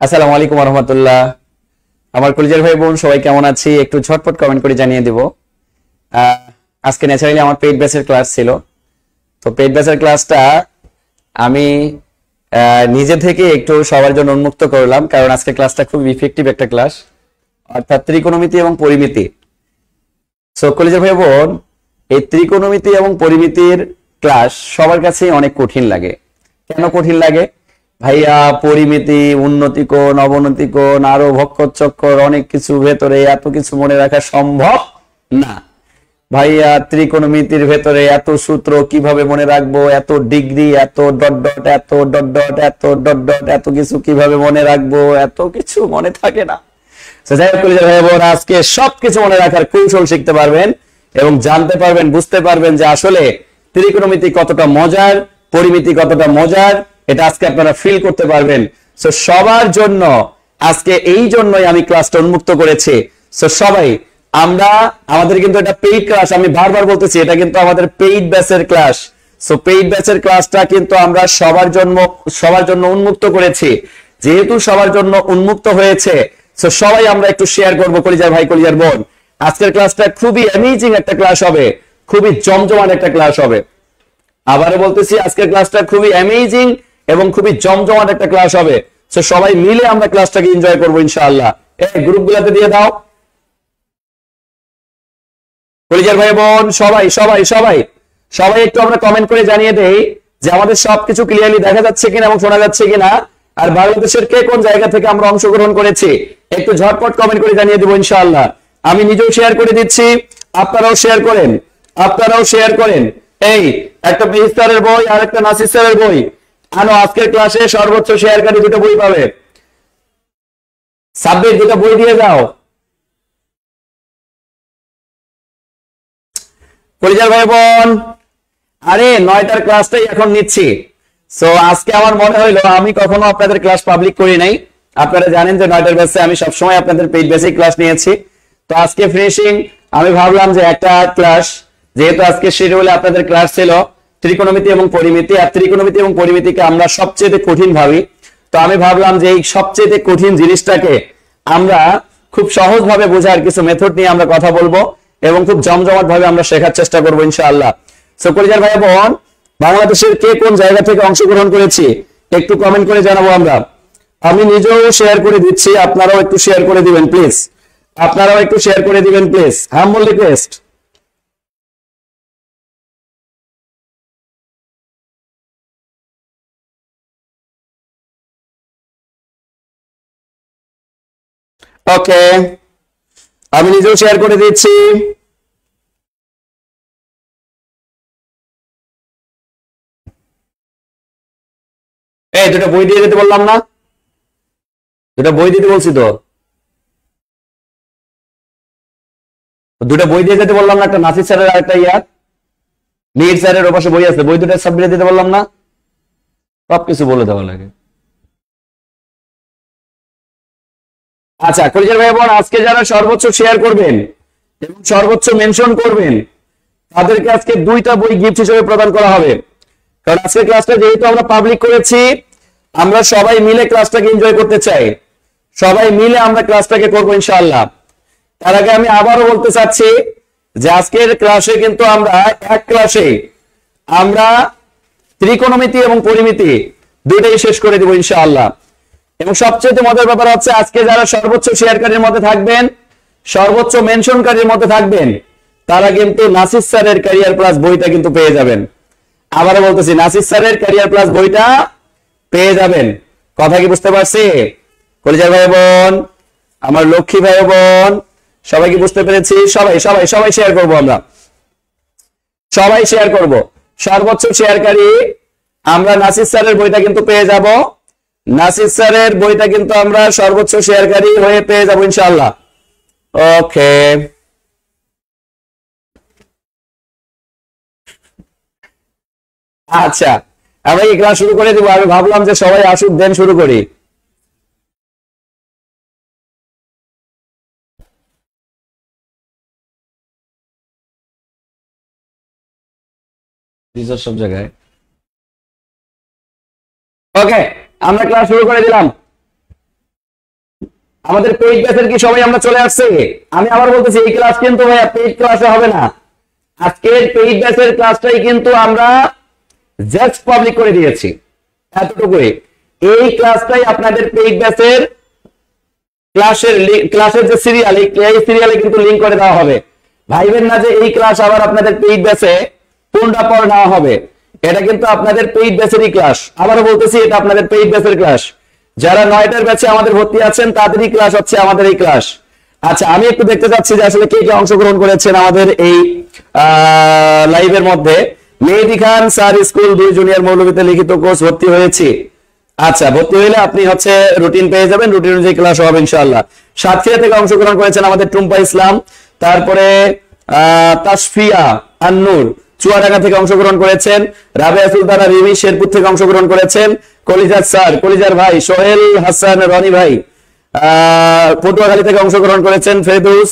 আসসালামু আলাইকুম ওয়া রাহমাতুল্লাহ। আমার কলিজার ভাই বোন সবাই কেমন আছি একটু ঝটপট কমেন্ট করে জানিয়ে দিব। আজকে ন্যাচারালি আমার পেইড ব্যাচের ক্লাস ছিল। তো পেইড ব্যাচের ক্লাসটা আমি নিজে থেকে একটু সবার জন্য উন্মুক্ত করলাম, কারণ আজকে ক্লাসটা খুব ইফেক্টিভ একটা ক্লাস, অর্থাৎ ত্রিকোণমিতি এবং পরিমিতি। সো কলিজার ভাই বোন, এই ত্রিকোণমিতি এবং পরিমিতির ক্লাস সবার কাছে অনেক কঠিন লাগে। কেন কঠিন লাগে? ভাইয়া পরিমিতি, উন্নতি কোণ, অবনতি কোণ, আরো ভক্কর চক্কর অনেক কিছু ভেতরে, এত কিছু মনে রাখা সম্ভব না। ভাইয়া ত্রিকোণমিতির ভেতরে এত সূত্র কিভাবে মনে রাখবো, এত ডিগ্রি, এত ডট ডট, এত ডট ডট, এত ডট ডট, এত কিছু কিভাবে মনে রাখবো, এত কিছু মনে থাকে না। যাই হোক ভাই বোন, আজকে সবকিছু মনে রাখার কৌশল শিখতে পারবেন এবং জানতে পারবেন, বুঝতে পারবেন যে আসলে ত্রিকোণমিতি কতটা মজার, পরিমিতি কতটা মজার, এটা আজকে আপনারা ফিল করতে পারবেন। সো সবার জন্য আজকে এই জন্যই আমি ক্লাসটা উন্মুক্ত করেছি। সো সবাই আমাদের কিন্তু এটা পেইড ক্লাস, আমি বারবার বলতেছি এটা কিন্তু আমাদের পেইড ব্যাচের ক্লাস। সো পেইড ব্যাচের ক্লাসটা কিন্তু আমরা সবার জন্য উন্মুক্ত করেছি। যেহেতু সবার জন্য উন্মুক্ত হয়েছে, সো সবাই আমরা একটু শেয়ার করবো কলিজার ভাই, কলিজার বোন। আজকের ক্লাসটা খুবই অ্যামেজিং একটা ক্লাস হবে, খুবই জমজমাট একটা ক্লাস হবে। আবারও বলতেছি, আজকের ক্লাসটা খুবই অ্যামেজিং এবং খুবই জমজমাট একটা ক্লাস হবে। সো সবাই মিলে আমরা ক্লাসটাকে এনজয় করবো ইনশাআল্লাহ। এই গ্রুপগুলোতে দিয়ে দাও কলিজার ভাই বোন, সবাই সবাই সবাই সবাই একটু আমরা কমেন্ট করে জানিয়ে দেই যে আমাদের সবকিছু ক্লিয়ারলি দেখা যাচ্ছে কিনা এবং শোনা যাচ্ছে কিনা, আর বাংলাদেশের কে কোন জায়গা থেকে আমরা অংশগ্রহণ করেছি একটু ঝটপট কমেন্ট করে জানিয়ে দেবো ইনশাআল্লাহ। আমি নিজেও শেয়ার করে দিচ্ছি, আপনারাও শেয়ার করেন, আপনারাও শেয়ার করেন। এই একটা মেহিদ স্যারের বই আর একটা নাসির স্যারের বই আনো, আজকের ক্লাসে সর্বোচ্চ শেয়ারকারী দুটো বই পাবে। সাব্বির দুটো বই দিয়ে যাও। কলিজার ভাই বোন, আরে 9টার ক্লাসটাই এখন নিচ্ছি। সো আজকে আমার মনে হইলো, আমি কখনো আপনাদের ক্লাস পাবলিক করি নাই। আপনারা জানেন যে 9টার ব্যাচে আমি সবসময় আপনাদের পেইড বেসে ক্লাস নিয়েছি। তো আজকে ফিনিশিং, আমি ভাবলাম যে একটা ক্লাস, যেহেতু আজকে শিডিউলে আপনাদের ক্লাস ছিল ত্রিকোণমিতি এবং পরিমিতি, আর ত্রিকোণমিতি এবং পরিমিতিকে আমরা সবচেয়ে কঠিন ভাবি। তো আমি ভাবলাম যে এই সবচেয়ে কঠিন জিনিসটাকে আমরা খুব সহজভাবে বোঝার কিছু মেথড নিয়ে আমরা কথা বলবো এবং খুব জমজমাট ভাবে আমরা শেখার চেষ্টা করবো ইনশাআল্লাহ। সো কলিজার ভাই বোন, বাংলাদেশের কে কোন জায়গা থেকে অংশগ্রহণ করেছি একটু কমেন্ট করে জানাবো আমরা। আমি নিজেও শেয়ার করে দিচ্ছি, আপনারাও একটু শেয়ার করে দিবেন প্লিজ, আপনারাও একটু শেয়ার করে দিবেন প্লিজ, হাম্বল রিকোয়েস্ট। ওকে, আমি নিজেও শেয়ার করে দিচ্ছি। এই দুটো বই দিয়ে যেতে বললাম না? দুটো বই দিতে বলছি তো, দুটো বই দিয়ে যেতে বললাম না? একটা নাসির স্যারের আর একটা মির স্যারের ওপাশে বই আছে, বই দুটো সাবমিট দিতে বললাম না? সবকিছু বলে দেওয়া লাগে। আচ্ছা কলিজার ভাই বোন, আজকে যারা সর্বোচ্চ শেয়ার করবেন এবং সর্বোচ্চ মেনশন করবেন তাদেরকে আজকে 2টা বই গিফট হিসেবে প্রদান করা হবে। কারণ আজকের ক্লাসটা যেহেতু আমরা পাবলিক করেছি, আমরা সবাই মিলে ক্লাসটাকে এনজয় করতে চাই, সবাই মিলে আমরা ক্লাসটাকে করবো ইনশাআল্লাহ। তার আগে আমি আবারও বলতে চাচ্ছি যে আজকের ক্লাসে কিন্তু আমরা এক ক্লাসে আমরা ত্রিকোণমিতি এবং পরিমিতি দুইটাই শেষ করে দিব ইনশাআল্লাহ। এবং সবচেয়ে মজার ব্যাপার হচ্ছে, আজকে যারা সর্বোচ্চ শেয়ারকারীর মধ্যে থাকবেন, সর্বোচ্চ মেনশনকারীর মধ্যে থাকবেন, তারা কিন্তু নাসির স্যারের ক্যারিয়ার প্লাস বইটা কিন্তু পেয়ে যাবেন। আবারও বলতেছি, নাসির স্যারের ক্যারিয়ার প্লাস বইটা পেয়ে যাবেন। কথা কি বুঝতে পারছি কলিজার ভাই বোন, আমার লক্ষ্মী ভাই বোন, সবাই কি বুঝতে পেরেছি? সবাই সবাই সবাই শেয়ার করবো, আমরা সবাই শেয়ার করব। সর্বোচ্চ শেয়ারকারী আমরা নাসির স্যারের বইটা কিন্তু পেয়ে যাব, নাসির স্যারের বইটা কিন্তু আমরা সর্বোচ্চ শেয়ারকারী হয়ে পেয়ে যাব ইনশাআল্লাহ। ওকে, আচ্ছা আমরা এই ক্লাস শুরু করে দিব। আমি ভাবলাম যে সবাই আসুক, দেন শুরু করি। সব জায়গায় ওকে, আমরা ক্লাস শুরু করে দিলাম। আমাদের পেইড ব্যাচের কি সবাই আমরা চলে আসছে? আমি আবার বলতেছি এই ক্লাস কিন্তু ভাইয়া পেইড ক্লাসে হবে না। আজকের পেইড ব্যাচের ক্লাসটাই কিন্তু আমরা জাস্ট পাবলিক করে দিয়েছি, এতটুকুই। এই ক্লাসটাই আপনাদের পেইড ব্যাচের ক্লাসের যে সিরিয়াল, এই সিরিয়ালে কিন্তু লিংক করে দেওয়া হবে। ভাইবেন না যে এই ক্লাস আবার আপনাদের পেইড ব্যাচে কোনটা পর নেওয়া হবে, এটা কিন্তু আপনাদের পেইড ব্যাচেরই ক্লাস। আবারও বলতেছি এটা আপনাদের পেইড ব্যাচের ক্লাস। যারা 9টার ব্যাচে আমাদের ভর্তি আছেন তাদেরই ক্লাস হচ্ছে আমাদের এই ক্লাস। আচ্ছা, আমি একটু দেখতে চাচ্ছি যে আসলে কে কে অংশগ্রহণ করেছেন আমাদের এই লাইভের মধ্যে। মেহেদী খান স্যার, স্কুল 2 জুনিয়র মৌলভীতে লিখিত কোর্স ভর্তি হয়েছে। আচ্ছা, ভর্তি হইলে আপনি হচ্ছে রুটিন পেয়ে যাবেন, রুটিন অনুযায়ী ক্লাস হবে ইনশাআল্লাহ। সাতক্ষীরা থেকে অংশগ্রহণ করেছেন আমাদের টুম্পা ইসলাম, তারপরে তাসফিয়া আন্নুর চুয়াডাঙ্গা থেকে অংশগ্রহণ করেছেন, রাবেয়া সুলতানা রিমি শেরপুর থেকে অংশগ্রহণ করেছেন, কলিজার স্যার, কলিজার ভাই সোহেল হাসান রনি ভাই পটুয়াখালী থেকে অংশগ্রহণ করেছেন, ফেরদৌস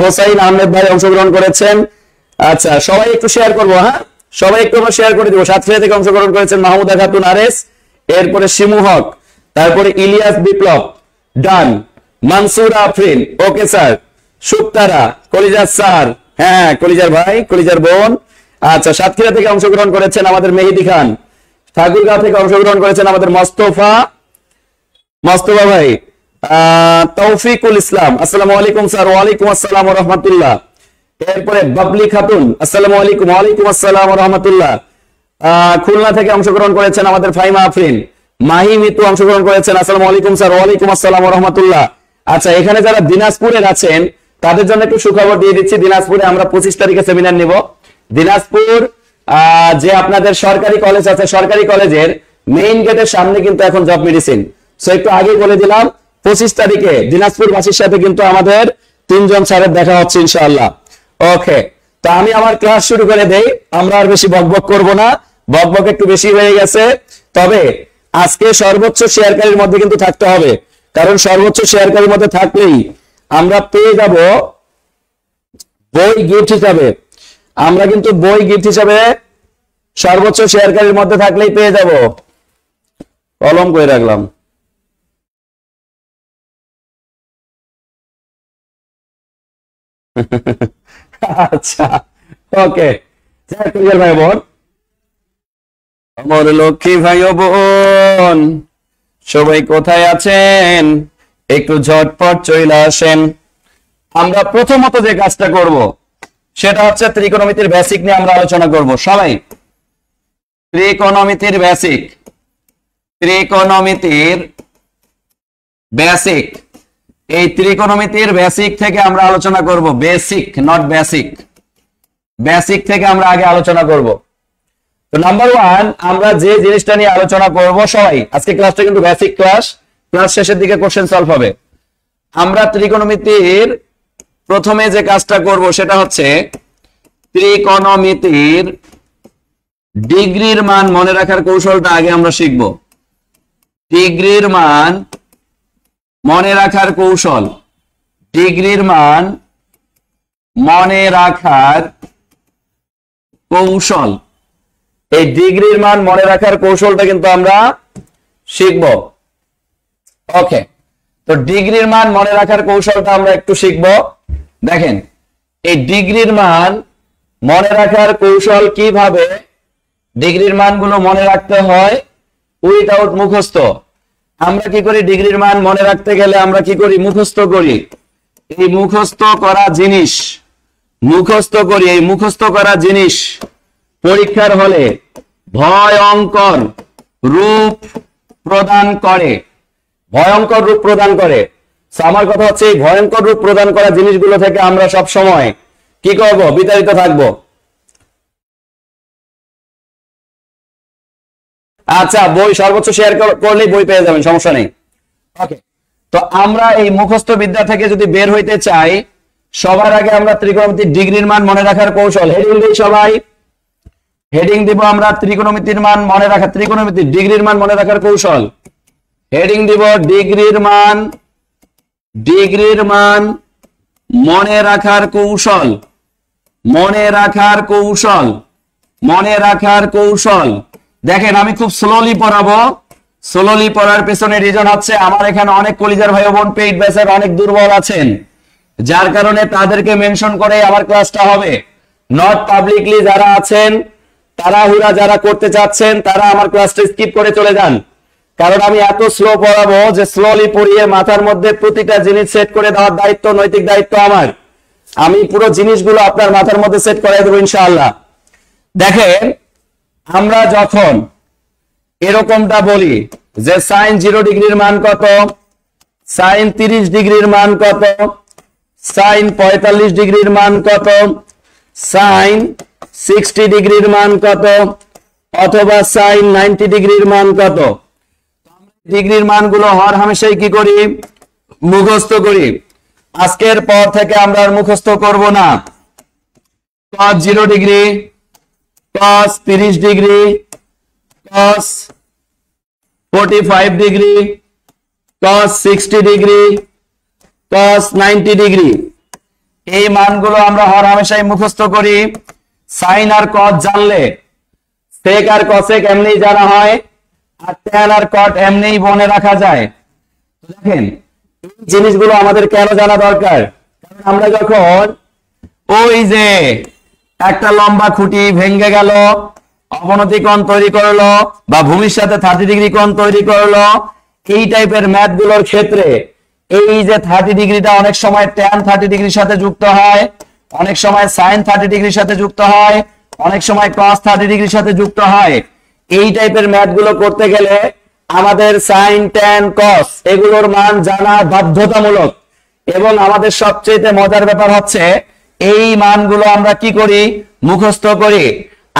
হোসাইন আহমেদ ভাই অংশগ্রহণ করেছেন। আচ্ছা, সবাই একটু শেয়ার করবো, হ্যাঁ সবাই একটু আমরা শেয়ার করে দিব। সাতক্ষীরা থেকে অংশগ্রহণ করেছেন মাহমুদা খাতুন আরএস, এরপরে শিমু হক, তারপরে ইলিয়াস বিপ্লব ডান, মানসুর আফরিন ওকে স্যার, সুপ্তারা, কলিজার স্যার, হ্যাঁ কলিজার ভাই, কলিজার বোন। আচ্ছা, সাতক্ষীরা থেকে অংশগ্রহণ করেছেন আমাদের মেহেদী খান, ঠাকুরগাঁও থেকে অংশগ্রহণ করেছেন আমাদের মোস্তফা ভাই, তৌফিকুল ইসলাম আসসালামু আলাইকুম স্যার। ওয়ালাইকুম আসসালাম ওয়া রাহমাতুল্লাহ। এরপরে বাবলি খাতুন আসসালামু আলাইকুম। ওয়ালাইকুম আসসালাম ওয়া রাহমাতুল্লাহ। খুলনা থেকে অংশগ্রহণ করেছেন আমাদের ফাইমা আফরিন, মাহি মিতু অংশগ্রহণ করেছেন, আসসালামু আলাইকুম স্যার। ওয়ালাইকুম আসসালাম ওয়া রাহমাতুল্লাহ। আচ্ছা, এখানে যারা দিনাজপুরের আছেন তাদের জন্য একটু সুখবর দিয়ে দিচ্ছি। দিনাজপুরে আমরা 25 তারিখে সেমিনার নিব। দিনাজপুর যে আপনাদের সরকারি কলেজ আছে, সরকারি কলেজের মেইন গেটের সামনে কিন্তু এখন জব মেডিসিন। সো একটু আগে বলে দিলাম 25 তারিখে দিনাজপুরবাসীর সাথে কিন্তু আমাদের 3 জন স্যারের দেখা হচ্ছে ইনশাআল্লাহ। ওকে, তো আমি আমার ক্লাস শুরু করে দেই, আমরা আর বেশি বকবক করব না, বকবক একটু বেশি হয়ে গেছে। তবে আজকে সর্বোচ্চ শেয়ারকারীর মধ্যে কিন্তু থাকতে হবে, কারণ সর্বোচ্চ শেয়ারকারীর মধ্যে থাকলেই আমরা পেয়ে যাব বই গিফট হিসাবে। আমরা কিন্তু বই গিফট হিসাবে সর্বোচ্চ শেয়ারকারীর মধ্যে থাকলেই পেয়ে যাব। কলম করে রাখলাম। আচ্ছা, ওকে ভাই বোন, আমার লক্ষ্মী ভাই বোন সবাই কোথায় আছেন? একটু ঝটপট চলে আসেন। আমরা প্রথমত যে কাজটা করব সেটা হচ্ছে ত্রিকোণমিতির বেসিক নিয়ে আমরা আলোচনা করব। সবাই ত্রিকোণমিতির বেসিক, ত্রিকোণমিতির বেসিক, এই ত্রিকোণমিতির বেসিক থেকে আমরা আলোচনা করব। বেসিক নট বেসিক, বেসিক থেকে আমরা আগে আলোচনা করব। তো নাম্বার 1 আমরা যে জিনিসটা নিয়ে আলোচনা করব, সবাই আজকে ক্লাসটা কিন্তু বেসিক ক্লাস, ক্লাস শেষের দিকে কোশ্চেন সলভ হবে। আমরা ত্রিকোণমিতির প্রথমে যে কাজটা করব সেটা হচ্ছে ত্রিকোণমিতির ডিগ্রির মান মনে রাখার কৌশলটা আগে আমরা শিখব। ডিগ্রির মান মনে রাখার কৌশল, ডিগ্রির মান মনে রাখার কৌশল, এই ডিগ্রির মান মনে রাখার কৌশলটা কিন্তু আমরা শিখব। ওকে, তো ডিগ্রির মান মনে রাখার কৌশলটা আমরা একটু শিখব। দেখেন, এই ডিগ্রির মান মনে রাখার কৌশল কিভাবে ডিগ্রির মানগুলো মনে রাখতে হয় উইদাউট মুখস্থ। আমরা কি করি? ডিগ্রির মান মনে রাখতে গেলে আমরা কি করি? মুখস্থ করি। এই মুখস্থ করা জিনিস, মুখস্থ করি, এই মুখস্থ করা জিনিস পরীক্ষার হলে ভয়ঙ্কর রূপ প্রদান করে, ভয়ঙ্কর রূপ প্রদান করে। আমার কথা হচ্ছে এই ভয়ঙ্কর রূপ প্রদান করা জিনিসগুলো থেকে আমরা সব সময় কি করব? বিতাড়িত থাকব। আচ্ছা, বই সর্বোচ্চ শেয়ার করলেই বই পেয়ে যাবেন, সমস্যা নেই। ওকে, তো আমরা এই মুখস্থ বিদ্যা থেকে যদি বের হইতে চাই, সবার আগে আমরা ত্রিকোণমিতির ডিগ্রির মান মনে রাখার কৌশল হেডিং দিই। সবাই হেডিং দিব আমরা, ত্রিকোণমিতির মান মনে রাখা, ত্রিকোণমিতির ডিগ্রির মান মনে রাখার কৌশল। হেডিং দিব ডিগ্রির মান, ডিগ্রির মান মনে রাখার কৌশল, মনে রাখার কৌশল, মনে রাখার কৌশল। দেখেন, আমি খুব স্লোলি পড়াবো, স্লোলি পড়ার পেছনে রিজন হচ্ছে আমার এখানে অনেক কলিজার ভাই বোন পেইড ব্যাচের অনেক দুর্বল আছেন, যার কারণে তাদেরকে মেনশন করে আমার ক্লাসটা হবে। নট পাবলিকলি যারা আছেন, তাড়াহুড়া যারা করতে চাচ্ছেন, তারা আমার ক্লাসটা স্কিপ করে চলে যান। কারণ আমি এত স্লো পড়াবো যে স্লোলি পড়িয়ে মাথার মধ্যে প্রতিটা জিনিস সেট করে দেওয়ার দায়িত্ব, নৈতিক দায়িত্ব আমার। আমি পুরো জিনিসগুলো আপনার মাথার মধ্যে সেট করে দেবো ইনশাআল্লাহ। দেখেন, আমরা যখন এরকমটা বলি যে সাইন 0 ডিগ্রির মান কত, সাইন 30 ডিগ্রির মান কত, সাইন 45 ডিগ্রির মান কত, সাইন 60 ডিগ্রির মান কত, অথবা সাইন 90 ডিগ্রির মান কত, ডিগ্রির মানগুলো হর হামেশাই কি করি, মুখস্থ করি। আজকের পর থেকে আমরা আর মুখস্থ করব না। cos 0 degree, cos 30 degree, cos 45 degree, cos 60 degree, cos 90 degree, এই মানগুলো আমরা হর হামেশাই মুখস্থ করি। সাইন আর কস জানলে সেক আর কসেক এমনি জানা হয়, আর ট্যান আর কট এমনি মনে রাখা যায়। দেখেন, এই জিনিসগুলো আমাদের কেন জানা দরকার? কারণ আমরা যখন ওই যে একটা লম্বা খুঁটি ভেঙে গেল, অবনতি কোণ তৈরি করলো, বা ভূমির সাথে 30 ডিগ্রি কোণ তৈরি করলো, এই টাইপের ম্যাথ গুলোর ক্ষেত্রে এই যে 30 ডিগ্রিটা অনেক সময় ট্যান 30 ডিগ্রির সাথে যুক্ত হয়, অনেক সময় সাইন 30 ডিগ্রির সাথে যুক্ত হয়, অনেক সময় কস 30 ডিগ্রির সাথে যুক্ত হয়। এই টাইপের ম্যাথ গুলো করতে গেলে আমাদের সাইন, ট্যান, কস এগুলোর মান জানা বাধ্যতামূলক। এবং আমাদের সবচেয়ে মজার ব্যাপার হচ্ছে এই মানগুলো আমরা কি করি, মুখস্থ করি।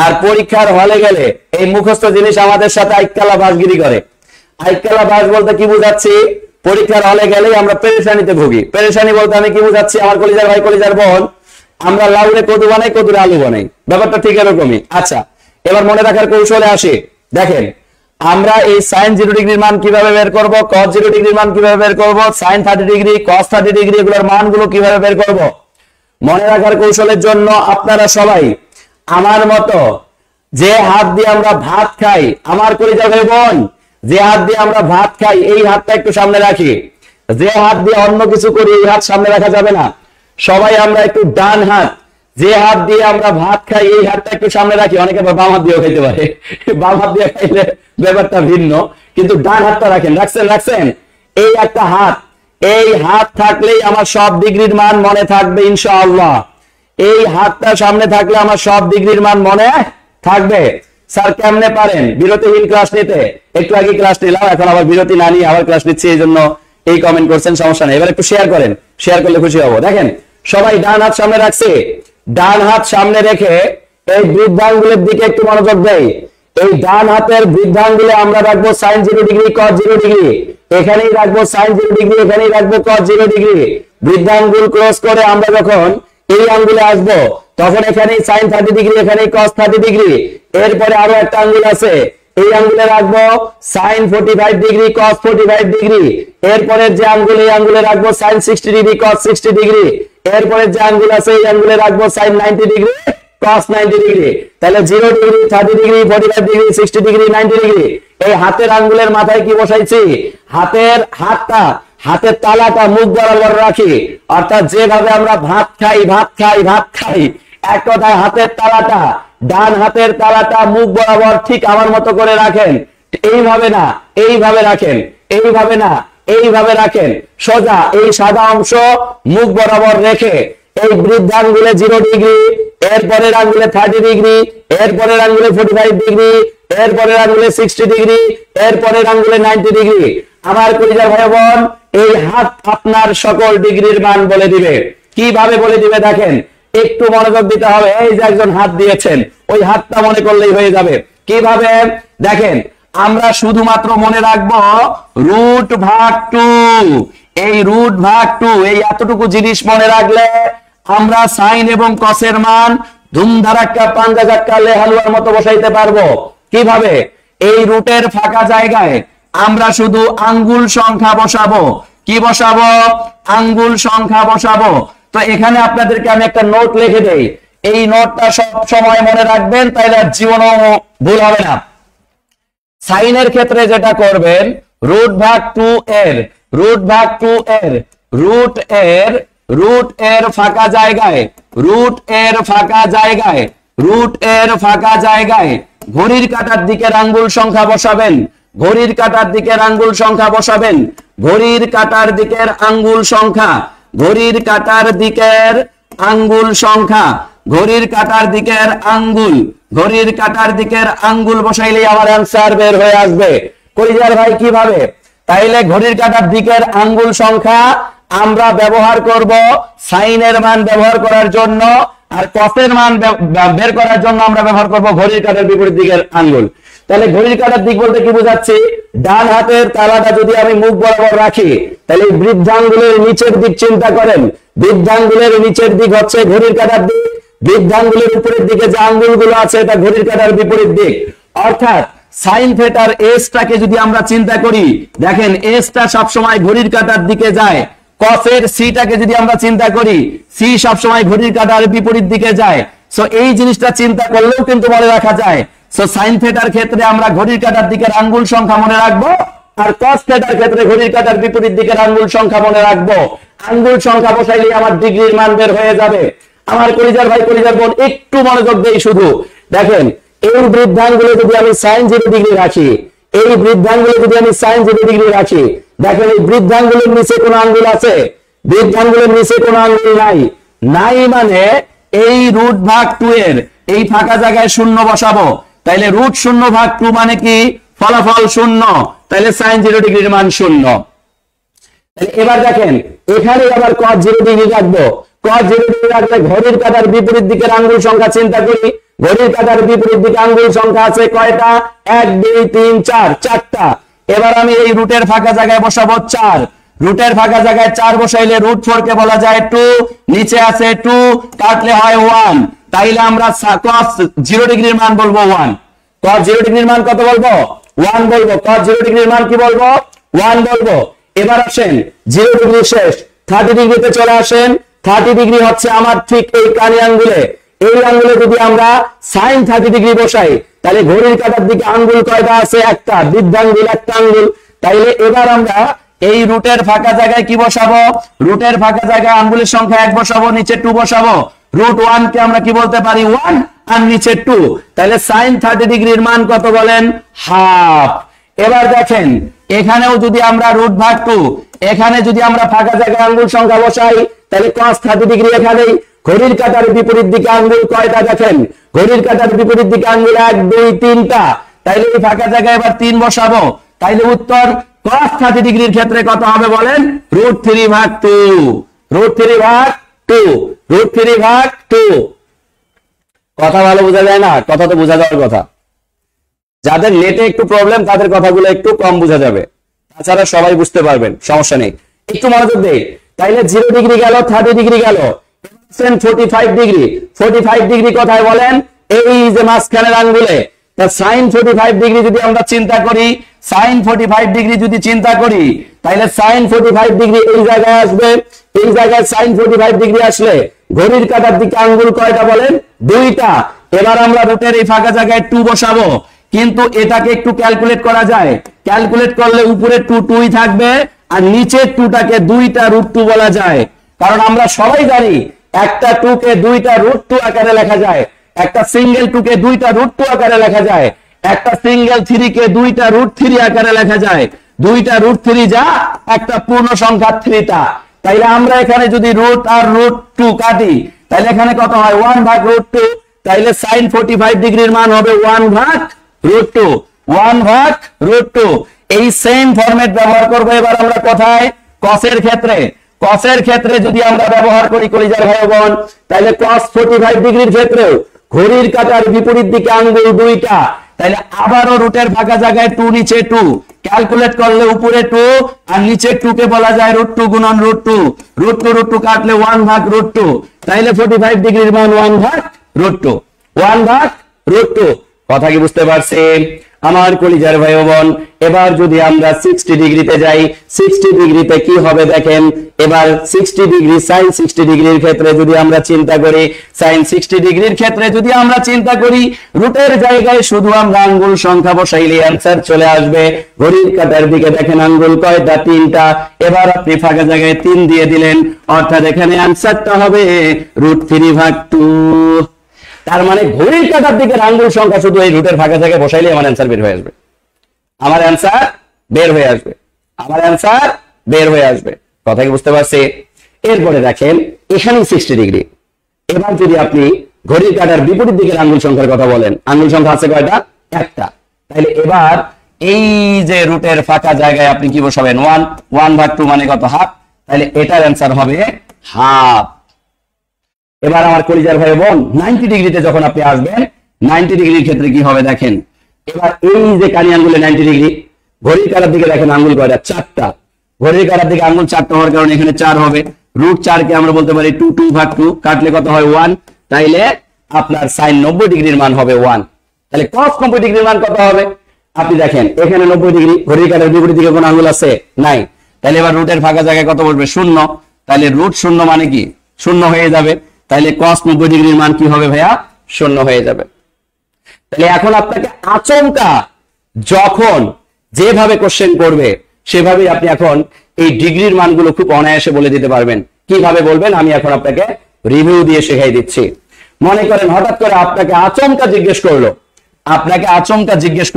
আর পরীক্ষার হলে গেলে এই মুখস্থ জিনিস আমাদের সাথে আইকালা বাসগিরি করে। আইকালা বাস বলতে কি বুঝাচ্ছি? পরীক্ষার হলে গেলেই আমরা পেরেশানিতে ভুগি। পেরেশানি বলতে আমি কি বুঝাচ্ছি আমার কলিজার ভাই কলিজার বোন, আমরা লাউরে কদু বানাই, কদুরে আলু বানাই, ব্যাপারটা ঠিক এরকমই। আচ্ছা, এবার মনে রাখার কৌশলে আসি। দেখেন, আমরা এই সাইন 0 ডিগ্রির মান কিভাবে বের করব, cos 0 ডিগ্রির মান কিভাবে বের করব, সাইন 30 ডিগ্রি, cos 30 ডিগ্রি এগুলোর মানগুলো কিভাবে বের করব। মনে রাখার কৌশলের জন্য আপনারা সবাই আমার মতো যে হাত দিয়ে আমরা ভাত খাই, আমার কলিজার ভাই বোন, যে হাত দিয়ে আমরা ভাত খাই এই হাতটা একটু সামনে রাখি। যে হাত দিয়ে অন্য কিছু করি এই হাত সামনে রাখা যাবে না। সবাই আমরা একটু ডান হাত, যে হাত দিয়ে আমরা ভাত খাই এই হাতটা একটু সামনে রাখি। অনেকে বাম হাত দিয়েও খাইতে পারে, বাম হাত দিয়ে খাইলে ব্যাপারটা ভিন্ন, কিন্তু ডান হাতটা রাখেন। রাখছেন এই একটা হাত, এই হাত থাকলেই আমার সব ডিগ্রির মান মনে থাকবে ইনশাআল্লাহ। এই হাতটা সামনে থাকলে আমার সব ডিগ্রির মান মনে থাকবে। স্যার কেমনে পারেন? বিরতিহীন ক্লাস নিতে। একটু আগে ক্লাস নিলাম, এখন আবার বিরতি না নিয়ে আবার ক্লাস নিচ্ছি, এই জন্য এই কমেন্ট করছেন, সমস্যা নেই। এবার একটু শেয়ার করেন, শেয়ার করলে খুশি হবো। দেখেন, সবাই ডান হাত সামনে রাখছে। ডান হাত সামনে রেখে এই বৃদ্ধাঙ্গুলের দিকে একটু মনোযোগ দেয়। এই ডান হাতের বৃদ্ধাঙ্গুলে আমরা রাখবো সাইন 0 ডিগ্রি, cos 0 ডিগ্রি, এখানেই রাখবো সাইন 0 ডিগ্রি, এখানেই রাখবো cos 0 ডিগ্রি। বৃদ্ধাঙ্গুল ক্রস করে আমরা যখন এই আঙ্গুলে আসবো তখন এখানেই সাইন 30 ডিগ্রি, এখানেই cos 30 ডিগ্রি। এরপরে আরো একটা আঙ্গুল আছে, এই আঙ্গুলে রাখবো সাইন 45 ডিগ্রি, cos 45 ডিগ্রি। এরপরে যে আঙ্গুল, এই আঙ্গুলে রাখবো সাইন 60 ডিগ্রি, cos 60 ডিগ্রি। এরপরে যে আঙ্গুল আছে এই আঙ্গুলে রাখবো সাইন 90 ডিগ্রি, cos 90 ডিগ্রি। তাহলে 0 degree, 30 degree, 45 degree, 60 degree, 90 degree. এই হাতের আঙ্গুলের মাথায় কি বসাইছি? হাতের তালাটা মুখ বরাবর রাখি। অর্থাৎ যেভাবে আমরা ভাত খাই, এক কথায় হাতের তালাটা, ডান হাতের তালাটা মুখ বরাবর ঠিক আমার মতো করে রাখেন। এইভাবে না, এইভাবে রাখেন, এইভাবে না, এইভাবে রাখেন। সোজা এই সাদা অংশ মুখ বরাবর রেখে এই বৃদ্ধাঙ্গুলে 0 ডিগ্রি, এরপরের আঙ্গুলে 30 ডিগ্রি, এরপরের আঙ্গুলে 45 ডিগ্রি, এরপরের আঙ্গুলে 60 ডিগ্রি, এরপরের আঙ্গুলে 90 ডিগ্রি। আমার কলিজার ভাই বোন, এই হাত আপনার সকল ডিগ্রির মান বলে দিবে। কিভাবে বলে দিবে দেখেন, একটু মনোযোগ দিতে হবে। এই যে একজন হাত দিয়েছেন, ওই হাতটা মনে করলেই হয়ে যাবে। কিভাবে দেখেন, আমরা শুধুমাত্র মনে রাখবো √2। এই √2, এই এতটুকু জিনিস মনে রাখলে আমরা সাইন এবং কসের মান ধুমধারাক্কা পাঞ্জা ঝাক্কা হালুয়ার মতো বসাইতে পারবো। কিভাবে? এই রুটের ফাঁকা জায়গায় আমরা শুধু আঙ্গুল সংখ্যা বসাবো। কি বসাবো? আঙ্গুল সংখ্যা বসাবো। তো এখানে আপনাদেরকে আমি একটা নোট লিখে দেই, এই নোটটা সব সময় মনে রাখবেন, তাইলে জীবনও ভুল হবে না। সাইনের ক্ষেত্রে যেটা করবেন, রুট ভাগ 2 এর রুট ভাগ 2 এর রুট এর ফাঁকা জায়গায় ঘড়ির কাঁটার দিকের আঙ্গুল সংখ্যা বসাবেন। ঘড়ির কাঁটার দিকের আঙ্গুল সংখ্যা বসাইলেই আমার অ্যান্সার বের হয়ে আসবে। কলিজার ভাই কিভাবে? তাইলে ঘড়ির কাঁটার দিকের আঙ্গুল সংখ্যা আমরা ব্যবহার করব সাইনের মান ব্যবহার করার জন্য, আর কসের মান বের করার জন্য আমরা ব্যবহার করব ঘড়ির কাঁটার বিপরীত দিকের আঙ্গুল। তাহলে ঘড়ির কাঁটার দিক বলতে কি বোঝাচ্ছি? ডান হাতের তালাটা যদি আমি মুখ বরাবর রাখি, তাহলে বৃদ্ধাঙ্গুলের নিচের দিক চিন্তা করেন। বৃদ্ধাঙ্গুলের নিচের দিক হচ্ছে ঘড়ির কাঁটার দিক, বৃদ্ধাঙ্গুলের উপরের দিকে যে আঙ্গুলগুলো আছে এটা ঘড়ির কাঁটার বিপরীত দিক। অর্থাৎ সাইন থিটার এসটাকে যদি আমরা চিন্তা করি, দেখেন এসটা সবসময় ঘড়ির কাঁটার দিকে যায়। কসের সিটাকে যদি আমরা চিন্তা করি, সি সবসময় ঘড়ির কাঁটার বিপরীত দিকে যায়। সো এই জিনিসটা চিন্তা করলেও কিন্তু মনে রাখা যায়। সো সাইন থিটার ক্ষেত্রে আমরা ঘড়ির কাঁটার দিকের আঙ্গুল সংখ্যা মনে রাখবো, আর কস থিটার ক্ষেত্রে ঘড়ির কাঁটার বিপরীত দিকের আঙ্গুল সংখ্যা মনে রাখবো। আঙ্গুল সংখ্যা বসাইলে আমার ডিগ্রির মান বের হয়ে যাবে। আমার কলিজার ভাই কলিজার বোন একটু মনোযোগ দেই শুধু। দেখেন এই বৃদ্ধাঙ্গুলে যদি আমি sin 0 ডিগ্রি রাখি, দেখেন এই বৃদ্ধাঙ্গুলের নিচে কোন আঙ্গুল আছে? বৃদ্ধাঙ্গুলের নিচে কোন আঙ্গুল নাই মানে এই রুট ভাগ 2 এর এই ফাঁকা জায়গায় শূন্য বসাবো। তাইলে রুট 0 ভাগ 2 মানে কি? ফলাফল 0। তাইলে sin 0 ডিগ্রির মান 0। এবার দেখেন এখানে আবার cos 0 ডিগ্রি রাখবো। cos 0 ডিগ্রি রাখলে ঘড়ির কাঁটার বিপরীত দিকের আঙ্গুল সংখ্যা চিন্তা করি। ঘড়ির কাঁটার বিপরীত দিকে আঙ্গুল সংখ্যা আছে কয়টা? 1 2 3 4, চারটা। এবার আমি এই রুটের ফাঁকা জায়গায় বসাবো 4। রুটের ফাঁকা জায়গায় 4 বসাইলে রুট 4 কে বলা যায় 2, নিচে আছে 2, কাটলে হয় 1। তাইলে আমরা cos 0 ডিগ্রির মান বলবো 1। cos 0 ডিগ্রির মান কত বলবো? 1 বলবো। cos 0 ডিগ্রির মান কি বলবো? 1 বলবো। এবার আসেন 0 ডিগ্রি শেষ, 30 ডিগ্রিতে চলে আসেন। 30 ডিগ্রি হচ্ছে আমার ঠিক এই কানি আঙ্গুলে। এই আঙ্গুলে যদি আমরা sin 30 ডিগ্রি বসাই, তাহলে ঘড়ির কাঁটার দিকে আঙ্গুল কয়টা আছে? একটা। বৃদ্ধাঙ্গুল একটা আঙ্গুল। তাইলে এবার আমরা এই রুটের ফাঁকা জায়গায় কি বসাবো? রুটের ফাঁকা জায়গায় আঙ্গুলের সংখ্যা 1 বসাবো, নিচে 2 বসাবো। রুট 1 কে আমরা কি বলতে পারি? 1, আর নিচে 2। তাহলে sin 30 ডিগ্রির মান কত বলেন? হাফ। এবার দেখেন এখানেও যদি আমরা রুট ভাগ 2, এখানে যদি আমরা ফাঁকা জায়গায় আঙ্গুল সংখ্যা বসাই, তাহলে cos 30 ডিগ্রি এখানেই। ঘড়ির কাঁটার বিপরীত দিকে আঙ্গুল কয়টা? দেখেন ঘড়ির কাঁটার বিপরীত দিকে আঙ্গুল 1 2 3টা। তাইলে এই ফাঁকা জায়গায় এবার 3 বসাবো। তাইলে উত্তর cos 30 ডিগ্রির ক্ষেত্রে কত হবে বলেন? রুট 3 ভাগ 2। কথা ভালো বোঝা যায় না? কথা তো বোঝা যাওয়ার কথা। যাদের নেটে একটু প্রবলেম তাদের কথাগুলো একটু কম বোঝা যাবে, তাছাড়া সবাই বুঝতে পারবেন, সমস্যা নেই। একটু মনোযোগ দেই। তাইলে 0 ডিগ্রি গেল, 30 ডিগ্রি গেল, 45 ডিগ্রি। 45 ডিগ্রি কোথায় বলেন? এই যে মাঝখানের আঙ্গুলে। তা sin 45 ডিগ্রি যদি আমরা চিন্তা করি, sin 45 ডিগ্রি যদি চিন্তা করি, তাহলে sin 45 ডিগ্রি এই জায়গায় আসবে। এই জায়গায় sin 45 ডিগ্রি আসলে ঘড়ির কাঁটার দিকে আঙ্গুল কয়টা বলেন? 2টা। এবার আমরা রুটের এই ফাঁকা জায়গায় 2 বসাবো, কিন্তু এটাকে একটু ক্যালকুলেট করা যায়। ক্যালকুলেট করলে উপরে 2 2ই থাকবে, আর নিচের 2টাকে 2টা রুট 2 বলা যায়। কারণ আমরা সবাই জানি একটা 2 কে 2টা রুট 2 আকারে লেখা যায়, একটা সিঙ্গেল 2 কে 2টা রুট 2 আকারে লেখা যায়, একটা সিঙ্গেল 3 কে 2টা রুট 3 আকারে লেখা যায়। 2টা রুট 3 যা একটা পূর্ণ সংখ্যা 3টা। তাইলে আমরা এখানে যদি রুট আর রুট 2 কাটি, তাহলে এখানে কত হয়? 1 ভাগ রুট 2। তাইলে sin 45 ডিগ্রির মান হবে 1 ভাগ রুট 2। 1 ভাগ রুট 2। এই সেম ফরম্যাট ব্যবহার করব এবার আমরা কোথায়? cos-এর ক্ষেত্রে। cos-এর ক্ষেত্রে যদি আমরা ব্যবহার করি কলিজার ভাই বোন, তাহলে cos 45 ডিগ্রির ক্ষেত্রে ঘড়ির কাঁটার বিপরীত দিকে আঙ্গুল 2টা। তাহলে আবারও রুটের ফাঁকা জায়গায় 2 নিচে 2, ক্যালকুলেট করলে উপরে 2 আর নিচে 2 কে বলা যায় রুট 2 গুণন রুট 2। রুট 2 কাটলে 1 ভাগ রুট 2। তাইলে 45 ডিগ্রির মান 1 ভাগ রুট 2। 1 ভাগ রুট 2। কথা কি বুঝতে পারছেন আমার কলিজার ভাই বোন? এবার যদি আমরা 60 ডিগ্রিতে যাই, 60 ডিগ্রিতে কি হবে দেখেন। এবার 60 ডিগ্রি sin 60 ডিগ্রির ক্ষেত্রে যদি আমরা চিন্তা করি, sin 60 ডিগ্রির ক্ষেত্রে যদি আমরা চিন্তা করি, রুটের জায়গায় শুধু আমরা আঙ্গুল সংখ্যা বসাইলে অ্যান্সার চলে আসবে। ঘড়ির কাঁটার দিকে দেখেন আঙ্গুল কয়টা? 3টা। এবার আপনি ফাঁকা জায়গায় 3 দিয়ে দিলেন, অর্থাৎ এখানে অ্যান্সারটা হবে √3/2। তার মানে ঘড়ির কাঁটার দিকে আঙ্গুল সংখ্যা শুধু এই রুটের ফাঁকা জায়গায় বসাইলে আমার অ্যান্সার বের হয়ে আসবে। আমার অ্যান্সার বের হয়ে আসবে। আমার অ্যান্সার বের হয়ে আসবে। কথা কি বুঝতে পারছি? এরপরে দেখেন এখানে 60 ডিগ্রি। এবার যদি আপনি ঘড়ির কাঁটার বিপরীত দিকের আঙ্গুল সংখ্যার কথা বলেন, আঙ্গুল সংখ্যা আছে কয়টা? একটা। তাহলে এবার এই যে রুটের ফাঁকা জায়গায় আপনি কি বসাবেন? 1/2 মানে কত? হাফ। তাহলে এটার অ্যান্সার হবে হাফ। এবার আমার কলিজার ভাই বোন 90 ডিগ্রিতে যখন আপনি আসবেন, 90 ডিগ্রির ক্ষেত্রে কি হবে দেখেন। এবার এই যে কানি আঙ্গুলে 90 ডিগ্রি, ঘড়ির কাঁটার দিকে দেখেন আঙ্গুল কয়টা? 4টা। ঘড়ির কাঁটার দিকে আঙ্গুল 4টা হওয়ার কারণে এখানে 4 হবে। √4 কে আমরা বলতে পারি 2/2 কাটলে কত হয়? 1। তাইলে আপনার sin 90 ডিগ্রির মান হবে 1। তাহলে cos 90 ডিগ্রির মান কত হবে? আপনি দেখেন এখানে 90 ডিগ্রি, ঘড়ির কাঁটার বিপরীত দিকে কোন আঙ্গুল আছে? নাই। তাহলে এবার রুটের ফাঁকা জায়গায় কত বসবে? 0। তাহলে √0 মানে কি? 0 হয়ে যাবে। তাহলে cos 90 ডিগ্রির মান কি হবে ভাইয়া? 0 হয়ে যাবে। তাহলে এখন আপনাকে আচমকা যখন যেভাবে কোশ্চেন করবে সেভাবেই আপনি এখন এই ডিগ্রির মানগুলো খুব অনায়াসে বলে দিতে পারবেন। কিভাবে বলবেন আমি এখন আপনাকে রিভিউ দিয়ে শেখাই দিচ্ছি। মনে করেন হঠাৎ করে আপনাকে আচমকা জিজ্ঞেস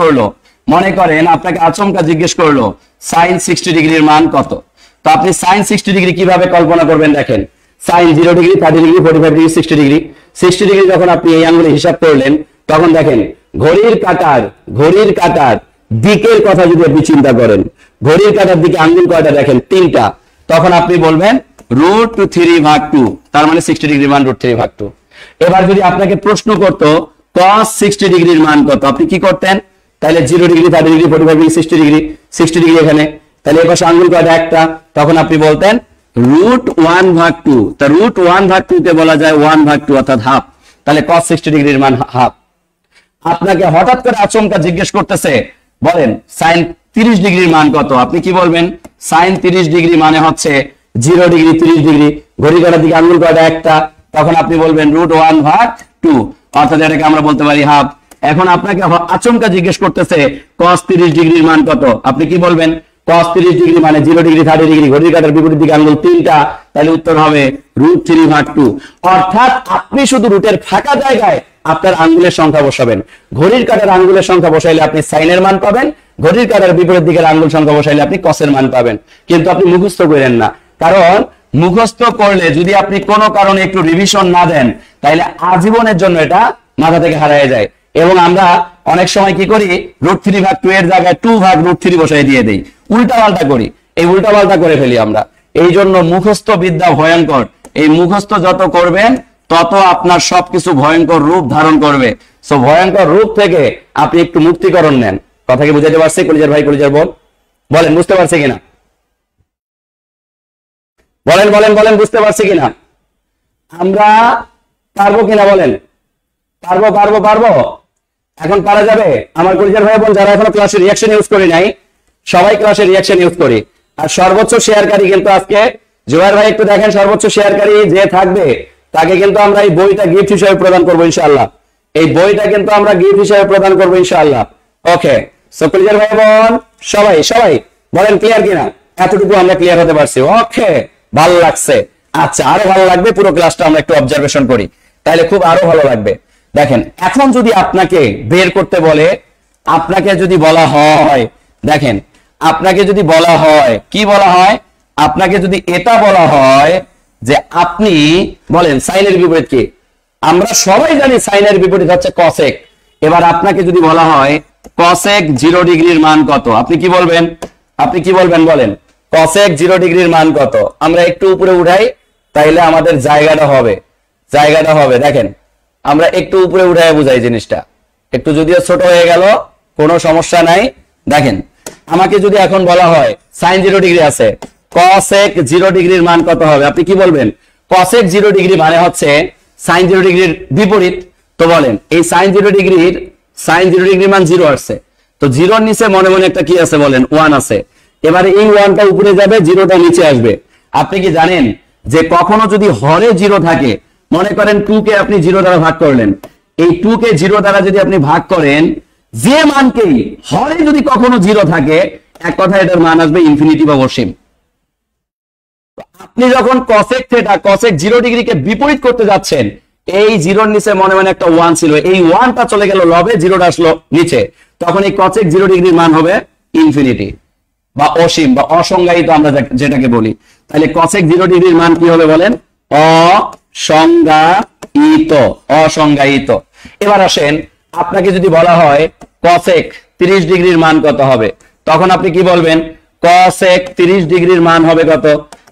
করলো, মনে করেন আপনাকে আচমকা জিজ্ঞেস করলো sin 60 ডিগ্রির মান কত। তো আপনি sin 60 ডিগ্রি কিভাবে কল্পনা করবেন দেখেন। sin 0 degree, 30 degree, 45 degree, 60 degree. 60 degree যখন আপনি এই আঙ্গুলে হিসাব করলেন, তখন দেখেন ঘড়ির কাঁটার দিকের কথা যদি আপনি চিন্তা করেন, ঘড়ির কাঁটার দিকে আঙ্গুল কয়টা দেখেন? 3টা। তখন আপনি বলবেন √3/2, তার মানে 60 ডিগ্রির মান √3/2। এবার যদি আপনাকে প্রশ্ন করতো cos 60 ডিগ্রির মান কত, আপনি কি করতেন? তাহলে 0 degree, 30 degree, 45 degree, 60 degree, 60 degree এখানে। তাহলে এপাশে আঙ্গুল কয়টা? একটা। তখন আপনি বলতেন √1/2। তা √1/2 তে বলা যায় 1/2 অর্থাৎ হাফ। তাহলে cos 60 ডিগ্রির মান হাফ। আপনাকে হঠাৎ করে আচমকা জিজ্ঞেস করতেছে, বলেন sin 30 ডিগ্রির মান কত, আপনি কি বলবেন? sin 30 ডিগ্রি মানে হচ্ছে 0 ডিগ্রি, 30 ডিগ্রি, ঘড়ি কাঁটার দিকে আঙ্গুল কয়টা? একটা। তখন আপনি বলবেন √1/2 অর্থাৎ এটাকে আমরা বলতে পারি হাফ। এখন আপনাকে আচমকা জিজ্ঞেস করতেছে cos 30 ডিগ্রির মান কত, আপনি কি বলবেন? cos 30 ডিগ্রি মানে 0 ডিগ্রি, 30 ডিগ্রি, ঘড়ির কাঁটার বিপরীত দিকে আঙ্গুল 3টা। তাহলে উত্তর হবে √3/2। অর্থাৎ আপনি শুধু রুটের ফাঁকা জায়গায় আপনার আঙ্গুলের সংখ্যা বসাবেন। ঘড়ির কাঁটার আঙ্গুলের সংখ্যা বসাইলে আপনি সাইনের মান পাবেন, ঘড়ির কাঁটার বিপরীত দিকের আঙ্গুল সংখ্যা বসাইলে আপনি কসের মান পাবেন। কিন্তু আপনি মুখস্থ করেন না, কারণ মুখস্থ করলে যদি আপনি কোনো কারণে একটু রিভিশন না দেন, তাহলে আজীবনের জন্য এটা মাথা থেকে হারিয়ে যায়। এবং আমরা অনেক সময় কি করি? √3/2 এর জায়গায় 2/√3 বসাই দিয়ে দেই, উল্টা পাল্টা করি। এই উল্টা পাল্টা করে ফেলি আমরা। এই জন্য মুখস্থ বিদ্যা ভয়ঙ্কর। এই মুখস্থ যত করবেন তত আপনার সবকিছু ভয়ঙ্কর রূপ ধারণ করবে। সো ভয়ঙ্কর রূপ থেকে আপনি একটু মুক্তিকরণ নেন। কথা কি বুঝাতে পারছি কলিজার ভাই, কলিজার বোন? বলেন বুঝতে পারছে কিনা? বলেন বলেন বলেন বুঝতে পারছি কিনা? আমরা পারবো কিনা বলেন? পারবো পারবো পারবো। এখন পারা যাবে? আমার কলিজার ভাই বোন যারা এখনো ক্লাসে রিঅ্যাকশন ইউজ করি নাই, সবাই ক্লাসে রিঅ্যাকশন ইউজ করি। আর সর্বোচ্চ শেয়ারকারী কিন্তু আজকে জোয়ার ভাই একটু দেখেন, সর্বোচ্চ শেয়ারকারী যে থাকবে তাকে কিন্তু আমরা এই বইটা গিফট হিসেবে প্রদান করবো ইনশাআল্লাহ। এই বইটা কিন্তু আমরা গিফট হিসেবে প্রদান করবো ইনশাআল্লাহ। ওকে, সো কলিজার ভাই বোন সবাই সবাই বলেন ক্লিয়ার কিনা? এতটুকু আমরা ক্লিয়ার হতে পারছি? ওকে, ভালো লাগছে। আচ্ছা, আরো ভালো লাগবে পুরো ক্লাসটা আমরা একটু অবজারভেশন করি, তাহলে খুব আরো ভালো লাগবে। দেখেন এখন যদি আপনাকে বের করতে বলে, আপনাকে যদি বলা হয়, দেখেন আপনাকে যদি বলা হয়, কি বলা হয়? আপনাকে যদি এটা বলা হয় যে আপনি বলেন সাইনের বিপরীত কি? আমরা সবাই জানি সাইনের বিপরীত হচ্ছে কসেক। এবার আপনাকে যদি বলা হয় কসেক 0 ডিগ্রির মান কত, আপনি কি বলবেন? আপনি কি বলবেন বলেন? কসেক 0 ডিগ্রির মান কত? আমরা একটু উপরে উঠাই, তাইলে আমাদের জায়গাটা হবে। দেখেন আমরা একটু উপরে উঠাই বুঝাই জিনিসটা, একটু যদিও ছোট হয়ে গেল কোনো সমস্যা নাই। দেখেন আমাকে যদি এখন বলা হয় sin 0 ডিগ্রি আছে, cosec 0 ডিগ্রির মান কত হবে, আপনি কি বলবেন? cosec 0 ডিগ্রি মানে হচ্ছে sin 0 ডিগ্রির বিপরীত। তো বলেন এই sin 0 ডিগ্রির সাইন 0 ডিগ্রি মান 0 আসছে, তো 0 নিচে মনে মনে একটা কি আছে বলেন 1 আছে। এবারে এই 1টা উপরে যাবে, 0টা নিচে আসবে। আপনি কি জানেন যে কখনো যদি হরে 0 থাকে, মনে করেন 2 কে আপনি 0 দ্বারা ভাগ করলেন, এই 2 কে 0 দ্বারা যদি আপনি ভাগ করেন, যে মানকেই হরে যদি কখনো 0 থাকে, এক কথা এটার মান আসবে ইনফিনিটি বা অসীম। আপনি যখন cosec থিটা cosec 0 ডিগ্রিকে বিপরীত করতে যাচ্ছেন, এই 0 নিচে মনে মনে একটা 1 ছিল, এই 1টা চলে গেল লবে, 0টা আসলো নিচে, তখন এই cosec 0 ডিগ্রির মান হবে ইনফিনিটি বা অসীম বা অসংজ্ঞায়িত আমরা যেটাকে বলি। তাহলে cosec 0 ডিগ্রির মান কি হবে বলেন? অসংজ্ঞায়িত। অসংজ্ঞায়িত। এবার আসেন, আপনাকে যদি বলা হয় cosec 30 ডিগ্রির মান কত হবে, তখন আপনি কি বলবেন? cosec 30 ডিগ্রির মান হবে কত?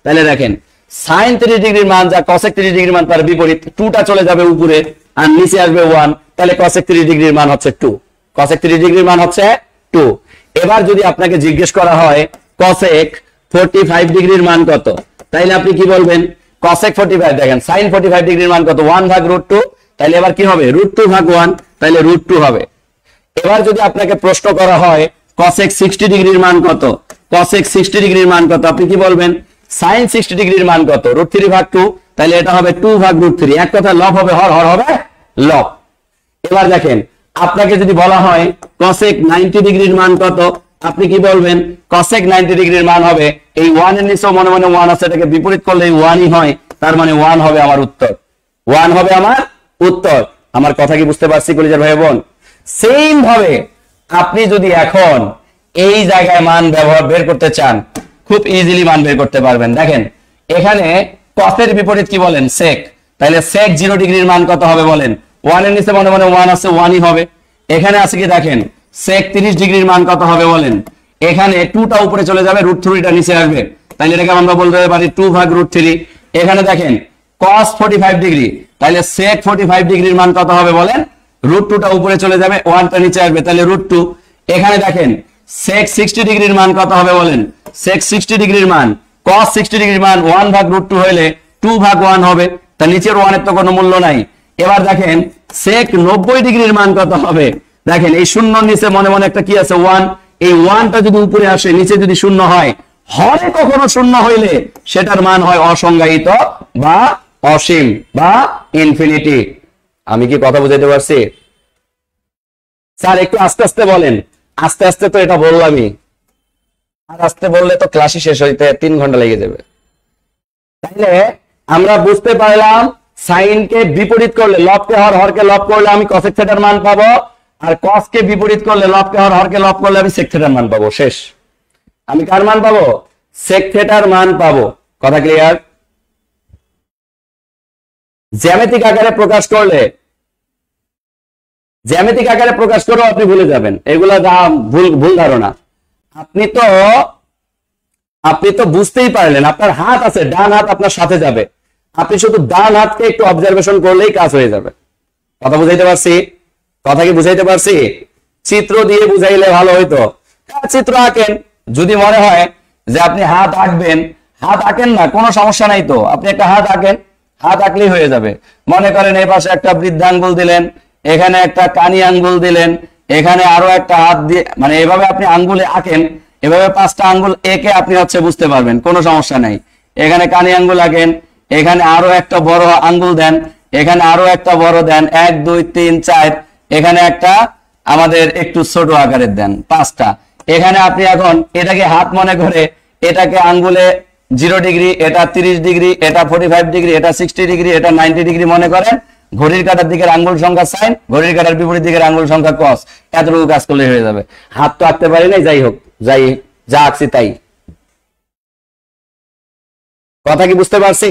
তাহলে দেখেন, sin 30 ডিগ্রির মান যা cosec 30 ডিগ্রির মান তার বিপরীত, 2টা চলে যাবে উপরে আর নিচে আসবে 1, তাহলে cosec 30 ডিগ্রির মান হচ্ছে 2। cosec 30 ডিগ্রির মান হচ্ছে 2। এবার যদি আপনাকে জিজ্ঞেস করা হয় cosec 45 ডিগ্রির মান কত, তাইলে আপনি কি বলবেন? cosec 45, দেখেন sin 45 ডিগ্রির মান কত? 1 ভাগ √2, তাহলে এবার কি হবে? √2 ভাগ 1, তাহলে √2 হবে। এবার যদি আপনাকে প্রশ্ন করা হয় cosec 60 ডিগ্রির মান কত, cosec 60 ডিগ্রির মান কত, আপনি কি বলবেন? sin 60 ডিগ্রির মান কত? √3 ভাগ 2, তাহলে এটা হবে 2 ভাগ √3। এক কথা লব হবে হর, হর হবে লব। এবার দেখেন, আপনাকে যদি বলা হয় cosec 90 ডিগ্রির মান কত, আপনি কি বলবেন? cosec 90 ডিগ্রির মান হবে, এই 1 এর নিচে মনে মনে 1 আছে, এটাকে বিপরীত করলে 1ই হয়, তার মানে 1 হবে আমার উত্তর। 1 হবে আমার উত্তর। আমার কথা কি বুঝতে পারছি কলিজার ভাই বোন? সেম ভাবে আপনি যদি এখন এই জায়গায় মান বের করতে চান, খুব ইজিলি মান বের করতে পারবেন। দেখেন এখানে cos এর বিপরীত কি বলেন? sec। তাহলে sec 0 ডিগ্রির মান কত হবে বলেন? 1 এর নিচে মনে মনে 1 আছে, 1ই হবে। এখানে আছে কি দেখেন, sec 30 ডিগ্রির মান কত হবে বলেন? এখানে 2টা উপরে চলে যাবে, √3টা নিচে আসবে, তাহলে এটাকে আমরা বলতে পারি 2 ভাগ √3। এখানে দেখেন cos 45 ডিগ্রি, তাহলে sec 45 ডিগ্রির মান কত হবে বলেন? √2টা উপরে চলে যাবে, 1টা নিচে আসবে, তাহলে √2। এখানে দেখেন sec 60 ডিগ্রির মান কত হবে বলেন? sec 60 ডিগ্রির মান cos 60 ডিগ্রির মান 1 ভাগ √2 হইলে 2 ভাগ 1 হবে, তার নিচের 1 এর তো কোনো মূল্য নাই। এবার দেখেন sec 90 ডিগ্রির মান কত হবে? দেখেন এই শূন্যর নিচে মনে মনে একটা কি আছে? 1। এই 1টা যদি উপরে আসে, নিচে যদি শূন্য হয়, হরে কখনো শূন্য হইলে সেটার মান হয় অসংজ্ঞায়িত বা অসীম বা ইনফিনিটি। আমি কি কথা বুঝাইতে পারছি? স্যার একটু আস্তে আস্তে বলেন। আস্তে আস্তে তো এটা বললামই, আর আস্তে বললে তো ক্লাসই শেষ হইতে 3 ঘন্টা লেগে যাবে। তাইলে আমরা বুঝতে পারলাম সাইনকে বিপরীত করলে, লবকে হর, হরকে লব করলে আমি cosec থিটার মান পাবো, আর cos কে বিপরীত করলে, লবকে হর, হরকে লব করলে আমি sec থিটার মান পাবো। শেষ। আমি কার মান পাবো? sec থিটার মান পাবো। কথা ক্লিয়ার? জ্যামিতিক আকারে প্রকাশ করলে, জ্যামিতিক আকারে প্রকাশ করেও আপনি ভুলে যাবেন। এগুলা ভুল ধারণা। আপনি তো বুঝতেই পারলেন, আপনার হাত আছে, ডান হাত আপনার সাথে যাবে, আপনি শুধু ডান হাতকে একটু অবজারভেশন করলেই কাজ হয়ে যাবে। কথা বুঝাইতে পারছি? কথা কি বুঝাইতে পারছি? চিত্র দিয়ে বুঝাইলে ভালো হইতো। চিত্র আঁকেন, যদি মনে হয় যে আপনি হাত আঁকবেন, হাত আঁকেন না, কোনো সমস্যা নাই তো, আপনি একটা হাত আঁকেন, হাত আঁকলেই হয়ে যাবে। মনে করেন এই পাশে একটা বৃদ্ধাঙ্গুল দিলেন, এখানে একটা কানি আঙ্গুল দিলেন, এখানে আরো একটা হাত দিয়ে, মানে এভাবে আপনি আঙ্গুলে আঁকেন, এভাবে 5টা আঙ্গুল এঁকে আপনি হচ্ছে বুঝতে পারবেন, কোনো সমস্যা নাই। এখানে কানি আঙ্গুল আঁকেন, এখানে আরো একটা বড় আঙ্গুল দেন, এখানে আরো একটা বড় দেন, 1 2 3 4, এখানে একটা আমাদের একটু ছোট আকারের দেন, 5টা। এখানে আপনি এখন এটাকে হাত মনে করে, এটাকে আঙ্গুলে 0 ডিগ্রি, এটা 30 ডিগ্রি, এটা 45 ডিগ্রি, এটা 60 ডিগ্রি, এটা 90 ডিগ্রি মনে করেন। ঘড়ির কাঁটার দিকের আঙ্গুল সংখ্যা সাইন, ঘড়ির কাঁটার বিপরীত দিকের আঙ্গুল সংখ্যা কস। এতটুকু কাজ করলে হয়ে যাবে। হাত তো আঁকতে পারি নাই, যাই হোক, যা আঁকছি তাই। কথা কি বুঝতে পারছি?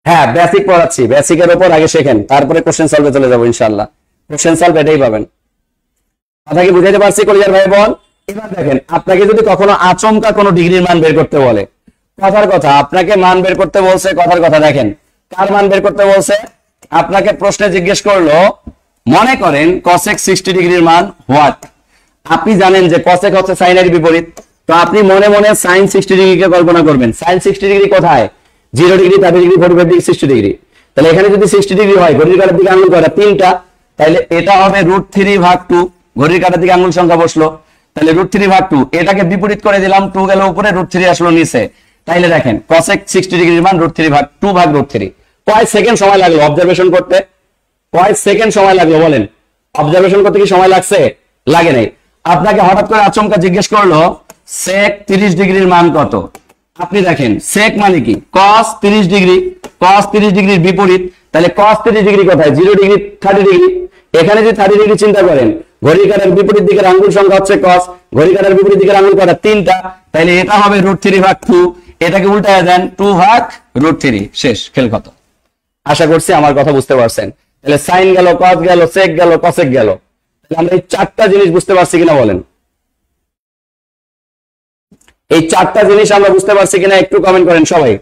হ্যাঁ, বেসিক পড়াচ্ছি, বেসিকের উপর আগে শেখেন, তারপরে কোশ্চেন সলভে চলে যাবো ইনশাআল্লাহ। কোশ্চেন সলভ এটাই পাবেন। কথা কি বুঝাইতে পারছি কলিজার ভাই বোন? এবার দেখেন, আপনাকে যদি কখনো আচমকা কোনো ডিগ্রির মান বের করতে বলে, কথার কথা আপনাকে মান বের করতে বলছে, কথার কথা দেখেন কার মান বের করতে বলছে। আপনাকে প্রশ্নে জিজ্ঞেস করলো, মনে করেন cosec 60 ডিগ্রির মান হোয়াট। আপনি জানেন যে cosec হচ্ছে সাইনের বিপরীত, তো আপনি মনে মনে sin 60 ডিগ্রিকে কল্পনা করবেন। sin 60 ডিগ্রি কোথায়? 0 ডিগ্রি, 30 ডিগ্রি, 45 ডিগ্রি, 60 ডিগ্রি। তাহলে এখানে যদি 60 ডিগ্রি হয়, ঘড়ির কাঁটার দিকে আঙুল কয়টা? 3টা, তাহলে এটা হবে √3/2, ঘড়ির কাঁটার দিকে আঙুল সংখ্যা বসলো, তাহলে √3/2, এটাকে বিপরীত করে দিলাম, 2 গেল উপরে, √3 আসলো নিচে। তাইলে দেখেন cosec 60 ডিগ্রির মান √2/3। কয় সেকেন্ড সময় লাগলো অবজারভেশন করতে? কয় সেকেন্ড সময় লাগলো বলেন? অবজারভেশন করতে কি সময় লাগছে? লাগে নাই। আপনাকে হঠাৎ করে আচমকা জিজ্ঞেস করলো sec 30 ডিগ্রির মান কত? আপনি দেখেন sec মানে কি? cos 30 ডিগ্রি, cos 30 ডিগ্রির বিপরীত, তাহলে cos 30 ডিগ্রি কোথায়? 0 ডিগ্রি 30 ডিগ্রি। এখানে যদি 30 ডিগ্রি চিন্তা করেন, ঘড়ির কাঁটার বিপরীত দিকের আঙ্গুল সংখ্যা হচ্ছে cos, ঘড়ির কাঁটার বিপরীত দিকের আঙ্গুল কয়টা? 3টা, তাহলে এটা হবে √3/2, এটাকে উল্টায় দেন 2/√3, শেষ, খেল কত? আশা করছি আমার কথা বুঝতে পারছেন। তাহলে sin গেল, cos গেল, sec গেল, cosec গেল। তাহলে আমরা এই 4টা জিনিস বুঝতে পারছি কিনা বলেন? এই 4টা জিনিস আমরা বুঝতে পারছি কিনা একটু কমেন্ট করেন সবাই।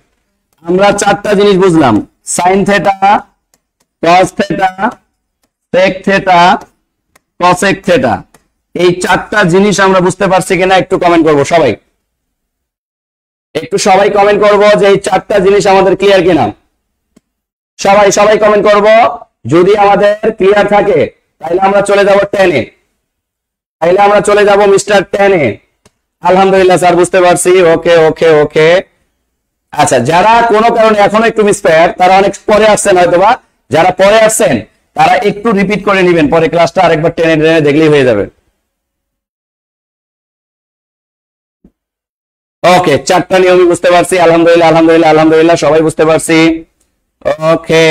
আমরা 4টা জিনিস বুঝলাম, sin θ, cos θ, sec θ, cosec θ। এই 4টা জিনিস আমরা বুঝতে পারছি কিনা একটু কমেন্ট করব সবাই। একটু সবাই কমেন্ট করব যে এই 4টা জিনিস আমাদের ক্লিয়ার কিনা। সবাই কমেন্ট করব। যদি আমাদের ক্লিয়ার থাকে তাহলে আমরা চলে যাব 10 এ, তাহলে আমরা চলে যাব মিস্টার 10 এ। আলহামদুলিল্লাহ স্যার, বুঝতে পারছি। ওকে ওকে ওকে। আচ্ছা, যারা কোনো কারণে এখনো একটু মিসফেয়ার, তারা অনেক পরে আসছেন হয়তোবা, যারা পরে আসছেন তারা একটু রিপিট করে নেবেন, পরে ক্লাসটা আরেকবার টেনে টেনে দেখলেই হয়ে যাবে। ওকে, 4টা নিয়মই বুঝতে পারছি। আলহামদুলিল্লাহ আলহামদুলিল্লাহ আলহামদুলিল্লাহ, সবাই বুঝতে পারছি। ওকে,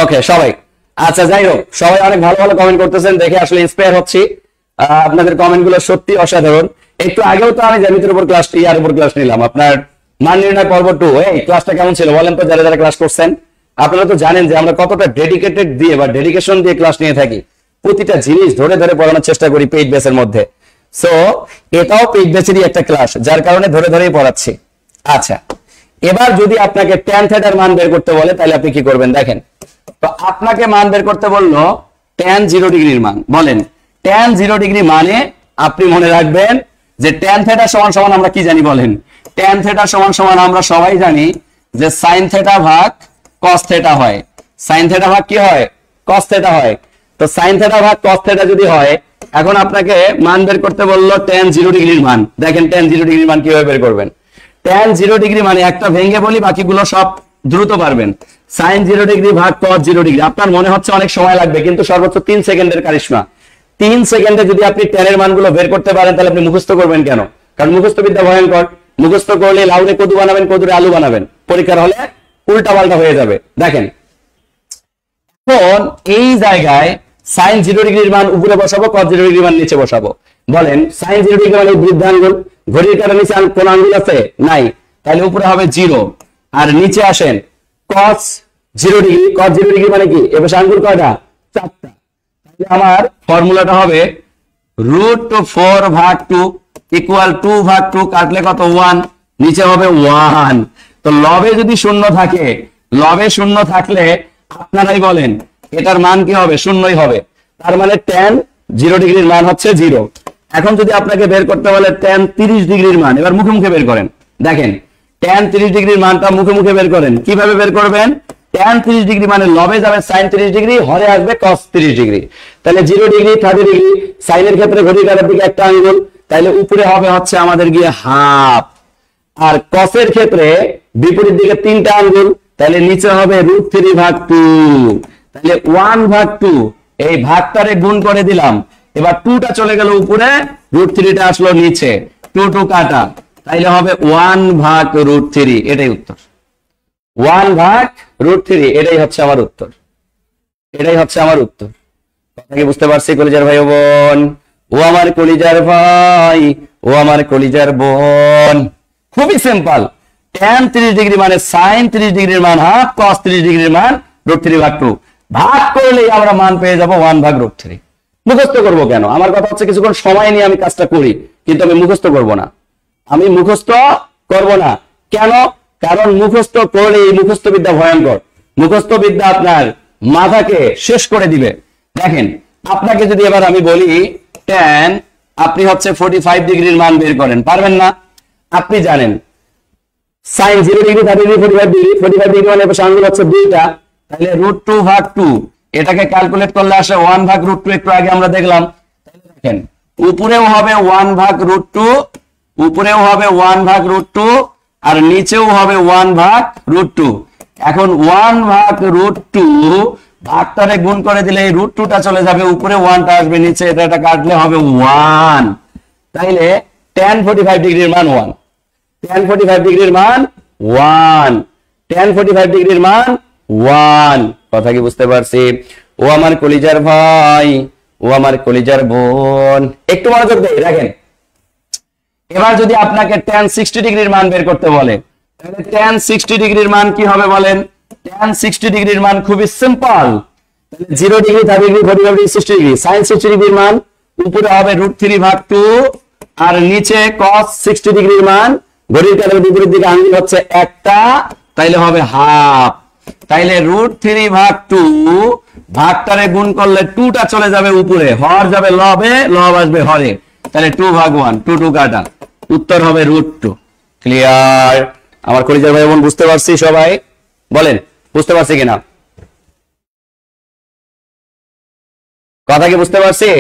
ওকে সবাই। আচ্ছা, যাই হোক, সবাই অনেক ভালো ভালো কমেন্ট করতেছেন, দেখে আসলে ইন্সপায়ার হচ্ছি। আপনাদের কমেন্ট গুলো সত্যি অসাধারণ। একটু আগেও তো আমি জ্যামিতির উপর ক্লাস, ইয়ার উপর ক্লাস নিলাম, আপনার মান নির্ণয় পর্ব 2। এই ক্লাসটা কেমন ছিল বলেন তো, যারা যারা ক্লাস করছেন? আপনারা তো জানেন যে আমরা কতটা ডেডিকেটেড দিয়ে বা ডেডিকেশন দিয়ে ক্লাস নিয়ে থাকি, প্রতিটা জিনিস ধরে ধরে পড়ানোর চেষ্টা করি পেইড বেসের মধ্যে। সো এটাও পেইড বেসেরই একটা ক্লাস, যার কারণে ধরে ধরেই পড়াচ্ছি। আচ্ছা, এবার যদি আপনাকে tan θ এর মান বের করতে বলে তাহলে আপনি কি করবেন? দেখেন তো, আপনাকে মান বের করতে বললো tan 0 ডিগ্রির মান। বলেন tan 0 ডিগ্রি মানে আপনি মনে রাখবেন যে tan θ সমান সমান আমরা কি জানি বলেন? tan θ সমান সমান আমরা সবাই জানি যে sin θ ভাগ cos θ হয়। sin θ ভাগ কি হয়? cos θ হয়। তো sin θ ভাগ cos θ যদি হয়, এখন আপনাকে মান বের করতে বললো tan 0 ডিগ্রির মান। দেখেন tan 0 ডিগ্রির মান কিভাবে বের করবেন? tan 0 ডিগ্রি মানে একটা ভেঙে বলি, বাকিগুলো সব দ্রুত পারবেন। sin 0 ডিগ্রি ভাগ cos 0 ডিগ্রি। আপনার মনে হচ্ছে অনেক সময় লাগবে, কিন্তু সর্বোচ্চ 3 সেকেন্ডের কারিশমা। 3 সেকেন্ডে যদি আপনি tan এর মানগুলো বের করতে পারেন, তাহলে আপনি মুখস্থ করবেন কেন? কারণ মুখস্থ বিদ্যা ভয়ঙ্কর। মুখস্থ করলে লাউরে কদু বানাবেন, কদুরে আলু বানাবেন, পরীক্ষার হলে উল্টা পাল্টা হয়ে যাবে। দেখেন, এখন এই জায়গায় sin 0 ডিগ্রির মান উপরে বসাবো, cos 0 ডিগ্রির মান নিচে বসাবো। বলেন sin 0 ডিগ্রি মানে বৃদ্ধ আঙ্গুল, ঘড়ির কাঁটার নিচে কোন আঙ্গুল আছে? নাই, তাহলে উপরে হবে 0, আর নিচে আসেন cos 0 ডিগ্রি। cos 0 ডিগ্রি মানে কি? এবার আঙ্গুল কয়টা? 4টা। তাহলে আমার ফর্মুলাটা হবে √4/2 ইকুয়াল 2/2, কাটলে কত? 1, নিচে হবে 1। তো লবে যদি শূন্য থাকে, লবে শূন্য থাকলে আপনারাই বলেন এটার মান কি হবে? শূন্যই হবে। তার মানে tan 0 ডিগ্রির মান হচ্ছে 0। এখন যদি আপনাকে বের করতে বলে tan 30 ডিগ্রির মান, এবার মুখে মুখে বের করেন। দেখেন tan 30 ডিগ্রির মানটা মুখে মুখে বের করেন। কিভাবে বের করবেন? tan 30 ডিগ্রি মানে লবে যাবে sin 30 ডিগ্রি, হরে আসবে cos 30 ডিগ্রি। তাহলে 0 ডিগ্রি 30 ডিগ্রি, সাইনের ক্ষেত্রে ঘড়ির কাঁটার দিকে একটা আঙ্গুল, তাহলে উপরে হবে হচ্ছে আমাদের গিয়ে হাফ। আর cos এর ক্ষেত্রে বিপরীত দিকে 3টা আঙ্গুল, তাহলে নিচে হবে √3/2। তাহলে 1/2, এই ভাগটারে গুণ করে দিলাম। এবার 2টা চলে গেল উপরে, √3টা আসলো নিচে, 2 2 কাটা, তাইলে হবে 1/√3। এটাই উত্তর, 1/√3। এটাই হচ্ছে আমার উত্তর, এটাই হচ্ছে আমার উত্তর। কথা কি বুঝতে পারছি কলিজার ভাই বোন? ও আমার কলিজার ভাই, ও আমার কলিজার বোন, খুবই সিম্পল। tan 30 ডিগ্রি মানে sin 30 ডিগ্রির মান হাফ, cos 30 ডিগ্রির মান √3/2। ভাগ করলেই আমরা মান পেয়ে যাব 1/√3। মুখস্থ করবো কেন? আমার কথা হচ্ছে কিছুক্ষণ সময় নিয়ে আমি কাজটা করি, কিন্তু আমি মুখস্থ করব না। আমি মুখস্থ করব না কেন? কারণ মুখস্থ করলে এই মুখস্থ বিদ্যা ভয়ঙ্কর। মুখস্থ বিদ্যা আপনার মাথাকে শেষ করে দিবে। দেখেন, আপনাকে যদি এবার আমি বলি tan আপনি হচ্ছে 45 ডিগ্রির মান বের করেন, পারবেন না? আপনি জানেন sin 0 ডিগ্রি 30 ডিগ্রি 45 ডিগ্রি মানে আঙ্গুল হচ্ছে দুইটা, তাহলে √2/2 এটাকে ক্যালকুলেট করলে আসে 1/√2। একটু আগে আমরা দেখলাম, তাহলে দেখেন উপরেও হবে 1/√2, উপরেও হবে 1/√2 আর নিচেও হবে 1/√2। এখন 1/√2 ভাগটারে গুণ করে দিলে এই √2টা চলে যাবে, উপরে 1টা আসবে, নিচে এটা কাটলে হবে 1। তাইলে tan 45 ডিগ্রির মান 1, tan 45 ডিগ্রির মান 1, tan 45 ডিগ্রির মান 1। কথা কি বুঝতে পারছি? ও আমার কলিজার ভাই, ও আমার কলিজার বোন, একটু মনোযোগ দেই। দেখেন এবার যদি আপনাকে tan 60 ডিগ্রির মান বের করতে বলে, তাহলে tan 60 ডিগ্রির মান কি হবে বলেন? tan 60 ডিগ্রির মান খুবই সিম্পল। তাহলে 0 degree 30 degree 45 degree 60 degree, sin 60 ডিগ্রির মান উপরে হবে √3/2 আর নিচে cos 60 ডিগ্রির মান, ঘড়ির কাঁটার বিপরীত দিকে আঙ্গুল হচ্ছে একটা, তাইলে হবে হাফ। তাইলে √3/2 ভাগটারে গুণ করলে 2টা চলে যাবে উপরে, হর যাবে লবে, লব আসবে হরে, তাহলে 2/1, 2 কাটা, উত্তর হবে √2। ক্লিয়ার? আমার কলিজার ভাই বোন বুঝতে পারছি সবাই? বলেন বুঝতে পারছি কিনা? কথা কি বুঝতে পারছি?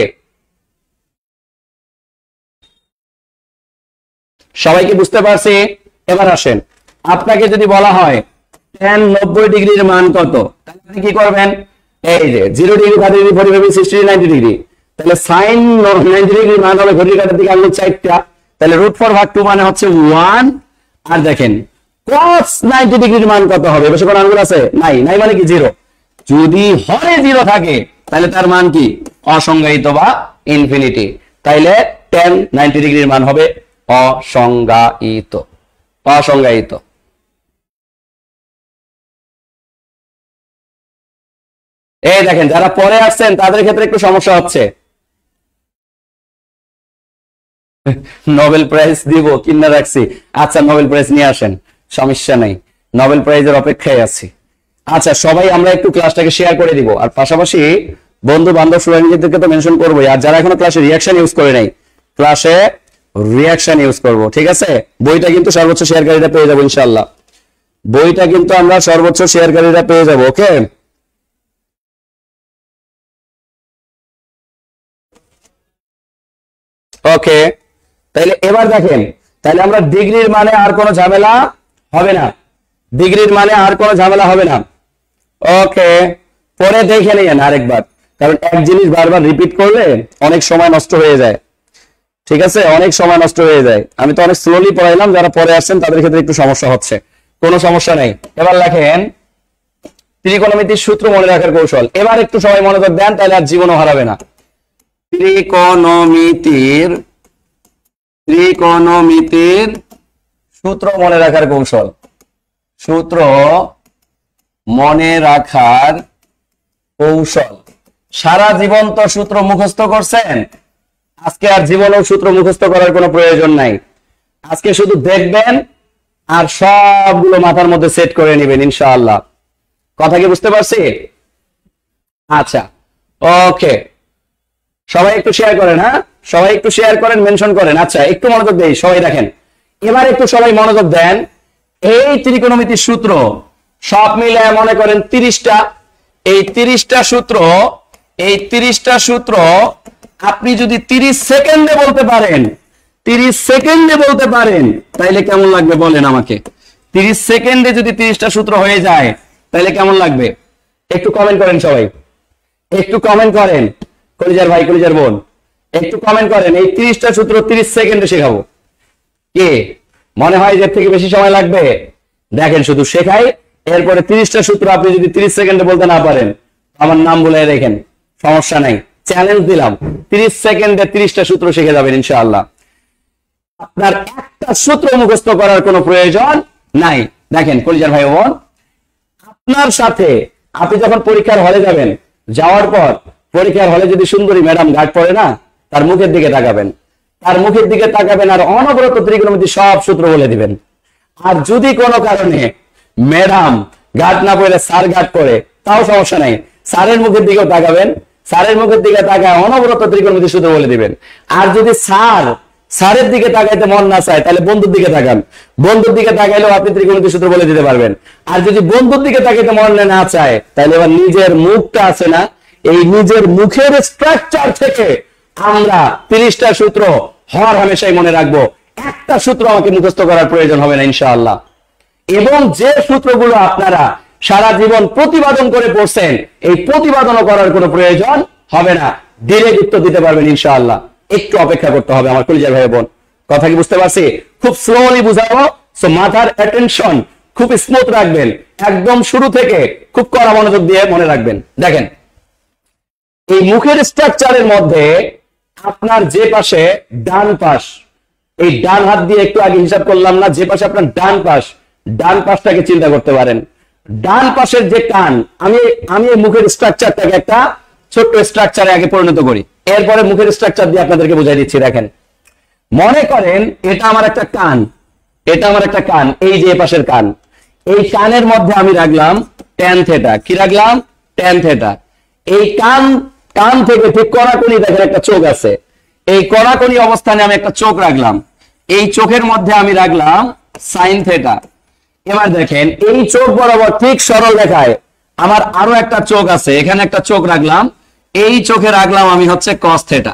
সবাই কি বুঝতে পারছি? এবার আসেন, আপনাকে যদি বলা হয় tan 90 ডিগ্রির মান কত, তাহলে আপনি কি করবেন? এই যে 0 degree 30 degree 45 degree 60 degree 90 degree, তাহলে sin 90 ডিগ্রির মান হবে ঘড়ির কাঁটার দিকে আঙ্গুল 4টা, তাহলে √4/2 মানে হচ্ছে 1। আর দেখেন cos 90 ডিগ্রির মান কত হবে? এবার কোন আঙ্গুল আছে? নাই, নাই মানে কি 0। যদি হরে 0 থাকে তাহলে তার মান কি? অসংজ্ঞায়িত বা ইনফিনিটি। তাইলে tan 90 ডিগ্রির মান হবে অসংজ্ঞায়িত, অসংজ্ঞায়িত। এই দেখেন যারা পরে আসছেন তাদের ক্ষেত্রে একটু সমস্যা হচ্ছে। নোবেল প্রাইজ দিব কিনা রাখছি, আচ্ছা নোবেল প্রাইজ নিয়ে আসেন, সমস্যা নাই, নোবেল প্রাইজের অপেক্ষায় আছি। আচ্ছা সবাই আমরা একটু ক্লাসটাকে শেয়ার করে দিব, আর পাশাপাশি বন্ধু বান্ধব সুরাঙ্গীদেরকে তো মেনশন করবোই, আর যারা এখনো ক্লাসে রিয়াকশন ইউজ করে নাই ক্লাসে রিয়াকশন ইউজ করব, ঠিক আছে? বইটা কিন্তু সর্বোচ্চ শেয়ারকারীরা পেয়ে যাবো ইনশাআল্লাহ, বইটা কিন্তু আমরা সর্বোচ্চ শেয়ারকারীরা পেয়ে যাবো। ওকে, ওকে। তাহলে এবার দেখেন, তাহলে আমরা ডিগ্রির মানে আর কোনো ঝামেলা হবে না, ডিগ্রির মানে আর কোনো ঝামেলা হবে না। ওকে, পরে দেখে নিন আরেকবার, কারণ এক জিনিস বারবার রিপিট করলে অনেক সময় নষ্ট হয়ে যায়, ঠিক আছে? অনেক সময় নষ্ট হয়ে যায়। আমি তো অনেক স্লোলি পড়াইলাম, যারা পরে আসছেন তাদের ক্ষেত্রে একটু সমস্যা হচ্ছে, কোনো সমস্যা নেই। এবার লেখেন ত্রিকোণমিতির সূত্র মনে রাখার কৌশল। এবার একটু সবাই মনোযোগ দেন, তাহলে আর জীবনও হারাবে না। ত্রিকোণমিতির সূত্র মনে রাখার কৌশল, সূত্র মনে রাখার কৌশল। সারা জীবন তো সূত্র মুখস্থ করছেন, আজকে আর জীবনেও সূত্র মুখস্থ করার কোনো প্রয়োজন নাই। আজকে শুধু দেখবেন আর সবগুলো মাথার মধ্যে সেট করে নেবেন ইনশাআল্লাহ। কথা কি বুঝতে পারছি? আচ্ছা, ওকে, সবাই একটু শেয়ার করেন, হ্যাঁ সবাই একটু শেয়ার করেন, মেনশন করেন। আচ্ছা একটু মনোযোগ দেই, সবাই দেখেন, এবার একটু সবাই মনোযোগ দেন। এই ত্রিকোণমিতির সূত্র সব মিলে মনে করেন 30টা, এই 30টা সূত্র আপনি যদি 30 সেকেন্ডে বলতে পারেন, 30 সেকেন্ডে বলতে পারেন, তাইলে কেমন লাগবে বলেন আমাকে? 30 সেকেন্ডে যদি 30টা সূত্র হয়ে যায় তাহলে কেমন লাগবে? একটু কমেন্ট করেন সবাই, একটু কমেন্ট করেন, কলিজার ভাই কলিজার বোন একটু কমেন্ট করেন। এই 30টা সূত্র 30 সেকেন্ডে শেখাবো, কে মনে হয় এর থেকে বেশি সময় লাগবে? দেখেন শুধু শেখাই, এরপরে 30টা সূত্র আপনি যদি 30 সেকেন্ডে বলতে না পারেন আমার নাম বলে রেখেন, সমস্যা নাই, চ্যালেঞ্জ দিলাম, 30 সেকেন্ডে 30টা সূত্র শিখে যাবেন ইনশাআল্লাহ। আপনার একটা সূত্র মুখস্থ করার কোনো প্রয়োজন নাই। দেখেন কলিজার ভাই বোন, আপনার সাথে আপনি যখন পরীক্ষার হলে যাবেন, যাওয়ার পর পরীক্ষার হলে যদি সুন্দরী ম্যাডাম গার্ড পড়ে না, তার মুখের দিকে তাকাবেন, তার মুখের দিকে তাকাবেন আর অনবরত ত্রিকোণমিতির সব সূত্র বলে দিবেন। আর যদি কোনো কারণে ম্যাডাম গার্ড না পড়ে স্যার গার্ড পড়ে, তাও সমস্যা নাই, স্যারের মুখের দিকেও তাকাবেন, স্যারের মুখের দিকে তাকায় অনবরত ত্রিকোণমিতিক সূত্র বলে দিবেন। আর যদি স্যারের দিকে তাকাইতে মন না চায় তাহলে বন্ধুর দিকে তাকান, বন্ধুর দিকে তাকাইলেও আপনি ত্রিকোণমিতিক সূত্র বলে দিতে পারবেন। আর যদি বন্ধুর দিকে তাকাইতে মন না চায় তাহলে এবার নিজের মুখটা আছে না, এই নিজের মুখের স্ট্রাকচার থেকে আমরা 30টা সূত্র হর হামেশাই মনে রাখবো। একটা সূত্র আমাকে মুখস্থ করার প্রয়োজন হবে না ইনশাআল্লাহ। এবং যে সূত্রগুলো আপনারা সারা জীবন প্রতিপাদন করে পড়ছেন, এই প্রতিপাদনও করার কোনো প্রয়োজন হবে না, ডিরেক্ট উত্তর দিতে পারবেন ইনশাআল্লাহ। একটু অপেক্ষা করতে হবে আমার কলিজার ভাই বোন। কথা কি বুঝতে পারছি? খুব স্লোলি বুঝাবো, সো মাথার অ্যাটেনশন খুব স্মুথ রাখবেন, একদম শুরু থেকে খুব কড়া মনোযোগ দিয়ে মনে রাখবেন। দেখেন, এই মুখের স্ট্রাকচারের মধ্যে আপনার যে পাশে ডান পাশ, এই ডান হাত দিয়ে একটু আগে হিসাব করলাম না, যে পাশে আপনার ডান পাশটাকে চিন্তা করতে পারেন। ডান পাশের যে কান, আমি এই মুখের স্ট্রাকচারটাকে একটা ছোট্ট স্ট্রাকচারে আগে পরিণত করি, এরপরে মুখের স্ট্রাকচার দিয়ে আপনাদেরকে বুঝাই দিচ্ছি। দেখেন, মনে করেন এটা আমার একটা কান, এটা আমার একটা কান, এই যে পাশের কান, এই কানের মধ্যে আমি রাখলাম ট্যান থেটা। কি রাখলাম? Tan theta. এই কান থেকে ঠিক কড়াকড়ি দেখেন একটা চোখ আছে, এই কড়াকড়ি অবস্থানে আমি একটা চোখ রাখলাম, এই চোখের মধ্যে আমি রাখলাম সাইন থেটা। এবার দেখেন, এই চোখ বরাবর ঠিক সরল রেখায় আমার আরো একটা চোখ আছে, এখানে একটা চোখ রাখলাম, এই চোখে রাখলাম আমি হচ্ছে কস থেটা।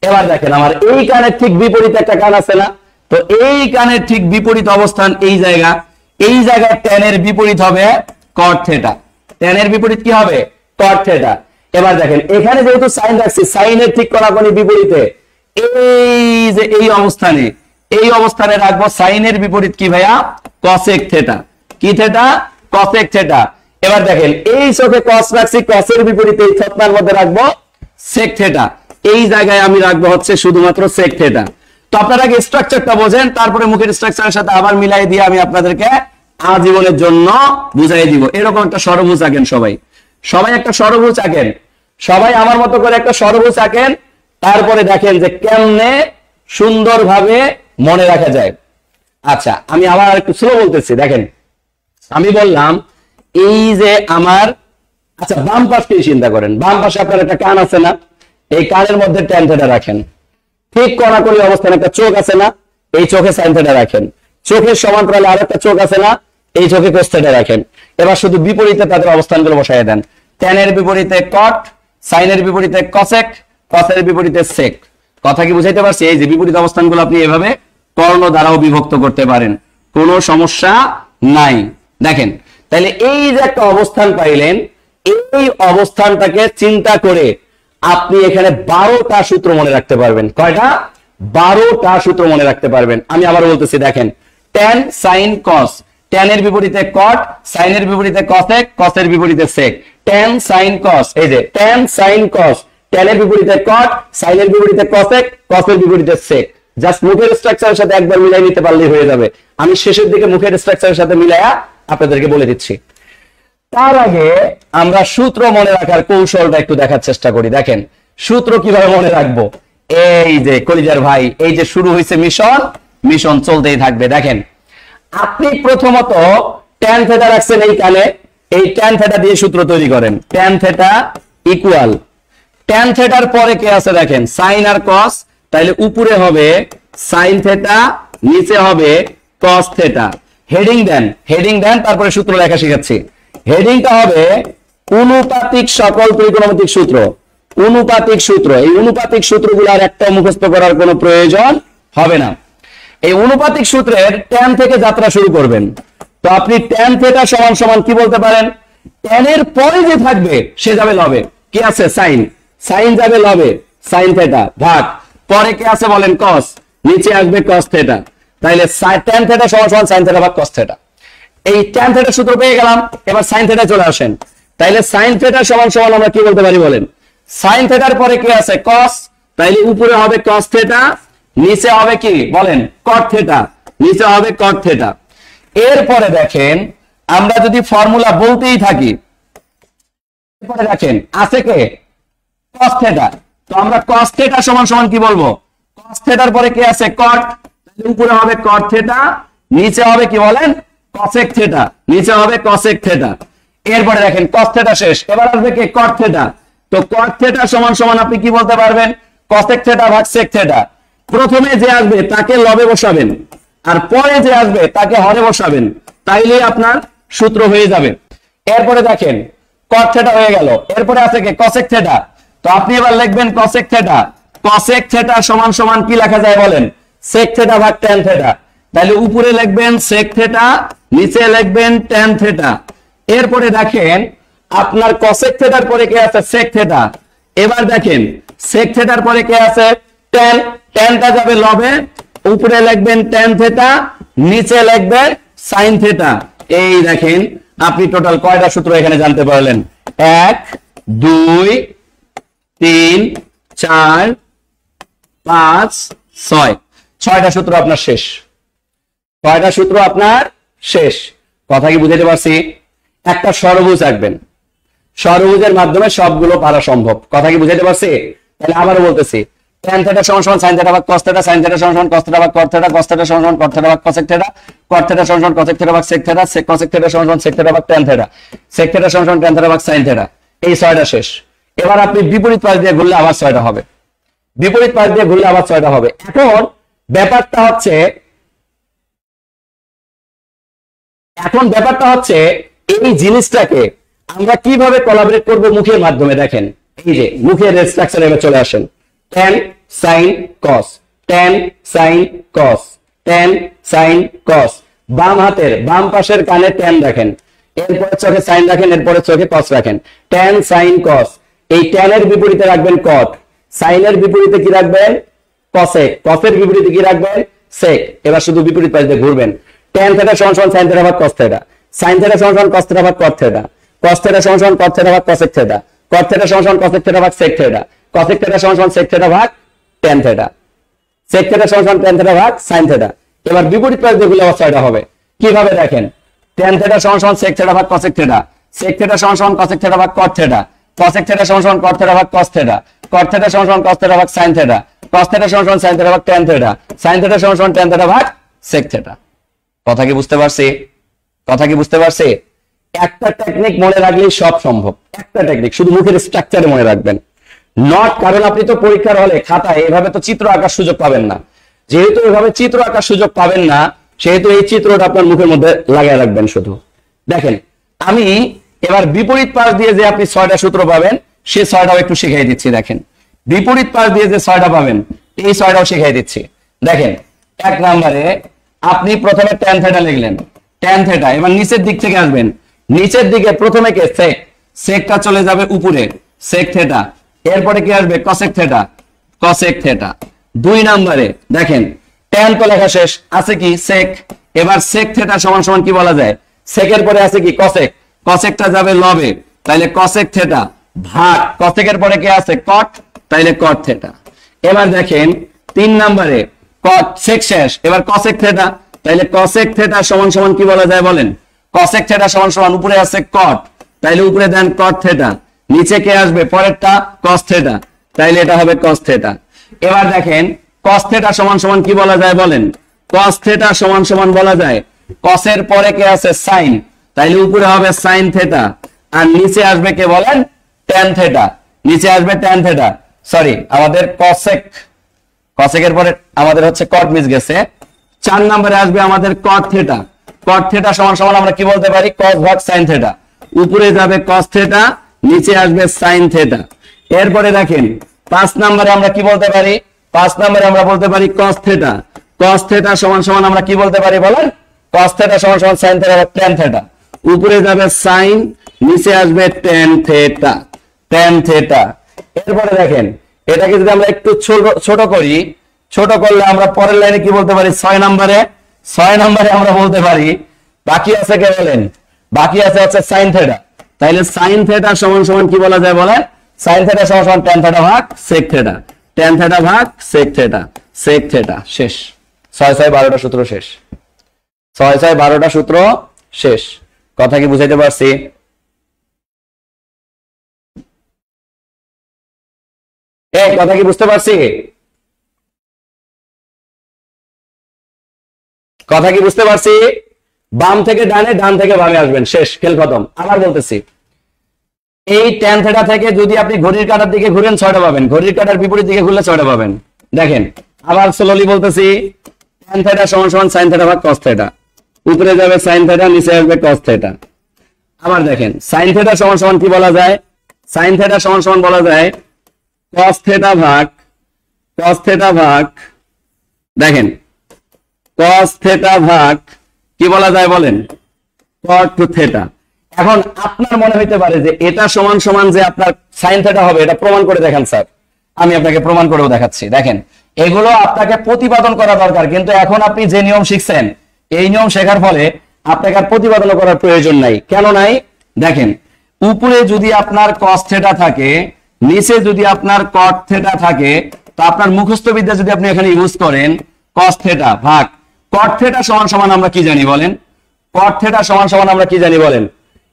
এবার দেখেন, আমার এই কানের ঠিক বিপরীত একটা কান আছে না, তো এই কানের ঠিক বিপরীত অবস্থান এই জায়গায় ট্যানের বিপরীত হবে কট থেটা। ট্যানের বিপরীত কি হবে? কট থেটা। এবার দেখেন, এখানে যেহেতু সাইন রাখছি, সাইনের ঠিক কড়াকড়ি বিপরীতে এই অবস্থানে রাখবো সাইনের বিপরীত কি ভাইয়া? Cosec theta. কি থেটা? Cosec theta. এবার দেখেন, এই চোখে কস রাখছি, কসের বিপরীতে এই থতনার মধ্যে রাখবো সেক থেটা। এই জায়গায় আমি রাখবো হচ্ছে শুধুমাত্র সেক থেটা। তো আপনারা আগে স্ট্রাকচারটা বোঝেন, তারপরে মুখের স্ট্রাকচারের সাথে আবার মিলাই দিয়ে আমি আপনাদেরকে আজীবনের জন্য বুঝাই দিব। এরকম একটা ষড়ভুজ আঁকেন, সবাই একটা ষড়ভুজ আঁকেন, সবাই আমার মতো করে একটা ষড়ভুজ আঁকেন, তারপরে দেখেন যে কেমনে সুন্দরভাবে মনে রাখা যায়। আচ্ছা, আমি আবার একটু স্লো বলতেছি। দেখেন, আমি বললাম এই যে আমার, আচ্ছা বাম পাশকে চিন্তা করেন, বাম পাশে আপনার একটা কান আছে না, এই কানের মধ্যে ট্যান থেটা রাখেন, ঠিক কড়াকড়ি অবস্থানে একটা চোখ আছে না, এই চোখে সাইন থেটা রাখেন, চোখের সমান্তরালে আর একটা চোখ আছে না, এই চোখে কোস থেটা রাখেন। এবার শুধু বিপরীতে তাদের অবস্থানগুলো বসায় দেন। ট্যানের বিপরীতে কট, সাইনের বিপরীতে কসেক, কসের বিপরীতে সেক। কথা কি বুঝাইতে পারছি? এই যে বিপরীত অবস্থানগুলো আপনি এভাবে কর্ণ দ্বারাও বিভক্ত করতে পারেন, কোনো সমস্যা নাই। দেখেন, তাহলে এই যে একটা অবস্থান পাইলেন, এই অবস্থানটাকে চিন্তা করে আপনি এখানে 12টা সূত্র মনে রাখতে পারবেন। কয়টা? 12টা সূত্র মনে রাখতে পারবেন। আমি আবার বলতেছি, দেখেন, ট্যান সাইন কস, ট্যানের বিপরীতে কট, সাইনের বিপরীতে কসেক, কসের বিপরীতে সেক। ট্যান সাইন কস, এই যে ট্যান সাইন কস, ট্যানের বিপরীতে কট, সাইনের বিপরীতে কসেক, কসের বিপরীতে সেক। জাস্ট মুখের স্ট্রাকচারের সাথে একবার মিলাই নিতে পারলেই হয়ে যাবে। আমি শেষের দিকে মুখের স্ট্রাকচারের সাথে মিলাইয়া আপনাদেরকে বলে দিচ্ছি। তার আগে আমরা সূত্র মনে রাখার কৌশলটা একটু দেখার চেষ্টা করি। দেখেন, সূত্র কিভাবে মনে রাখবো। এই যে কলিজার ভাই, এই যে শুরু হয়েছে মিশন চলতেই থাকবে। দেখেন, আপনি প্রথমত ট্যান থেটা রাখছেন এই কানে, এই ট্যান থেটা দিয়ে সূত্র তৈরি করেন। ট্যান থেটা ইকুয়াল, ট্যান থেটার পরে কে আছে দেখেন, সাইন আর কস, তাইলে উপরে হবে সাইন থেটা, নিচে হবে কস থেটা। হেডিং দেন, তারপরে সূত্র লেখা শিখাচ্ছি। হেডিংটা হবে অনুপাতিক সকল ত্রিকোণমিতিক সূত্র। অনুপাতিক সূত্র, এই অনুপাতিক সূত্রগুলো আর একটা মুখস্থ করার কোনো প্রয়োজন হবে না। এই অনুপাতিক সূত্রের ট্যান থেকে যাত্রা শুরু করবেন। তো আপনি ট্যান থেটা সমান সমান কি বলতে পারেন? ট্যানের পরে যে থাকবে সে যাবে লবে। কি আছে? সাইন যাবে লবে, সাইন থেটা ভাগ, পরে কে আছে বলেন? কস, নিচে আসবে কস থেটা। তাইলে ট্যান থেটা সমান সমান সাইন থেটা ভাগ কস থেটা। এই ট্যান থেটা সূত্র পেয়ে গেলাম, এবার সাইন থেটা চলে আসেন। তাইলে সাইন থেটা সমান সমান আমরা কি বলতে পারি বলেন? সাইন থেটার পরে কি আছে? কস, তাইলে উপরে হবে কস থেটা, নিচে হবে কি বলেন? কট থেটা, নিচে হবে কট থেটা। এরপরে দেখেন, আমরা যদি ফর্মুলা বলতেই থাকি, এরপরে দেখেন আছে কে? Cos theta. তো আমরা কস থেটা সমান সমান কি বলবো? কস থেটার পরে কি আছে? কট, উপরে হবে কট থেটা, নিচে হবে কি বলেন? কসেক থেটা, নিচে হবে কসেক থেটা। এরপরে দেখেন কস থেটা শেষ, এবার আসবে কি? কট থেটা। তো cot থিটা সমান সমান আপনি কি বলতে পারবেন cosec থিটা ভাগ sec থিটা। প্রথমে যে আসবে তাকে লবে বসাবেন আর পরে যে আসবে তাকে হরে বসাবেন, তাইলেই আপনার সূত্র হয়ে যাবে। এরপরে দেখেন cot থিটা হয়ে গেল, এরপরে আছে কি cosec থিটা। তো আপনি এবার লিখবেন cosec থিটা। cosec থিটা সমান সমান কি লেখা যায় বলেন sec থিটা ভাগ tan থিটা। তাহলে উপরে লিখবেন sec থিটা, নিচে লিখবেন tan থিটা। এরপরে দেখেন আপনার cosec থিটার পরে কি আছে sec থিটা। এবার দেখেন sec থিটার পরে কি আছে tan, tanটা যাবে লবে, উপরে লিখবেন tan থিটা, নিচে লিখবেন sin থিটা। এই দেখেন আপনি টোটাল কয়টা সূত্র এখানে জানতে পারলেন 1 2 3 4 5 6, 6টা সূত্র আপনার শেষ। 6টা সূত্র আপনার শেষ। কথা কি বুঝাতে পারছি? একটা ষড়ভুজ আঁকবেন, ষড়ভুজের মাধ্যমে সবগুলো পারা সম্ভব। কথা কি বুঝাতে পারছি? তাহলে আবারও বলতেছি tan থিটা সমান সমান sin থিটা ভাগ cos থিটা, sin থিটা সমান সমান cos থিটা ভাগ cot থিটা, cos থিটা সমান সমান cot থিটা ভাগ cosec থিটা, cot থিটা সমান সমান cosec থিটা ভাগ sec থিটা, cosec থিটা সমান সমান sec থিটা ভাগ tan থিটা, sec থিটা সমান সমান tan থিটা ভাগ sin থিটা। এই 6টা শেষ। এবার আপনি বিপরীত পাশ দিয়ে ঘুরলে আবার 6টা হবে, বিপরীত পাশ দিয়ে ঘুরলে আবার 6টা হবে। এখন ব্যাপারটা হচ্ছে এই জিনিসটাকে আমরা কিভাবে কোলাবরেট করব মুখের মাধ্যমে। দেখেন এই যে মুখের স্ট্রাকচারে এবার চলে আসেন tan sin cos, tan sin cos, tan sin cos। বাম হাতের বাম পাশের কানে tan রাখেন, এরপরে চোখে sin রাখেন, এরপরে চোখে cos রাখেন। tan sin cos, এই tan এর বিপরীতে রাখবেন cot, sin এর বিপরীতে কি রাখবেন cosec, cos এর বিপরীতে কি রাখবেন sec। এবার শুধু বিপরীত পাশ দিয়ে ঘুরবেন। tan থিটা সমান সমান sin থিটা ভাগ cos থিটা, sin থিটা সমান সমান cos থিটা ভাগ cot থিটা, cos থিটা সমান সমান cot থিটা ভাগ cosec থিটা, cot থিটা সমান সমান cosec থিটা ভাগ sec থিটা, cosec থিটা সমান সমান sec থিটা ভাগ tan থিটা, sec থিটা সমান সমান tan থিটা ভাগ sin থিটা। এবার বিপরীত পাশ দিয়ে ঘুরলে আবার 6টা হবে। কিভাবে দেখেন tan থিটা সমান সমান sec থিটা ভাগ cosec থিটা, sec থিটা সমান সমান cosec থিটা ভাগ cot থিটা, cosec থিটা সমান সমান cot থিটা ভাগ cos থিটা, cot থিটা সমান সমান cos থিটা ভাগ sin থিটা, cos থিটা সমান সমান sin থিটা ভাগ tan থিটা, sin থিটা সমান সমান tan থিটা ভাগ sec থিটা। কথা কি বুঝতে পারছি? কথা কি বুঝতে পারছি? একটা টেকনিক মনে রাখলেই সব সম্ভব। একটা টেকনিক শুধু মুখের স্ট্রাকচারে মনে রাখবেন, নট কারণ আপনি তো পরীক্ষার হলে খাতায় এভাবে তো চিত্র আঁকার সুযোগ পাবেন না। যেহেতু এভাবে চিত্র আঁকার সুযোগ পাবেন না, সেহেতু এই চিত্রটা আপনার মুখের মধ্যে লাগিয়ে রাখবেন শুধু। দেখেন আমি এবার বিপরীত পাশ দিয়ে যে আপনি 6টা সূত্র পাবেন সে 6টাও একটু শিখিয়ে দিচ্ছি। দেখেন বিপরীত পাশ দিয়ে যে 6টা পাবেন এই 6টাও শিখিয়ে দিচ্ছি। দেখেন 1 নম্বরে আপনি প্রথমে tan থিটা লিখলেন, tan থিটা। এবার নিচের দিক থেকে আসবেন, নিচের দিকে প্রথমে কে sec, secটা চলে যাবে উপরে sec থিটা, এরপরে কি আসবে cosec থিটা, cosec থিটা। 2 নম্বরে দেখেন tan তো লেখা শেষ, আছে কি sec। এবার sec থিটা সমান সমান কি বলা যায় sec এর পরে আছে কি cosec, cosecটা যাবে লবে, তাইলে cosec থিটা ভাগ cosec এর পরে কি আছে cot, তাইলে cot থিটা। এবার দেখেন 3 নম্বরে cot sec শেষ, এবার cosec থিটা, তাইলে cosec থিটা সমান সমান কি বলা যায় বলেন cosec থিটা সমান সমান উপরে আছে cot, তাইলে উপরে দেন cot থিটা, নিচে কে আসবে পরেরটা cos থিটা, তাইলে এটা হবে cos থিটা। এবার দেখেন cos থিটা সমান সমান কি বলা যায় বলেন cos থিটা সমান সমান বলা যায় cos এর পরে কে আছে sin, তাইলে উপরে হবে sin থিটা আর নিচে আসবে কে বলেন tan থিটা, নিচে আসবে tan থিটা। সরি আমাদের cosec, cosec এর পরে আমাদের হচ্ছে cot মিস গেছে। 4 নম্বরে আসবে আমাদের cot থিটা, cot থিটা সমান সমান আমরা কি বলতে পারি cos ভাগ sin থিটা, উপরে যাবে cos থিটা, নিচে আসবে sin থিটা। এরপরে দেখেন 5 নম্বরে আমরা কি বলতে পারি 5 নম্বরে আমরা বলতে পারি cos থিটা, cos থিটা সমান সমান আমরা কি বলতে পারি বলেন cos থিটা সমান সমান sin থিটা ভাগ tan থিটা, উপরে যাবে sin, নিচে আসবে tan থিটা, tan থিটা। এরপরে দেখেন এটাকে যদি আমরা একটু ছোট করি, ছোট করলে আমরা পরের লাইনে কি বলতে পারি 6 নম্বরে আমরা বলতে পারি বাকি আছে কে বলেন বাকি আছে হচ্ছে sin থিটা, তাইলে sin থিটা সমান সমান কি বলা যায় বলেন sin থিটা সমান সমান tan থিটা ভাগ sec থিটা, tan থিটা ভাগ sec থিটা, sec থিটা। শেষ। 6 6 12টা সূত্র শেষ, 6 6 12টা সূত্র শেষ। কথা কি বুঝাইতে পারছি? এই কথা কি বুঝতে পারছি? কথা কি বুঝতে পারছি? বাম থেকে ডানে, ডান থেকে বামে আসবেন, শেষ, খেল খতম। আবার বলতেছি এই ট্যান থেটা থেকে যদি আপনি ঘড়ির কাঁটার দিকে ঘুরেন 6টা পাবেন, ঘড়ির কাঁটার বিপরীত দিকে ঘুরলে 6টা পাবেন। দেখেন আবার স্লোলি বলতেছি, ট্যান থেটা সমান সমান সাইন থেটা ভাগ কস থেটা, উপরে যাবে সাইন থেটা, নিচে আসবে কস থেটা। আবার দেখেন সাইন থেটা সমান সমান কি বলা যায়, সাইন থেটা সমান সমান বলা যায় কস থেটা ভাগ, কস থেটা ভাগ, দেখেন কস থেটা ভাগ কি বলা যায় বলেন, কট থেটা। এখন আপনার মনে হইতে পারে যে এটা সমান সমান যে আপনার সাইন থেটা হবে, এটা প্রমাণ করে দেখান স্যার। আমি আপনাকে প্রমাণ করেও দেখাচ্ছি। দেখেন এগুলো আপনাকে প্রতিপাদন করা দরকার, কিন্তু এখন আপনি যে নিয়ম শিখছেন এই নিয়ম শেখার ফলে আপনাকে আর প্রতিপাদন করার প্রয়োজন নাই। কেন নাই? দেখেন উপরে যদি আপনার কস থেটা থাকে, নিচে যদি আপনার কট থেটা থাকে, তো আপনার মুখস্থ বিদ্যা যদি আপনি এখানে ইউজ করেন কস থেটা ভাগ কট থেটা সমান সমান আমরা কি জানি বলেন, কট থেটা সমান সমান আমরা কি জানি বলেন,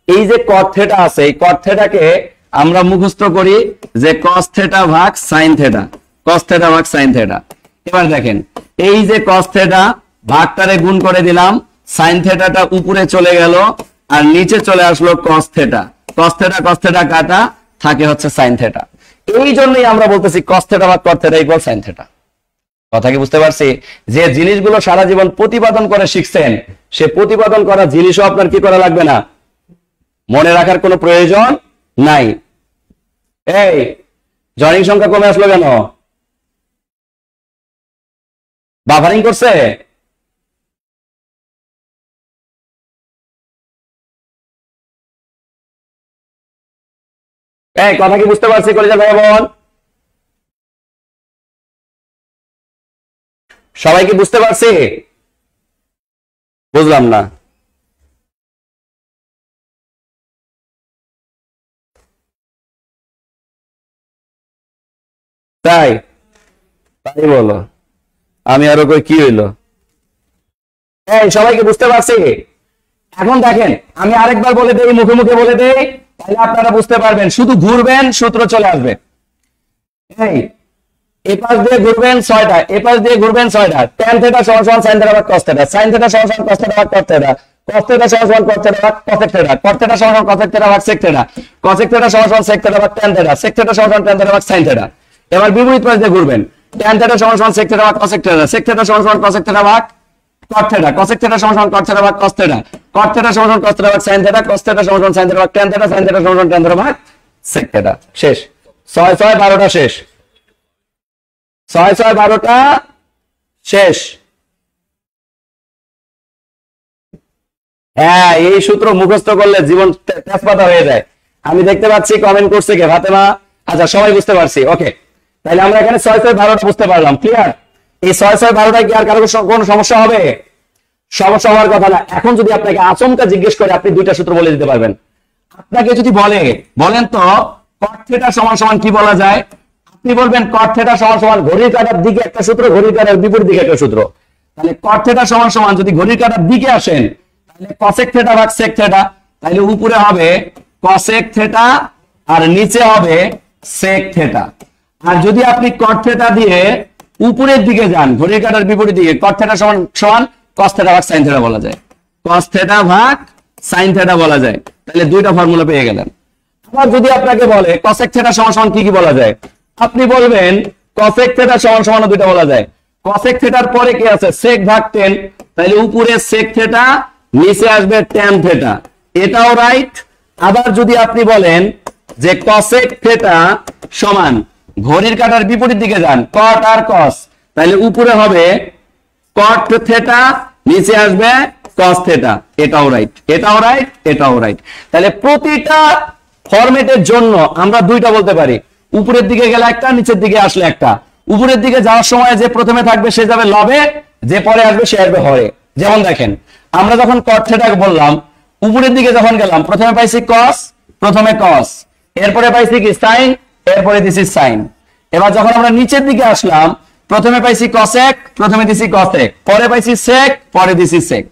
এই যে কট থেটা আছে এই কট থেটাকে আমরা মুখস্থ করি যে কস থেটা ভাগ সাইন থেটা, কস থেটা ভাগ সাইন থেটা। এবার দেখেন এই যে কস থেটা ভাগটারে গুণ করে দিলাম, সাইন থেটাটা উপরে চলে গেল আর নিচে চলে আসলো কস থেটা, কস থেটা কাটা থাকে হচ্ছে সাইন থেটা। এই জন্যই আমরা বলতেছি কস থেটা ভাগ কট থেটা ইকুয়াল সাইন থেটা। কথা কি বুঝতে পারছি? যে জিনিসগুলো সারা জীবন প্রতিপাদন করে শিখছেন, সে প্রতিপাদন করা জিনিসও আপনার কি করা লাগবে না, মনে রাখার কোনো প্রয়োজন নাই। এই জয়েনিং সংখ্যা কমে আসলো কেন? বাফারিং করছে? এই কথা কি বুঝতে পারছি কলেজের ভাই বোন? সবাই কি বুঝতে পারছি? বুঝলাম না। তাই তাই বলো, আমি আরো কই কি হইলো? এই সবাইকে বুঝতে পারছি? এখন দেখেন আমি আরেকবার বলে দেই, মুখে মুখে বলে দেই, তাহলে আপনারা বুঝতে পারবেন। শুধু ঘুরবেন সূত্র চলে আসবে। এই এপাশ দিয়ে ঘুরবেন 6টা, এপাশ দিয়ে ঘুরবেন 6টা। tan থিটা সমান সমান sin থিটা ভাগ cos থিটা, sin থিটা সমান সমান cos থিটা ভাগ cot থিটা, cos থিটা সমান সমান cos থিটা ভাগ cosec থিটা, cot থিটা সমান সমান cosec থিটা ভাগ sec থিটা, cosec থিটা সমান সমান sec থিটা ভাগ tan থিটা, sec থিটা সমান সমান tan থিটা ভাগ sin থিটা। এবার বিপরীত পাশ দিয়ে ঘুরবেন, tan থিটা সমান সমান sec থিটা ভাগ cosec থিটা, sec থিটা সমান সমান cosec থিটা ভাগ cot থিটা, cosec থিটা সমান সমান cot থিটা ভাগ cos থিটা, cot থিটা সমান সমান cos থিটা ভাগ sin থিটা, cos থিটা সমান সমান sin থিটা ভাগ tan থিটা, sin থিটা সমান সমান tan থিটা ভাগ sec থিটা। শেষ। 6 6 12টা শেষ, 6 6 12টা শেষ। হ্যাঁ এই সূত্র মুখস্থ করলে জীবন তেজপাতা হয়ে যায়। আমি দেখতে পাচ্ছি কমেন্ট করছে কে ফাতেমা। আচ্ছা সবাই বুঝতে পারছি, ওকে। তাহলে আমরা এখানে 6 6 12টা বুঝতে পারলাম, ক্লিয়ার? এই 6 6 12টায় কি আর কারো কোনো সমস্যা হবে? সমস্যা হওয়ার কথা না। এখন যদি আপনাকে আচমকা জিজ্ঞেস করে আপনি দুইটা সূত্র বলে দিতে পারবেন। আপনাকে যদি বলেন তো cot থিটা সমান সমান কি বলা যায়, আপনি বলবেন cot থিটা সমান সমান ঘড়ির কাঁটার দিকে একটা সূত্র, ঘড়ির কাঁটার বিপরীত দিকে একটা সূত্র। তাহলে cot থিটা সমান সমান যদি ঘড়ির কাঁটার দিকে আসেন তাহলে cosec থিটা ভাগ sec থিটা, তাহলে উপরে হবে cosec থিটা আর নিচে হবে sec থিটা। আর যদি আপনি cot থিটা দিয়ে উপরের দিকে যান ঘড়ির কাঁটার বিপরীত দিকে, cot থিটা সমান সমান cos থিটা ভাগ sin থিটা বলা যায়, cos থিটা ভাগ sin থিটা বলা যায়। তাহলে দুইটা ফর্মুলা পেয়ে গেলেন। আবার যদি আপনাকে বলে cosec থিটা সমান সমান কি কি বলা যায়, আপনি বলবেন cosec থিটা সমান সমান দুইটা বলা যায়। cosec থিটার পরে কি আছে sec ভাগ tan, তাহলে উপরে sec থিটা নিচে আসবে tan থিটা, এটাও রাইট। আবার যদি আপনি বলেন যে cosec থিটা সমান ঘড়ির কাঁটার বিপরীত দিকে যান cot আর cos, তাহলে উপরে হবে cot থিটা নিচে আসবে cos থিটা, এটাও রাইট, এটাও রাইট, এটাও রাইট। তাহলে প্রতিটা ফরম্যাটের জন্য আমরা দুইটা বলতে পারি, উপরের দিকে গেলে একটা, নিচের দিকে আসলে একটা। উপরের দিকে যাওয়ার সময় যে প্রথমে থাকবে সে যাবে লবে, যে পরে আসবে সে আসবে হরে। যেমন দেখেন আমরা যখন cot থিটা বললাম, উপরের দিকে যখন গেলাম প্রথমে পাইছি cos, প্রথমে cos, এরপরে পাইছি কি sin, এরপরে দিছি sin। এবার যখন আমরা নিচের দিকে আসলাম প্রথমে পাইছি cosec, প্রথমে দিছি cosec, পরে পাইছি sec, পরে দিছি sec।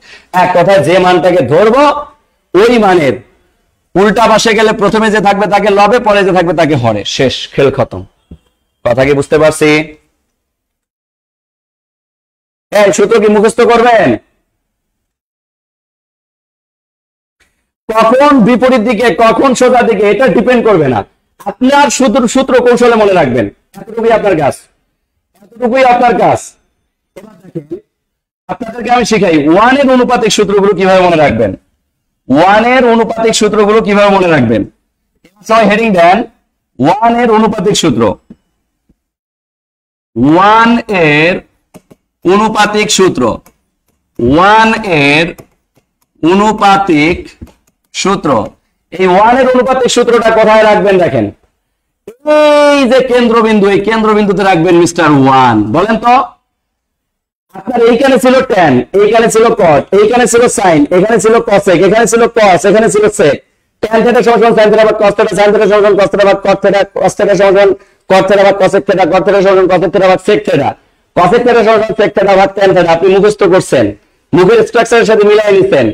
এক কথায় যে মানটাকে ধরবো ওই মানের উল্টা পাশে গেলে প্রথমে যে থাকবে তাকে লবে, পরে যে থাকবে তাকে হরে। শেষ, খেল খতম। কথা কি বুঝতে পারছি? এই সূত্র কি মুখস্থ করবেন? কখন বিপরীত দিকে, কখন সোজা দিকে, এটা ডিপেন্ড করবে না। আপনার সূত্র কৌশলে মনে রাখবেন, এতটুকুই আপনার কাজ, এতটুকুই আপনার কাজ। এবার দেখেন, আপনাদেরকে আমি শিখাই ওয়ানের অনুপাতিক সূত্রগুলো কিভাবে মনে রাখবেন। ওয়ানের অনুপাতিক সূত্রগুলো কিভাবে মনে রাখবেন, সবাই হেডিং দেন ওয়ানের অনুপাতিক সূত্র। ওয়ান এর অনুপাতিক সূত্র, ওয়ান এর অনুপাতিক সূত্র। এই ওয়ানের অনুপাতিক সূত্রটা কোথায় রাখবেন দেখেন, এই যে কেন্দ্রবিন্দু, এই কেন্দ্রবিন্দুতে রাখবেন মিস্টার ওয়ান। বলেন তো, আপনার এইখানে ছিল tan, এইখানে ছিল cot, এইখানে ছিল sin, এখানে ছিল cosec, এখানে ছিল cos, এখানে ছিল sec। tan θ সমান sin θ ভাগ cos θ, sin θ সমান cos θ ভাগ cot θ, cos θ সমান cot θ ভাগ cosec θ, cot θ সমান cosec θ ভাগ sec θ, cosec θ সমান sec θ ভাগ tan θ। আপনি মুখস্থ করছেন, মুখের স্ট্রাকচারের সাথে মিলাই নিছেন।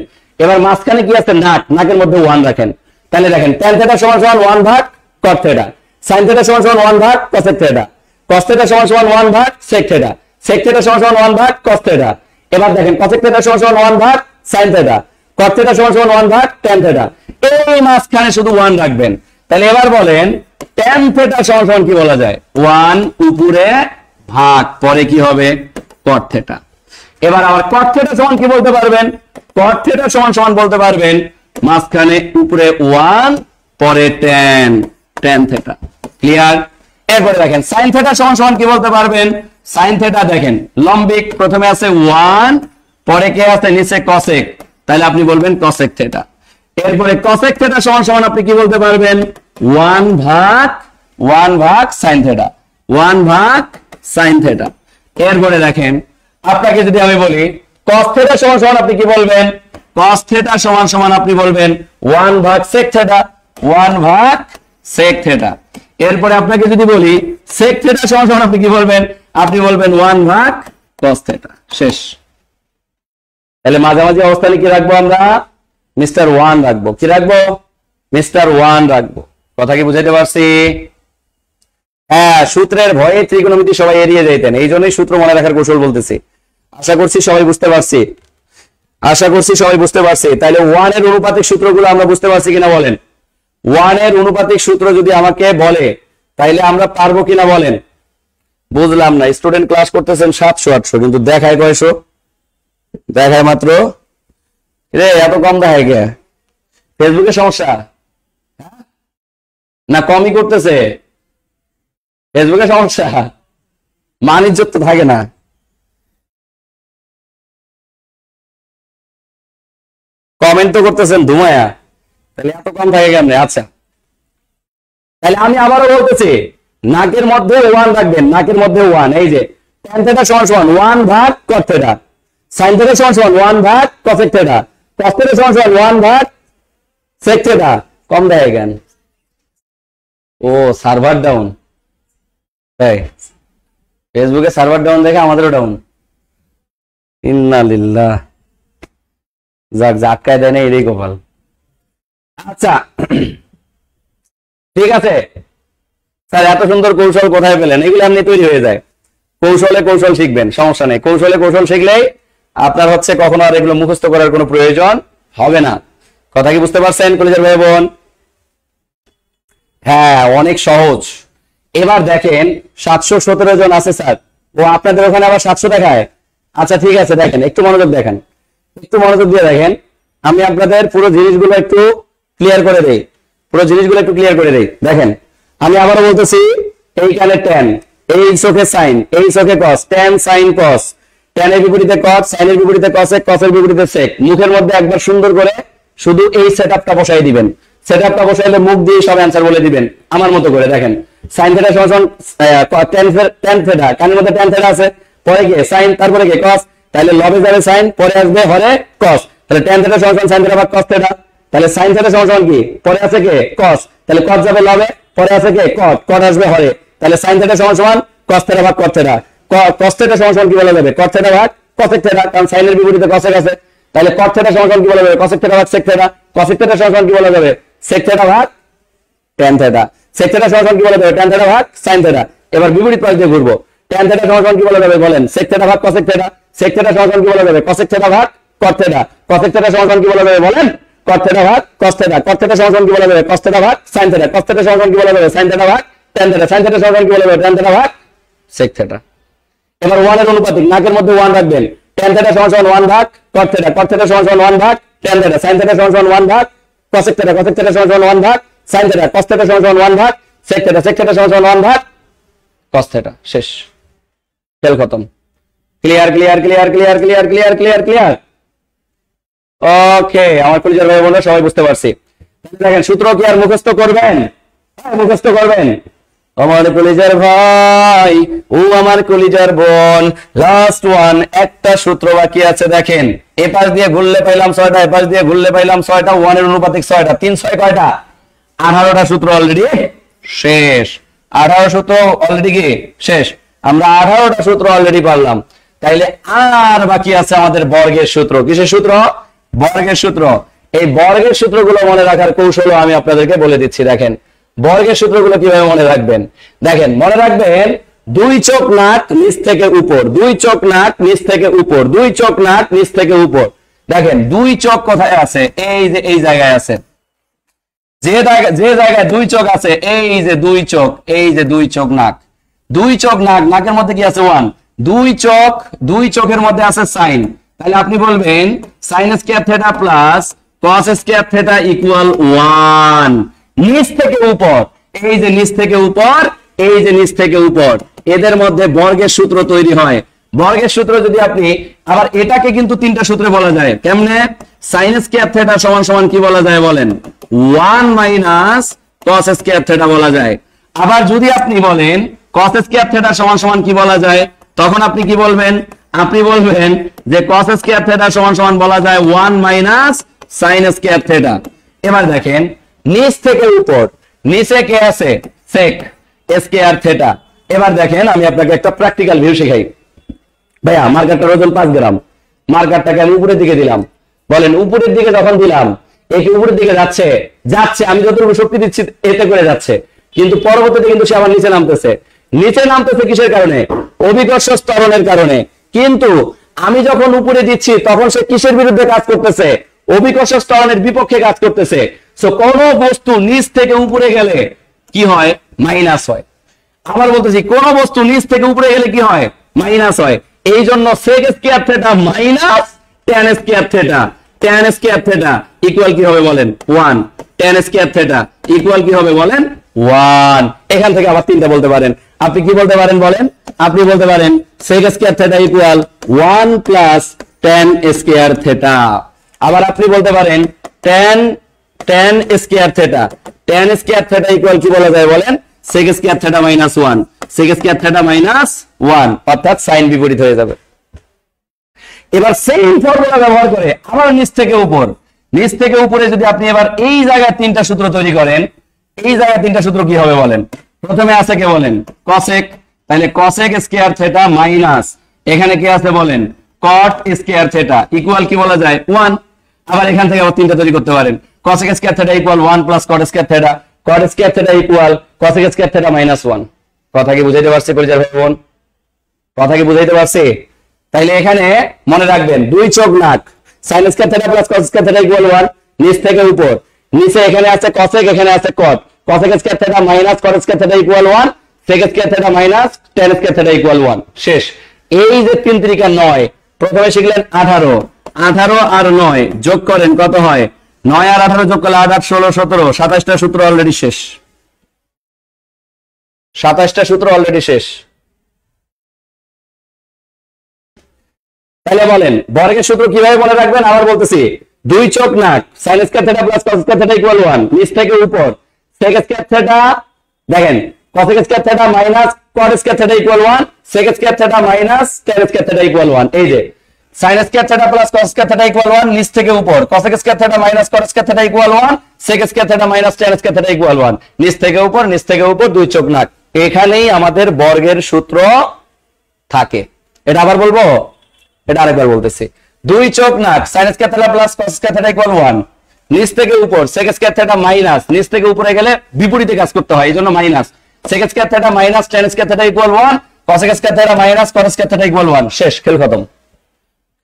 এবার মাঝখানে কি আছে, নাক, নাকের মধ্যে 1 রাখেন। তাহলে দেখেন tan θ সমান 1 ভাগ cot θ, sin θ সমান 1 ভাগ cosec θ, cos θ সমান 1 ভাগ sec θ, sec θ সমান 1 ভাগ cos θ। এবার দেখেন cosec θ সমান 1 ভাগ sin θ, cot θ সমান 1 ভাগ tan θ। এই মাঝখানে শুধু 1 রাখবেন। তাহলে এবার বলেন tan θ সমান কি বলা যায়, 1 উপরে ভাগ পরে কি হবে cot θ। এবার আবার cot θ সমান কি বলতে পারবেন, cot θ সমান বলতে পারবেন মাঝখানে উপরে 1 পরে tan θ। ক্লিয়ার? এরপরে দেখেন sin θ সমান কি বলতে পারবেন, sin θ দেখেন লম্বিক, প্রথমে আছে 1 পরে কে আছে নিচে cosec, তাহলে আপনি বলবেন cosec θ। এরপরে cosec θ সমান আপনি কি বলতে পারবেন, 1 ভাগ sin θ, 1 ভাগ sin θ। এরপরে দেখেন আপনাকে যদি আমি বলি cos θ সমান আপনি কি বলবেন, cos θ সমান আপনি বলবেন 1 ভাগ sec θ, 1 ভাগ sec θ। এরপরে আপনাকে যদি বলি sec θ সমান আপনি কি বলবেন, আপনি বলবেন 1 ভাগ cos θ। শেষ। তাহলে মাঝামাঝি অবস্থানে কি রাখবো আমরা, মিস্টার 1 রাখবো। কি রাখবো, মিস্টার 1 রাখবো। কথা কি বুঝাইতে পারছি? হ্যাঁ, সূত্রের ভয়ে ত্রিকোণমিতি সবাই এড়িয়ে যাইতেন, এই জন্যই সূত্র মনে রাখার কৌশল বলতেছি। আশা করছি সবাই বুঝতে পারছি, আশা করছি সবাই বুঝতে পারছি। তাহলে 1 এর অনুপাতিক সূত্রগুলো আমরা বুঝতে পারছি কিনা বলেন। 1 এর অনুপাতিক সূত্র যদি আমাকে বলে তাইলে আমরা পারবো কিনা বলেন। বুঝলাম না, স্টুডেন্ট ক্লাস করতেছেন 700-800, কিন্তু দেখায় কয়শো, দেখায় মাত্র, রে এত কম দেখায় গে, ফেসবুকে সমস্যা না, কমই করতেছে, ফেসবুকে সমস্যা, মান ইজ্জত তো থাকে না। কমেন্ট তো করতেছেন ধুমায়া, তাহলে এত কম থাকে কেমনে? আচ্ছা, তাহলে আমি আবারও বলতেছি, নাকের মধ্যে 1 রাখবেন, নাকের মধ্যে 1। এই যে tan θ সমান 1 ভাগ cot θ, sin θ সমান 1 ভাগ cosec θ, cos θ সমান 1 ভাগ sec θ। কম দেয় কেন? ও সার্ভার ডাউন, তাই ফেসবুকে সার্ভার ডাউন দেখে আমাদেরও ডাউন। ইন্না লিল্লাহ, যাক আটকায় দেয় না, এরই কপাল। আচ্ছা ঠিক আছে স্যার, এত সুন্দর কৌশল কোথায় পেলেন? এগুলো এমনি তৈরি হয়ে যায়, কৌশলে কৌশল শিখবেন, সমস্যা নেই। কৌশলে কৌশল শিখলেই আপনার হচ্ছে কখনো আর এগুলো মুখস্থ করার কোনো প্রয়োজন হবে না। কথা কি বুঝতে পারছেন কলেজের ভাই বোন? হ্যাঁ, অনেক সহজ। এবার দেখেন 717 জন আছে স্যার, ও আপনাদের ওখানে আবার 700 দেখায়। আচ্ছা ঠিক আছে, দেখেন একটু মনোযোগ দেখেন, একটু মনোযোগ দিয়ে দেখেন। আমি আপনাদের পুরো জিনিসগুলো একটু ক্লিয়ার করে দেই, পুরো জিনিসগুলো একটু ক্লিয়ার করে দেই। দেখেন আমি আবারও বলতেছি, এইখানে tan, এই চোখে sin, এই চোখে cos, tan sin cos, tan এর বিপরীতে cot, sin এর বিপরীতে cosec, cos এর বিপরীতে sec। মুখের মধ্যে একবার সুন্দর করে শুধু এই সেটআপটা বসাই দিবেন, সেটআপটা বসাইলে মুখ দিয়ে সব অ্যানসার বলে দিবেন আমার মতো করে। দেখেন sin θ সমান tan θ, কানের মধ্যে tan θ আছে, পরে কি sin, তারপরে কি cos, তাহলে লবে যাবে sin, পরে আসবে হরে cos, তাহলে tan θ সমান sin θ ভাগ cos θ, তাহলে sin θ সমান কি, পরে আছে কি cos, তাহলে cos যাবে লবে, পরে আছে কি cot, cot আসবে হরে, তাহলে sin θ সমান cos θ ভাগ cot θ, cos θ সমান কি বলা যাবে, cot θ ভাগ cosec θ, কারণ sin এর বিপরীতে cosec আছে, তাহলে cot θ সমান কি বলা যাবে, cosec θ ভাগ sec θ, cosec θ সমান কি বলা যাবে, sec θ ভাগ tan θ, sec θ সমান কি বলা যাবে, tan θ ভাগ sin θ। এবার বিপরীত পাশ দিয়ে ঘুরবো, tan θ সমান কি বলা যাবে বলেন, sec θ ভাগ cosec θ, sec θ সমান কি বলা যাবে, cosec θ ভাগ cot θ, cosec θ সমান কি বলা যাবে বলেন, cot theta ভাগ cos theta, cot theta সমান কি বলা যাবে cos theta ভাগ sin theta, cos theta সমান কি বলা যাবে sin theta ভাগ tan theta, sin theta সমান কি বলা যাবে tan theta ভাগ sec theta। এবার 1 এর অনুপাতিক নাকের মধ্যে 1 রাখবেন, tan theta সমান 1 ভাগ cot theta, cot theta সমান 1 ভাগ tan theta, sin theta সমান 1 ভাগ cosec theta, cosec theta সমান 1 ভাগ sin theta, cos theta সমান 1 ভাগ sec theta, sec theta সমান 1 ভাগ cos theta। শেষ, খেল খতম। Clear clear clear clear clear clear clear clear okay আমার কলিজার ভাই বোনেরা সবাই বুঝতে পারছি। দেখেন সূত্র কি আর মুখস্থ করবেন? হ্যাঁ মুখস্থ করবেন। আমার কলিজার ভাই ও আমার কলিজার বোন, লাস্ট ওয়ান, একটা সূত্র বাকি আছে। দেখেন এ পাশ দিয়ে ঘুরলে পাইলাম 6টা, এ পাশ দিয়ে ঘুরলে পাইলাম 6টা, 1 এর অনুপাতিক 6টা, 3 6 কয়টা? 18টা সূত্র অলরেডি শেষ। 18 সূত্র অলরেডি কি শেষ? আমরা 18টা সূত্র অলরেডি পারলাম। তাইলে আর বাকি আছে আমাদের বর্গের সূত্র। কিসের সূত্র? বর্গের সূত্র। এই বর্গের সূত্রগুলো মনে রাখার কৌশল আমি আপনাদেরকে বলে দিচ্ছি। দেখেন বর্গের সূত্রগুলো কিভাবে মনে রাখবেন। দেখেন মনে রাখবেন 2 চোখ নাক নিচ থেকে উপর, 2 চোখ নাক নিচ থেকে উপর, 2 চোখ নাক নিচ থেকে উপর। দেখেন 2 চোখ কোথায় আছে? এই যে এই জায়গায় আছে। যে জায়গায় 2 চোখ আছে এই যে 2 চোখ, এই যে 2 চোখ নাক, 2 চোখ নাক, নাকের মধ্যে কি আছে 1, 2 চোখ, 2 চোখের মধ্যে আছে সাইন। তাহলে আপনি বলবেন sin square theta plus cos square theta equal 1। নিচ থেকে উপর, এই যে নিচ থেকে উপর, এই যে নিচ থেকে উপর, এদের মধ্যে বর্গের সূত্র তৈরি হয়। বর্গের সূত্র যদি আপনি আবার এটাকে কিন্তু 3টা সূত্রে বলা যায়। কেমনে? sin স্কয়ার থিটা সমান সমান কি বলা যায় বলেন? 1 মাইনাস cos স্কয়ার থিটা বলা যায়। আবার যদি আপনি বলেন cos স্কয়ার থিটা সমান সমান কি বলা যায়, তখন আপনি কি বলবেন? আপনি বলবেন যে cos স্কয়ার থিটা সমান সমান বলা যায় 1 মাইনাস sin স্কয়ার থিটা। এবার দেখেন নিচ থেকে উপর, নিচে কে আছে? sec square theta. এবার দেখেন আমি আপনাকে একটা প্র্যাকটিক্যাল ভিউ শেখাই। ভাইয়া মার্কারটার ওজন 5 গ্রাম, মার্কারটাকে আমি উপরের দিকে দিলাম, বলেন উপরের দিকে যখন দিলাম এই কি উপরের দিকে যাচ্ছে? যাচ্ছে। আমি যতটুকু শক্তি দিচ্ছি এতে করে যাচ্ছে, কিন্তু পরবর্তীতে কিন্তু সে আবার নিচে নামতেছে। নিচে নামতেছে কিসের কারণে? অভিকর্ষ ত্বরণের কারণে। কিন্তু আমি যখন উপরে দিচ্ছি তখন সে কিসের বিরুদ্ধে কাজ করতেছে? অভিকর্ষ ত্বরণের বিপক্ষে কাজ করতেছে। সো কোন বস্তু নিচ থেকে উপরে গেলে কি হয়? মাইনাস হয়। আবার বলতেছি কোন বস্তু নিচ থেকে উপরে গেলে কি হয়? মাইনাস হয়। এই জন্য sec square theta minus tan square theta, tan square theta equal কি হবে বলেন? 1। tan স্কয়ার থিটা ইকুয়াল কি হবে বলেন? 1। এখান থেকে আবার 3টা বলতে পারেন। আপনি কি বলতে পারেন বলেন? আপনি বলতে পারেন sec square theta equal 1 plus tan square theta. আবার আপনি বলতে পারেন tan square theta, tan square theta equal কি বলা যায় বলেন? sec square theta minus 1, sec square theta minus 1, অর্থাৎ সাইন বিপরীত হয়ে যাবে। এবার সেম ফর্মুলা ব্যবহার করে আবার নিচ থেকে উপর, নিচ থেকে উপরে যদি আপনি এবার এই জায়গায় 3টা সূত্র তৈরি করেন, এই জায়গায় 3টা সূত্র কি হবে বলেন? প্রথমে আছে কে বলেন? cosec, তাহলে cosec স্কয়ার থিটা মাইনাস এখানে কি আছে বলেন? cot স্কয়ার থিটা ইকুয়াল কি বলা যায়? 1। আবার এখান থেকে আবার 3টা তৈরি করতে পারেন। cosec square theta equal 1 plus cot square theta, cot square theta equal cosec square theta minus 1। কথা কি বুঝাইতে পারছি কলিজার ভাই বোন? কথা কি বুঝাইতে পারছি? তাইলে এখানে মনে রাখবেন 2 চোখ নাক, sin square theta plus cos square theta equal 1, নিচ থেকে উপর, নিচে এখানে আছে cosec, এখানে আছে cot, cosec square theta minus cot square theta equal 1, sec square theta minus tan square theta equal 1। শেষ। এই যে 3 × 9, প্রথমে শিখলেন 18, 18 আর 9 যোগ করেন কত হয়? 9 আর 18 যোগ করলে 8 8 16 17, 27টা সূত্র অলরেডি শেষ। 27টা সূত্র অলরেডি শেষ। তাহলে বলেন বর্গের সূত্র কিভাবে মনে রাখবেন? আবার বলতেছি 2 চোখ নাক, sin square theta plus cos square theta equal 1, নিচ থেকে উপর, sec স্কয়ার থিটা, দেখেন cos square theta minus cot square theta equal 1, sec square theta minus tan square theta equal 1। এই যে sin square theta plus cos square theta equal 1, নিচ থেকে উপর, cos square theta minus cot square theta equal 1, sec square theta minus tan square theta equal 1, নিচ থেকে উপর, নিচ থেকে উপর, 2 চোখ নাক। এখানেই আমাদের বর্গের সূত্র থাকে। এটা আবার বলবো, এটা আরেকবার বলতেছি। 2 চোখ নাক, sin square theta plus cos square theta equal 1, নিচ থেকে উপর, sec স্কয়ার থিটা মাইনাস, নিচ থেকে উপরে গেলে বিপরীতে কাজ করতে হয়, এইজন্য minus, sec square theta minus tan square theta equal 1, cos square theta minus cot square theta equal 1। শেষ, খেল খতম।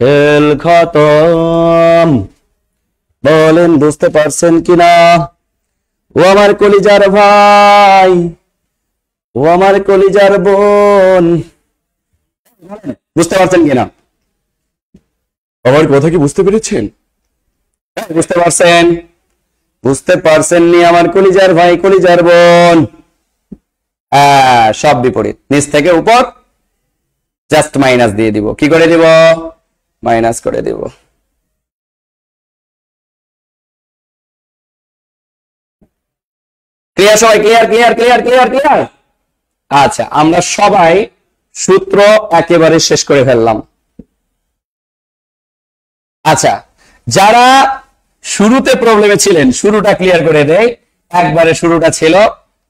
খেল খতম। বলেন বুঝতে পারছেন কিনা? ও আমার কলিজার ভাই, ও আমার কলিজার বোন, বুঝতে পারছেন কিনা? আমার কথা কি বুঝতে পেরেছেন? বুঝতে পারছেন? বুঝতে পারছেন নি আমার কলিজার ভাই, কলিজার বোন? সব বিপরীত, নিচ থেকে উপর জাস্ট মাইনাস দিয়ে দিব। কি করে দিব? মাইনাস করে দিব। ক্লিয়ার সবাই? Clear clear clear clear clear. আচ্ছা, আমরা সবাই সূত্র একেবারে শেষ করে ফেললাম। আচ্ছা, যারা শুরুতে প্রবলেমে ছিলেন শুরুটা ক্লিয়ার করে দেয়। একবারে শুরুটা ছিল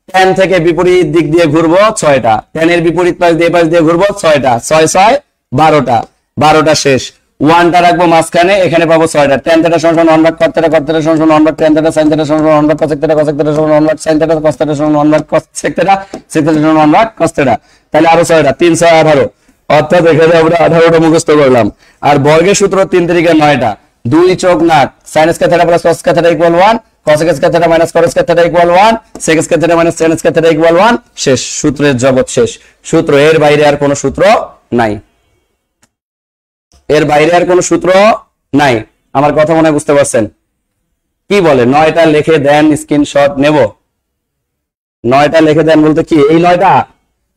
tan থেকে বিপরীত দিক দিয়ে ঘুরবো 6টা, tan এর বিপরীত পাশ দিয়ে ঘুরবো 6টা, 6 6 12টা, 12টা শেষ। 1টা রাখবো মাঝখানে, এখানে পাবো 6টা। tan θ সমান 1 ভাগ cot θ, cot θ সমান 1 ভাগ tan θ, sin θ সমান 1 ভাগ cosec θ, cosec θ সমান 1 ভাগ sin θ, cos θ সমান 1 ভাগ cosec θ, sec θ সমান 1 ভাগ cos θ। তাহলে আরো 6টা, 3 6 18, অর্থাৎ এখানে আমরা 18টা মুখস্থ করলাম। আর বর্গের সূত্র 3 3 9টা, 2 চোখ 9, sin square θ plus cos square θ equal 1, cos square θ minus cot square θ equal 1, sec square θ minus sin square θ equal 1। শেষ, সূত্রের জগৎ শেষ। সূত্র, এর বাইরে আর কোনো সূত্র নাই, এর বাইরে আর কোনো সূত্র নাই। আমার কথা মনে হয় বুঝতে পারছেন? কি বলে 9টা লিখে দেন, স্ক্রিনশট নেব। 9টা লিখে দেন বলতে কি এই 9টা?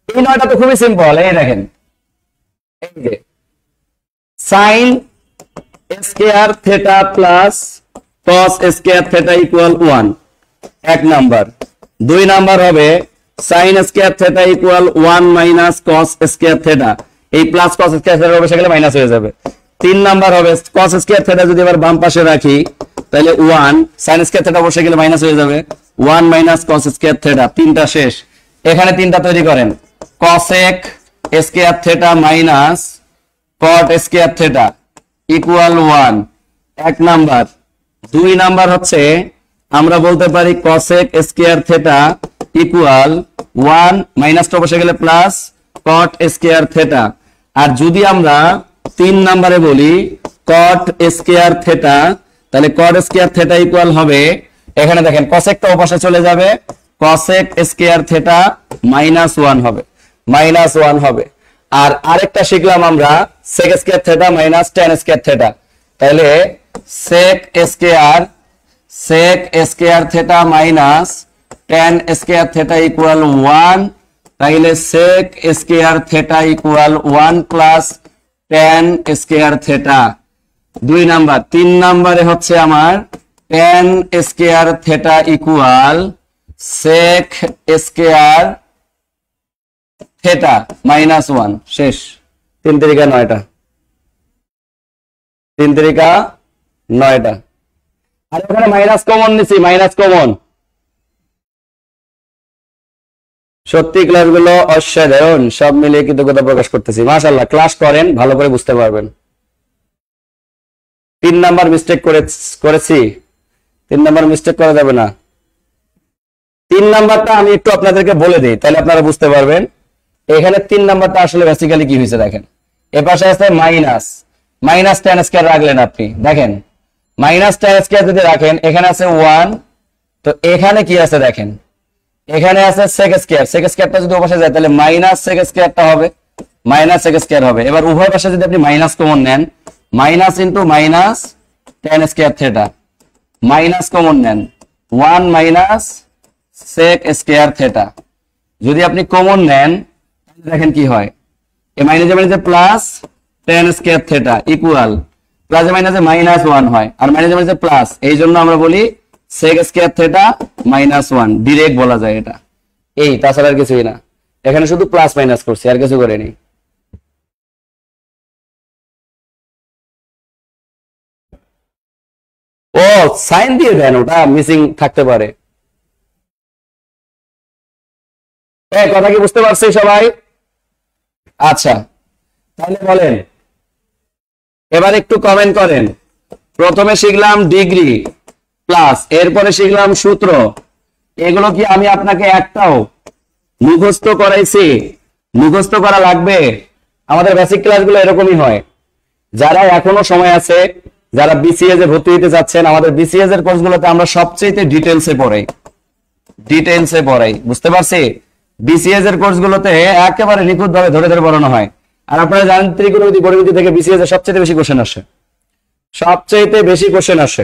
এই 9টা তো খুবই সিম্পল। এই দেখেন, এই যে sin square θ plus cos square θ equal 1, এক নাম্বার। 2 নাম্বার হবে sin square θ equal 1 minus cos square θ, এই প্লাস cos স্কয়ার θ হবে সেখানে মাইনাস হয়ে যাবে। 3 নাম্বার হবে cos স্কয়ার θ যদি এবার বাম পাশে রাখি তাহলে 1, sin স্কয়ার θ বসে গেলে মাইনাস হয়ে যাবে 1 মাইনাস cos স্কয়ার θ। তিনটা শেষ। এখানে তিনটা তৈরি করেন, cosec square θ minus cot square θ equal 1, এক নাম্বার। 2 নাম্বার হচ্ছে আমরা বলতে পারি cosec স্কয়ার θ ইকুয়াল 1 মাইনাসটা বসে গেলে প্লাস cot স্কয়ার θ। আর যদি আমরা 3 নম্বরে বলি cot স্কয়ার θ, তাহলে cot স্কয়ার θ ইকুয়াল হবে, এখানে দেখেন cosecটা ওপাশে চলে যাবে, cosec স্কয়ার θ মাইনাস 1 হবে, মাইনাস 1 হবে। আর আরেকটা শিখলাম আমরা sec square θ minus tan square θ, তাহলে sec square θ minus tan square θ equal 1, তাহলে sec square θ equal 1 plus tan square θ। 2 number. 3 নম্বরে হচ্ছে আমার tan square θ equal sec square θ minus 1। শেষ। 3 3 9টা, 3 3 9টা। আর ওখানে মাইনাস কমন নিছি, মাইনাস কমন। সত্যি ক্লাসগুলো অসাধারণ, সব মিলিয়ে কৃতজ্ঞতা প্রকাশ করতেছি। মাশাআল্লাহ, ক্লাস করেন, ভালো করে বুঝতে পারবেন। 3 নাম্বার মিস্টেক করেছি, 3 নাম্বার মিস্টেক করা যাবে না। 3 নাম্বারটা আমি একটু আপনাদেরকে বলে দিই, তাহলে আপনারা বুঝতে পারবেন। এখানে 3 নাম্বারটা আসলে বেসিক্যালি কি হয়েছে দেখেন, এ পাশে আছে মাইনাস, মাইনাস tan স্কয়ার রাখলেন আপনি, দেখেন মাইনাস tan স্কয়ার যদি রাখেন, এখানে আছে 1, তো এখানে কি আছে দেখেন, এখানে আছে sec স্কয়ার, sec স্কয়ারটা যদি ওপাশে যায় তাহলে মাইনাস sec স্কয়ারটা হবে, মাইনাস sec স্কয়ার হবে। এবার উভয় পাশে যদি আপনি মাইনাস কমন নেন, minus into minus tan square θ, minus common নেন 1 মাইনাস sec স্কয়ার θ। যদি আপনি কমন নেন দেখেন কি হয়, এই মাইনাসে মাইনাসে প্লাস tan স্কয়ার θ ইকুয়াল প্লাসে মাইনাসে মাইনাস 1 হয়, আর মাইনাসে মাইনাসে প্লাস, এই জন্য আমরা বলি sec স্কয়ার θ মাইনাস 1, ডাইরেক্ট বলা যায় এটা। এই তাছাড়া আর কিছুই না, এখানে শুধু প্লাস মাইনাস করছি, আর কিছু করিনি। ও সাইন দিয়ে দেন, ওটা মিসিং থাকতে পারে। কথা কি বুঝতে পারছি সবাই? আচ্ছা, তাহলে বলেন, এবার একটু কমেন্ট করেন। প্রথমে শিখলাম ডিগ্রি প্লাস, এরপরে শিখলাম সূত্র। এগুলো কি আমি আপনাকে একটাও মুখস্থ করাইছি? মুখস্থ করা লাগবে? আমাদের বেসিক ক্লাসগুলো এরকমই হয়। যারা এখনো সময় আছে যারা বিসিএস এ ভর্তি হতে যাচ্ছেন, আমাদের বিসিএস এর কোর্সগুলোতে আমরা সবচেয়ে ডিটেইলসে পড়াই, বুঝতে পারছি? বিসিএস এর কোর্সগুলোতে একেবারে নিখুঁত ভাবে ধরে ধরে পড়ানো হয়। আর আপনারা জানেন ত্রিকোণমিতি পরিমিতি থেকে বিসিএস এর সবচেয়ে বেশি কোশ্চেন আসে।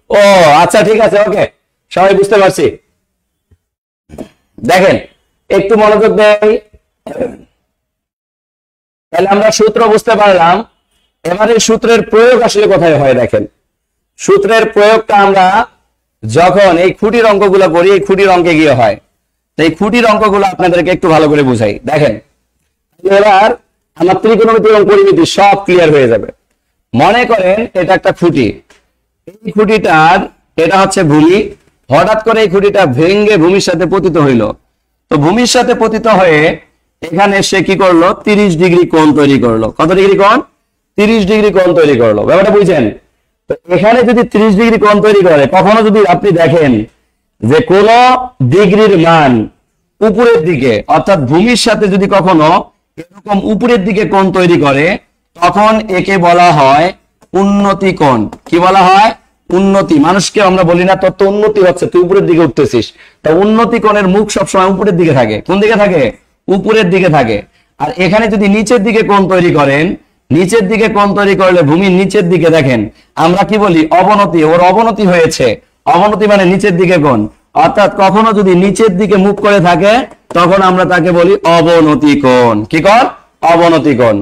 ও আচ্ছা, ঠিক আছে, ওকে, সবাই বুঝতে পারছি। দেখেন একটু মনোযোগ দেই, তাহলে আমরা সূত্র বুঝতে পারলাম। এবারে সূত্রের প্রয়োগ আসলে কোথায় হয় দেখেন। সূত্রের প্রয়োগটা আমরা যখন এই খুঁটির অঙ্কগুলো করি, এই খুঁটির অঙ্কে গিয়ে হয়। এই খুঁটির অঙ্কগুলো আপনাদেরকে একটু ভালো করে বুঝাই। দেখেন এবার আমার ত্রিকোণমিতি এবং পরিমিতি সব ক্লিয়ার হয়ে যাবে। মনে করেন এটা একটা খুঁটি, এই খুঁটিটার এটা হচ্ছে ভূমি, হঠাৎ করে এই খুঁটিটা ভেঙে ভূমির সাথে পতিত হইল। তো ভূমির সাথে পতিত হয়ে এখানে সে কি করলো, 30 ডিগ্রি কোণ তৈরি করলো। কত ডিগ্রি কোণ? 30 ডিগ্রি কোণ তৈরি করলো। ব্যাপারটা বুঝছেন? তো এখানে যদি 30 ডিগ্রি কোণ তৈরি করে, কখনো যদি আপনি দেখেন যে কোন ডিগ্রির মান উপরের দিকে, অর্থাৎ ভূমির সাথে যদি কখনো এরকম উপরের দিকে কোণ তৈরি করে, তখন একে বলা হয় উন্নতি কোণ। কি বলা হয়? উন্নতি। মানুষকে আমরা বলি না তোর তো উন্নতি হচ্ছে, তুই উপরের দিকে উঠতেছিস। তা উন্নতি কোণের মুখ সবসময় উপরের দিকে থাকে। কোন দিকে থাকে? উপরের দিকে থাকে। আর এখানে যদি নিচের দিকে কোণ তৈরি করেন, নিচের দিকে কোণ তৈরি করলে ভূমির নিচের দিকে দেখেন আমরা কি বলি? অবনতি। ওর অবনতি হয়েছে। অবনতি মানে নিচের দিকে কোণ। অর্থাৎ কখনো যদি নিচের দিকে মুখ করে থাকে, তখন আমরা তাকে বলি অবনতি কোণ। কি কোণ? অবনতি কোণ।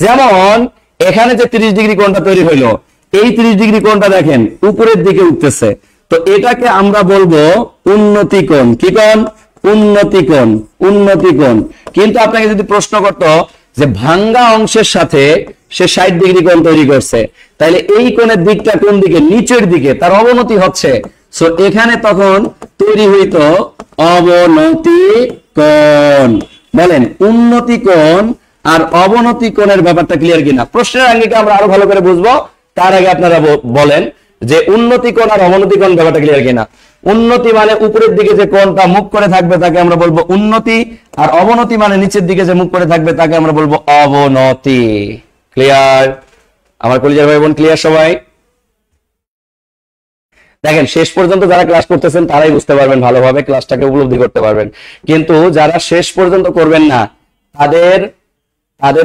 যেমন এখানে যে 30 ডিগ্রি কোণটা তৈরি হইলো, এই 30 ডিগ্রি কোণটা দেখেন উপরের দিকে উঠতেছে। তো এটাকে আমরা বলবো উন্নতি কোণ। কি কোণ? উন্নতি কোণ। উন্নতি কোণ। কিন্তু আপনাকে যদি প্রশ্ন করতো যে ভাঙ্গা অংশের সাথে সে 60 ডিগ্রি কোণ তৈরি করছে, তাহলে এই কোণের দিকটা কোন দিকে? নিচের দিকে, তার অবনতি হচ্ছে। সো এখানে তখন তৈরি হইতো অবনতি কোণ। বলেন উন্নতি কোণ আর অবনতি কোণের ব্যাপারটা ক্লিয়ার কিনা? প্রশ্নের আঙ্গিকে আমরা আরো ভালো করে বুঝবো, তার আগে আপনারা বলেন যে উন্নতি কোণ আর অবনতি কোণ ব্যাপারটা ক্লিয়ার কিনা। উন্নতি মানে উপরের দিকে যে কোণটা মুখ করে থাকবে তাকে আমরা বলবো উন্নতি, আর অবনতি মানে নিচের দিকে যে মুখ করে থাকবে তাকে আমরা বলবো অবনতি। ক্লিয়ার? আমার কলিজার ভাই বোন ক্লিয়ার সবাই? দেখেন শেষ পর্যন্ত যারা ক্লাস করতেছেন তারাই বুঝতে পারবেন, ভালোভাবে ক্লাসটাকে উপলব্ধি করতে পারবেন। কিন্তু যারা শেষ পর্যন্ত করবেন না, তাদের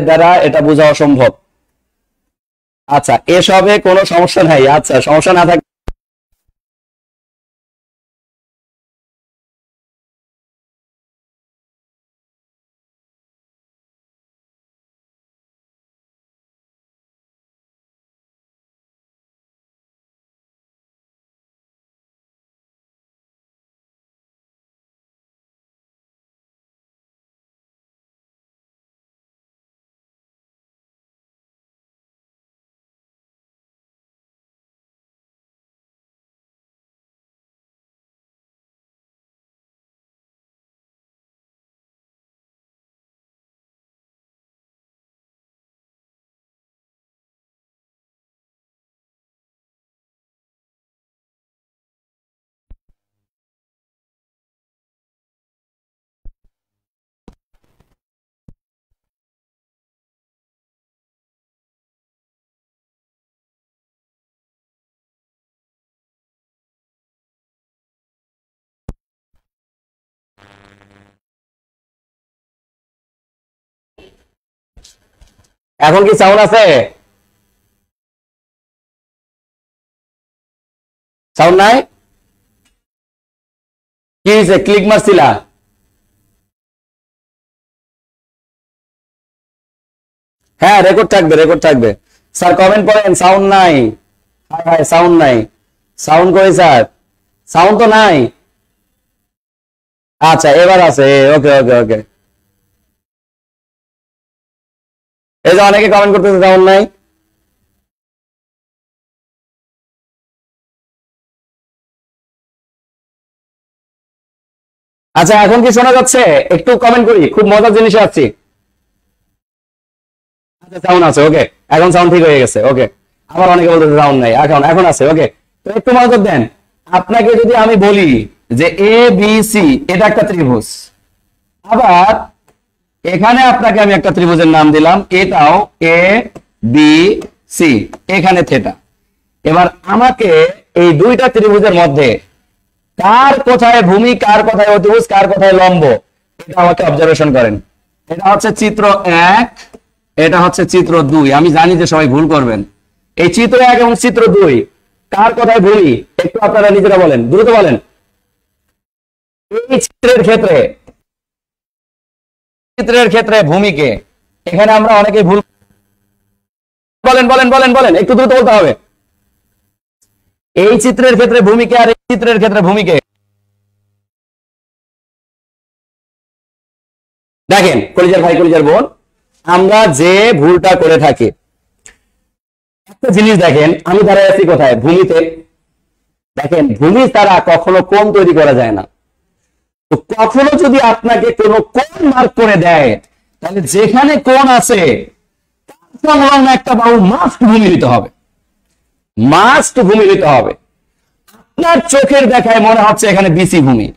দ্বারা এটা বোঝা অসম্ভব। আচ্ছা, এসবে কোনো সমস্যা নাই। আচ্ছা, সমস্যা না থাকে এখন কি সাউন্ড আছে? সাউন্ড নাই? কি হয়েছে? ক্লিক মারছিলা? হ্যাঁ, রেকর্ড থাকবে, রেকর্ড থাকবে। স্যার কমেন্ট করেন সাউন্ড নাই। হাই হাই, সাউন্ড নাই। সাউন্ড কই স্যার? সাউন্ড তো নাই। আচ্ছা, এবার আছে। ওকে ওকে ওকে। এই যে অনেকে কমেন্ট করতেছে সাউন্ড নাই। আচ্ছা, এখন কি শোনা যাচ্ছে? একটু কমেন্ট করি, খুব মজার জিনিসে আছি। আচ্ছা, সাউন্ড আছে। ওকে, এখন সাউন্ড ঠিক হয়ে গেছে। ওকে, আবার অনেকে বলতেছে সাউন্ড নাই। এখন এখন আছে। ওকে, তো একটু মনোযোগ দেন। আপনাকে যদি আমি বলি যে এ বি সি এটা একটা ত্রিভুজ, আবার এখানে আপনাকে আমি একটা ত্রিভুজের নাম দিলাম, এটাও এ বি সি, এখানে থেটা। এবার আমাকে এই দুইটা ত্রিভুজের মধ্যে কার কোথায় ভূমি, কার কোথায় অতিভুজ, কার কোথায় লম্ব, এটা আমাকে অবজারভেশন করেন। এটা হচ্ছে চিত্র 1, এটা হচ্ছে চিত্র 2। আমি জানি যে সবাই ভুল করবেন। এই চিত্র 1 এবং চিত্র 2 কার কোথায় ভূমি একটু আপনারা নিজেরা বলেন, দ্রুত বলেন। এই চিত্রের ক্ষেত্রে ভূমিকে, এখানে আমরা অনেকে ভুল বলেন বলেন বলেন বলেন, একটু দ্রুত বলতে হবে। এই চিত্রের ক্ষেত্রে ভূমিকে আর এই চিত্রের ক্ষেত্রে ভূমিকে দেখেন কলিজার ভাই কলিজার বোন, আমরা যে ভুলটা করে থাকি, একটা জিনিস দেখেন, আমি দাঁড়ায় আছি কোথায়, ভূমিতে। দেখেন ভূমি ছাড়া কখনো কোণ তৈরি করা যায় না। তো কখনো যদি আপনাকে কোনো কোণ মার্ক করে দেয়, তাহলে যেখানে কোণ আছে সংলগ্ন একটা বাহু মাস্ট ভূমি নিতে হবে, মাস্ট ভূমি নিতে হবে। আপনার চোখের দেখায় মনে হচ্ছে এখানে বিসি ভূমি,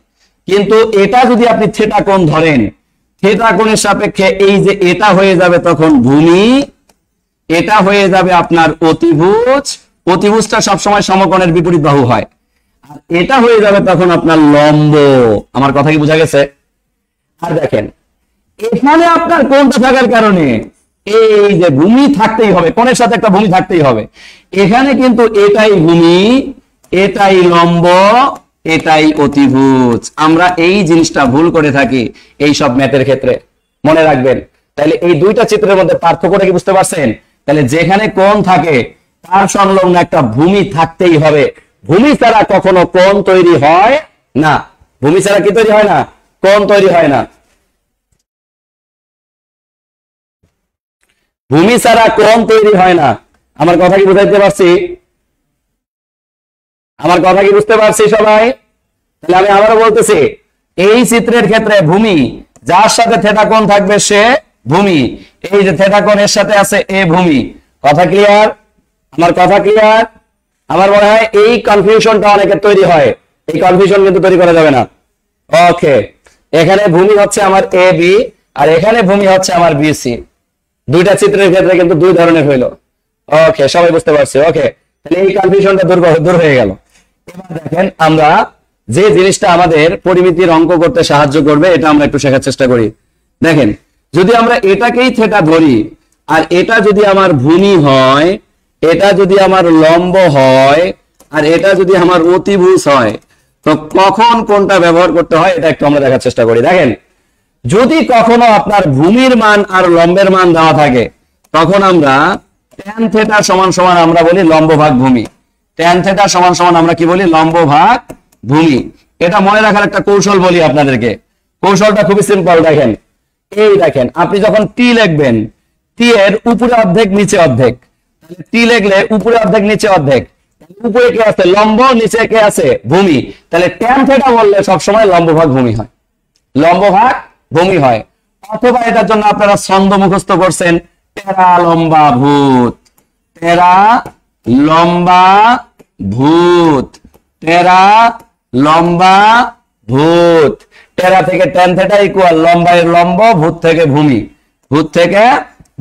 কিন্তু এটা যদি আপনি থেটা কোণ ধরেন, থেটা কোণের সাপেক্ষে এই যে এটা হয়ে যাবে তখন ভূমি, এটা হয়ে যাবে আপনার অতিভুজ। অতিভুজটা সবসময় সমকোণের বিপরীত বাহু হয়। আর এটা হয়ে যাবে তখন আপনার লম্ব। আমার কথা কি বোঝা গেছে? আর দেখেন এখানে আপনার কোণটা থাকার কারণে এই যে ভূমি থাকতেই হবে, কোণের সাথে একটা ভূমি থাকতেই হবে। এখানে কিন্তু এটাই ভূমি, এটাই লম্ব, এটাই অতিভুজ। আমরা এই জিনিসটা ভুল করে থাকি এই সব ম্যাথের ক্ষেত্রে, মনে রাখবেন। তাহলে এই দুইটা চিত্রের মধ্যে পার্থক্যটা কি বুঝতে পারছেন? তাহলে যেখানে কোণ থাকে তার সংলগ্ন একটা ভূমি থাকতেই হবে। ভূমি ছাড়া কখনো কোণ তৈরি হয় না। ভূমি ছাড়া কি তৈরি হয় না? কোণ তৈরি হয় না। ভূমি ছাড়া কোণ তৈরি হয় না। আমার কথা কি বুঝাইতে পারছি? আমার কথা কি বুঝতে পারছি সবাই? তাহলে আমি আবারও বলতেছি, এই চিত্রের ক্ষেত্রে ভূমি, যার সাথে থেটা কোণ থাকবে সে ভূমি। এই যে থেটা কোণ এর সাথে আছে এ ভূমি। কথা ক্লিয়ার? আমার কথা ক্লিয়ার? আমার মনে হয় এই কনফিউশনটা অনেকের তৈরি হয়। এই কনফিউশন কিন্তু তৈরি করা যাবে না। ওকে, এখানে ভূমি হচ্ছে আমার এ বি, আর এখানে ভূমি হচ্ছে আমার বি সি। দুইটা চিত্রের ক্ষেত্রে কিন্তু দুই ধরনের হইলো। ওকে, সবাই বুঝতে পারছে? ওকে, তাহলে এই কনফিউশনটা দূর হয়ে গেল। এবার দেখেন আমরা যে জিনিসটা আমাদের পরিমিতির অঙ্ক করতে সাহায্য করবে, এটা আমরা একটু শেখার চেষ্টা করি। দেখেন, যদি আমরা এটাকেই থেটা ধরি, আর এটা যদি আমার ভূমি হয়, এটা যদি আমার লম্ব হয়, আর এটা যদি আমার অতিভুজ হয়, তো কখন কোনটা ব্যবহার করতে হয় এটা একটু আমরা দেখার চেষ্টা করি। দেখেন, যদি কখনো আপনার ভূমির মান আর লম্বের মান দেওয়া থাকে, তখন আমরা tan থেটা সমান সমান আমরা বলি লম্ব ভাগ ভূমি। tan থেটা সমান সমান আমরা কি বলি? লম্ব ভাগ ভূমি। এটা মনে রাখার একটা কৌশল বলি আপনাদেরকে। কৌশলটা খুবই সিম্পল। দেখেন, এই দেখেন, আপনি যখন টি লিখবেন, টি এর উপরে অর্ধেক নিচে অর্ধেক, তাহলে টি লিখলে উপরে অর্ধেক নিচে অর্ধেক, উপরে কে আছে? লম্ব, নিচে কে আছে? ভূমি। তাহলে tan থেটা বললে সবসময় লম্ব ভাগ ভূমি হয়, লম্ব ভাগ ভূমি হয়। অথবা এটার জন্য আপনারা ছন্দ মুখস্থ করছেন, টেরা লম্বা ভূত, টেরা লম্বা ভূত, টেরা লম্বা ভূত। টেরা থেকে tan থেটা ইকুয়াল লম্বা এর লম্ব, ভূত থেকে ভূমি, ভূত থেকে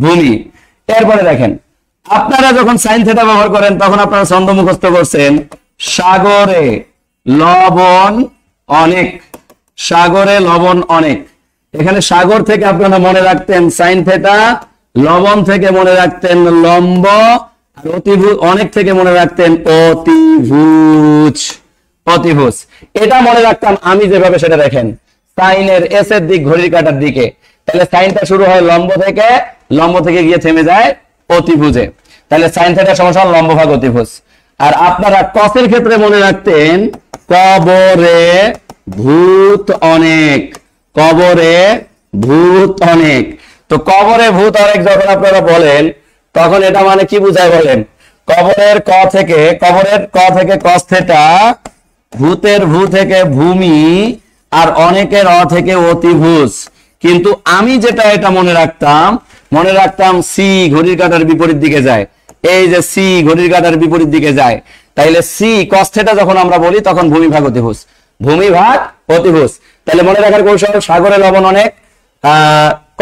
ভূমি। এরপরে দেখেন, আপনারা যখন সাইন থেটা ব্যবহার করেন তখন আপনারা ছন্দ মুখস্থ করছেন, সাগরে লবণ অনেক, সাগরে লবণ অনেক। এখানে সাগর থেকে আপনারা মনে রাখতেন সাইন থেটা, লবণ থেকে মনে রাখতেন লম্ব, আর অতিভুজ অনেক থেকে মনে রাখতেন অতিভুজ। অতিভুজ এটা মনে রাখতাম আমি যেভাবে, সেটা দেখেন, সাইনের এস এর দিক ঘড়ির কাঁটার দিকে। তাহলে সাইনটা শুরু হয় লম্ব থেকে, লম্ব থেকে গিয়ে থেমে যায় অতিভুজে। তাহলে সাইন থেটা সমান সমান লম্ব ভাগ অতিভুজ। আর আপনারা কসের ক্ষেত্রে মনে রাখতেন কবরে ভূত অনেক, কবরে ভূত অনেক। তো কবরে ভূত অনেক যখন আপনারা বলেন, তখন এটা মানে কি বুঝায় বলেন? কবরের ক থেকে কস থেটা, ভূতের ভূ থেকে ভূমি, আর অনেকের অ থেকে অতিভুজ। কিন্তু আমি যেটা এটা মনে রাখতাম সি ঘড়ির কাঁটার বিপরীত দিকে যায়। এই যে সি ঘড়ির কাঁটার বিপরীত দিকে যায়, তাইলে সি কস থেটা যখন আমরা বলি তখন ভূমি ভাগ অতিভুজ, ভূমি ভাগ অতিভুজ। তাহলে মনে রাখার কৌশল, সাগরে লবণ অনেক,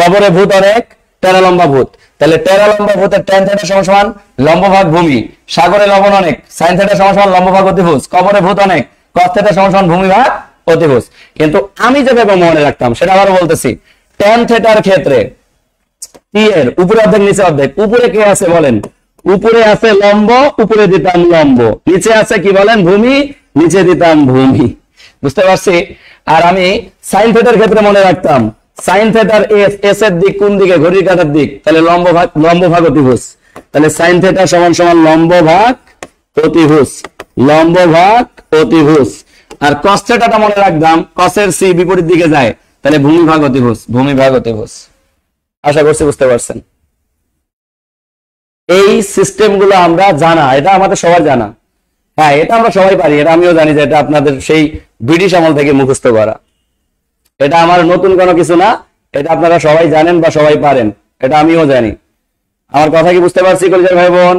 কবরে ভূত অনেক, টেরা লম্বা ভূত। তাহলে টেরা লম্বা ভূতের ট্যান থিটা সমান সমান লম্ব ভাগ ভূমি, সাগরে লবণ অনেক, সাইন থিটা সমান সমান লম্ব ভাগ অতিভুজ, কবরে ভূত অনেক, কস থিটা সমান সমান ভূমি ভাগ অতিভুজ। কিন্তু আমি যেভাবে মনে রাখতাম সেটা আবার বলতেছি, ট্যান থিটার ক্ষেত্রে টি এর উপরে অর্ধেক নিচে অর্ধেক, উপরে কে আছে বলেন? উপরে আছে লম্ব, উপরে দিতাম লম্ব, নিচে আছে কি বলেন? ভূমি, নিচে দিতাম ভূমি। বুঝতে পারছি? আর আমি সাইন থিটার ক্ষেত্রে মনে রাখতাম সাইন থিটার এস এর দিক কোন দিকে? ঘড়ির কাঁটার দিক, তাহলে লম্ব ভাগ অতিভুজ। তাহলে সাইন থিটা সমান সমান লম্ব ভাগ অতিভুজ, লম্ব ভাগ অতিভুজ। আর কস থিটাটা মনে রাখতাম কসের সি বিপরীত দিকে যায়, তাহলে ভূমি ভাগ অতিভুজ, ভূমি ভাগ অতিভুজ। আশা করছি বুঝতে পারছেন। এই সিস্টেম গুলো আমরা জানা, এটা আমাদের সবার জানা। হ্যাঁ, এটা আমরা সবাই পারি, এটা আমিও জানি যে এটা আপনাদের সেই ব্রিটিশ আমল থেকে মুখস্থ করা। এটা আমার নতুন কোনো কিছু না, এটা আপনারা সবাই জানেন বা সবাই পারেন, এটা আমিও জানি। আমার কথা কি বুঝতে পারছি কলিজার ভাই বোন?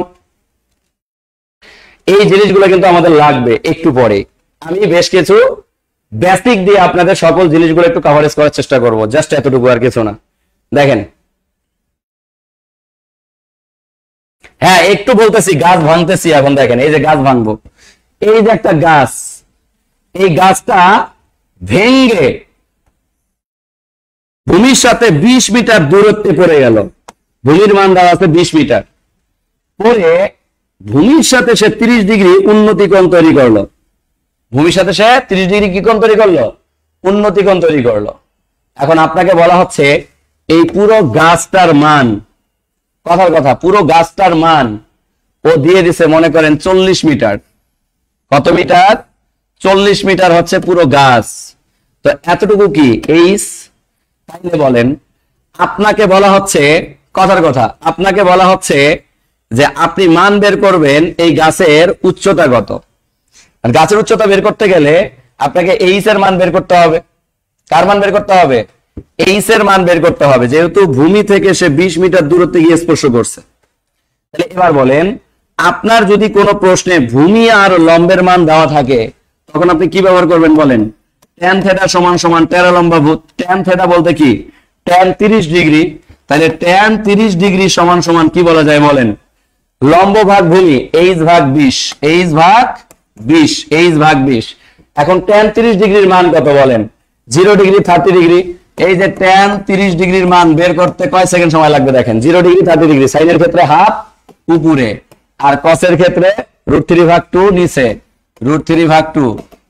এই জিনিসগুলো কিন্তু আমাদের লাগবে একটু পরে। আমি বেশ কিছু বেসিক দিয়ে আপনাদের সকল জিনিসগুলো একটু কভারেজ করার চেষ্টা করব, জাস্ট এতটুকু, আর কিছু না। দেখেন, হ্যাঁ একটু বলতেছি, গাছ ভাঙতেছি এখন। দেখেন এই যে গাছ ভাঙবো, এই যে একটা গাছ, এই গাছটা ভেঙ্গে ভূমির সাথে 20 মিটার দূরত্বে পড়ে গেল। ভূমির মান দেওয়া আছে 20 মিটার, পরে ভূমির সাথে সে 30 ডিগ্রি উন্নতি কোণ তৈরি করলো। ভূমির সাথে সে 30 ডিগ্রি কি কোণ তৈরি করলো? উন্নতি কোণ তৈরি করলো। এখন আপনাকে বলা হচ্ছে এই পুরো গাছটার মান, কথার কথা, পুরো গাছটার মান ও দিয়ে দিছে মনে করেন 40 মিটার। কত মিটার? 40 মিটার হচ্ছে পুরো গাছ। তো এতটুকু কি এইচ? তাইলে বলেন, আপনাকে বলা হচ্ছে, কথার কথা, আপনাকে বলা হচ্ছে যে আপনি মান বের করবেন এই গাছের উচ্চতা কত। আর গাছের উচ্চতা বের করতে গেলে আপনাকে এইচ এর মান বের করতে হবে। কার মান বের করতে হবে? এইচ এর মান বের করতে হবে, যেহেতু ভূমি থেকে সে 20 মিটার দূরত্বে গিয়ে স্পর্শ করছে। তাহলে এবার বলেন, আপনার যদি কোনো প্রশ্নে ভূমি আর লম্বের মান দেওয়া থাকে, তখন আপনি কি ব্যবহার করবেন বলেন? ট্যান থিটা সমান সমান টেরা লম্বা ভূত। ট্যান থিটা বলতে কি? Tan 30 degree. তাহলে ট্যান 30 ডিগ্রি সমান সমান কি বলা যায় বলেন? লম্ব ভাগ ভূমি, এইচ ভাগ 20, এইচ ভাগ 20, এইচ ভাগ 20। এখন ট্যান 30 ডিগ্রির মান কত বলেন? 0 ডিগ্রি, 30 ডিগ্রি। এই যে ট্যান 30 ডিগ্রির মান বের করতে কয় সেকেন্ড সময় লাগবে দেখেন? 0 ডিগ্রি, 30 ডিগ্রি। সাইনের ক্ষেত্রে হাফ উপরে, আর কসের ক্ষেত্রে √3/2 নিচে, √3/2।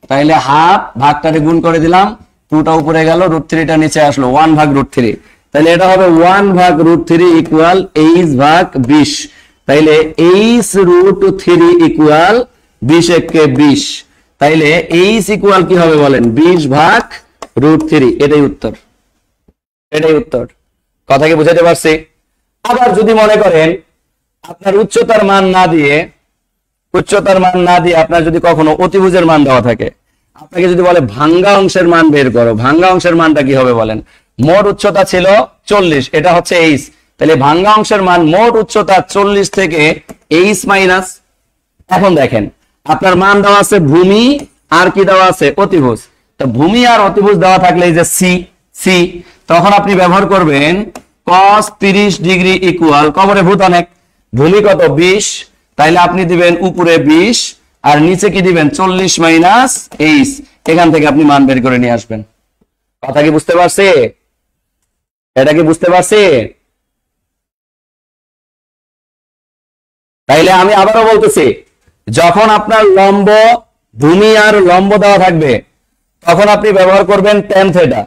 তাইলে হাফ ভাগটারে গুণ করে দিলাম, 2টা উপরে গেল, √3টা নিচে আসলো, 1/√3। তাইলে এটা হবে 1/√3 ইকুয়াল এইচ ভাগ 20। তাইলে এইচ √3 ইকুয়াল 20 একে 20। তাইলে এইচ ইকুয়াল কি হবে বলেন? 20/√3। এটাই উত্তর, এটাই উত্তর। কথা কি বুঝাতে পারছি? আবার যদি মনে করেন আপনার উচ্চতার মান না দিয়ে, উচ্চতার মান না দিয়ে আপনার যদি কখনো অতিভুজের মান দেওয়া থাকে, আপনাকে যদি বলে ভাঙ্গা অংশের মান বের করো, ভাঙ্গা অংশের মানটা কি হবে বলেন? মোট উচ্চতা ছিল 40, এটা হচ্ছে এইচ। তাহলে ভাঙ্গা অংশের মান মোট উচ্চতা 40 থেকে এইচ মাইনাস। এখন দেখেন আপনার মান দেওয়া আছে ভূমি আর কি দেওয়া আছে? অতিভুজ। তো ভূমি আর অতিভুজ দেওয়া থাকলে এই যে সি, সি, তখন আপনি ব্যবহার করবেন cos 30 ডিগ্রি ইকুয়াল, কবরে ভূত অনেক, ভূমি কত? 20। তাইলে আপনি দিবেন উপরে 20 আর নিচে কি দিবেন? 40 মাইনাস এইচ। এখান থেকে আপনি মান বের করে নিয়ে আসবেন। কথা কি বুঝতে পারছে? এটা কি বুঝতে পারছে? তাইলে আমি আবারও বলতেছি, যখন আপনার লম্ব, ভূমি আর লম্ব দেওয়া থাকবে, তখন আপনি ব্যবহার করবেন ট্যান থিটা।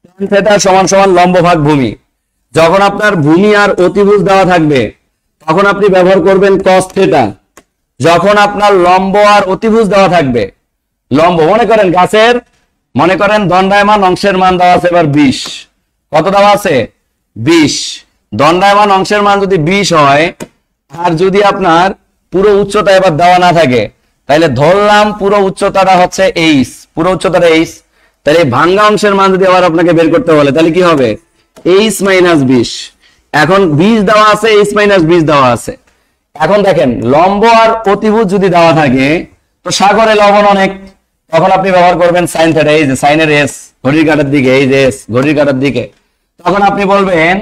ট্যান থিটা সমান সমান লম্ব ভাগ ভূমি। যখন আপনার ভূমি আর অতিভুজ দেওয়া থাকবে, তখন আপনি ব্যবহার করবেন কস থিটা। যখন আপনার লম্ব আর অতিভুজ দেওয়া থাকবে, লম্ব মনে করেন গাছের, মনে করেন দণ্ডায়মান অংশের মান দেওয়া আছে এবার 20। কত দেওয়া আছে? 20। দণ্ডায়মান অংশের মান যদি 20 হয়, আর যদি আপনার পুরো উচ্চতা এবার দেওয়া না থাকে, তাহলে ধরলাম পুরো উচ্চতাটা হচ্ছে এইচ, পুরো উচ্চতাটা এইচ। তাহলে ভাঙ্গা অংশের মান যদি আবার আপনাকে বের করতে বলে, তাহলে কি হবে? H minus 20। এখন 20 দেওয়া আছে, এইচ মাইনাস 20 দেওয়া আছে। এখন দেখেন লম্ব আর অতিভুজ যদি দেওয়া থাকে, তো সাগরে লবণ অনেক, তখন আপনি ব্যবহার করবেন সাইন থিটা। এই যে সাইনের এস ঘড়ির কাঁটার দিকে, এই যে এস ঘড়ির কাঁটার দিকে। তো তখন আপনি বলবেন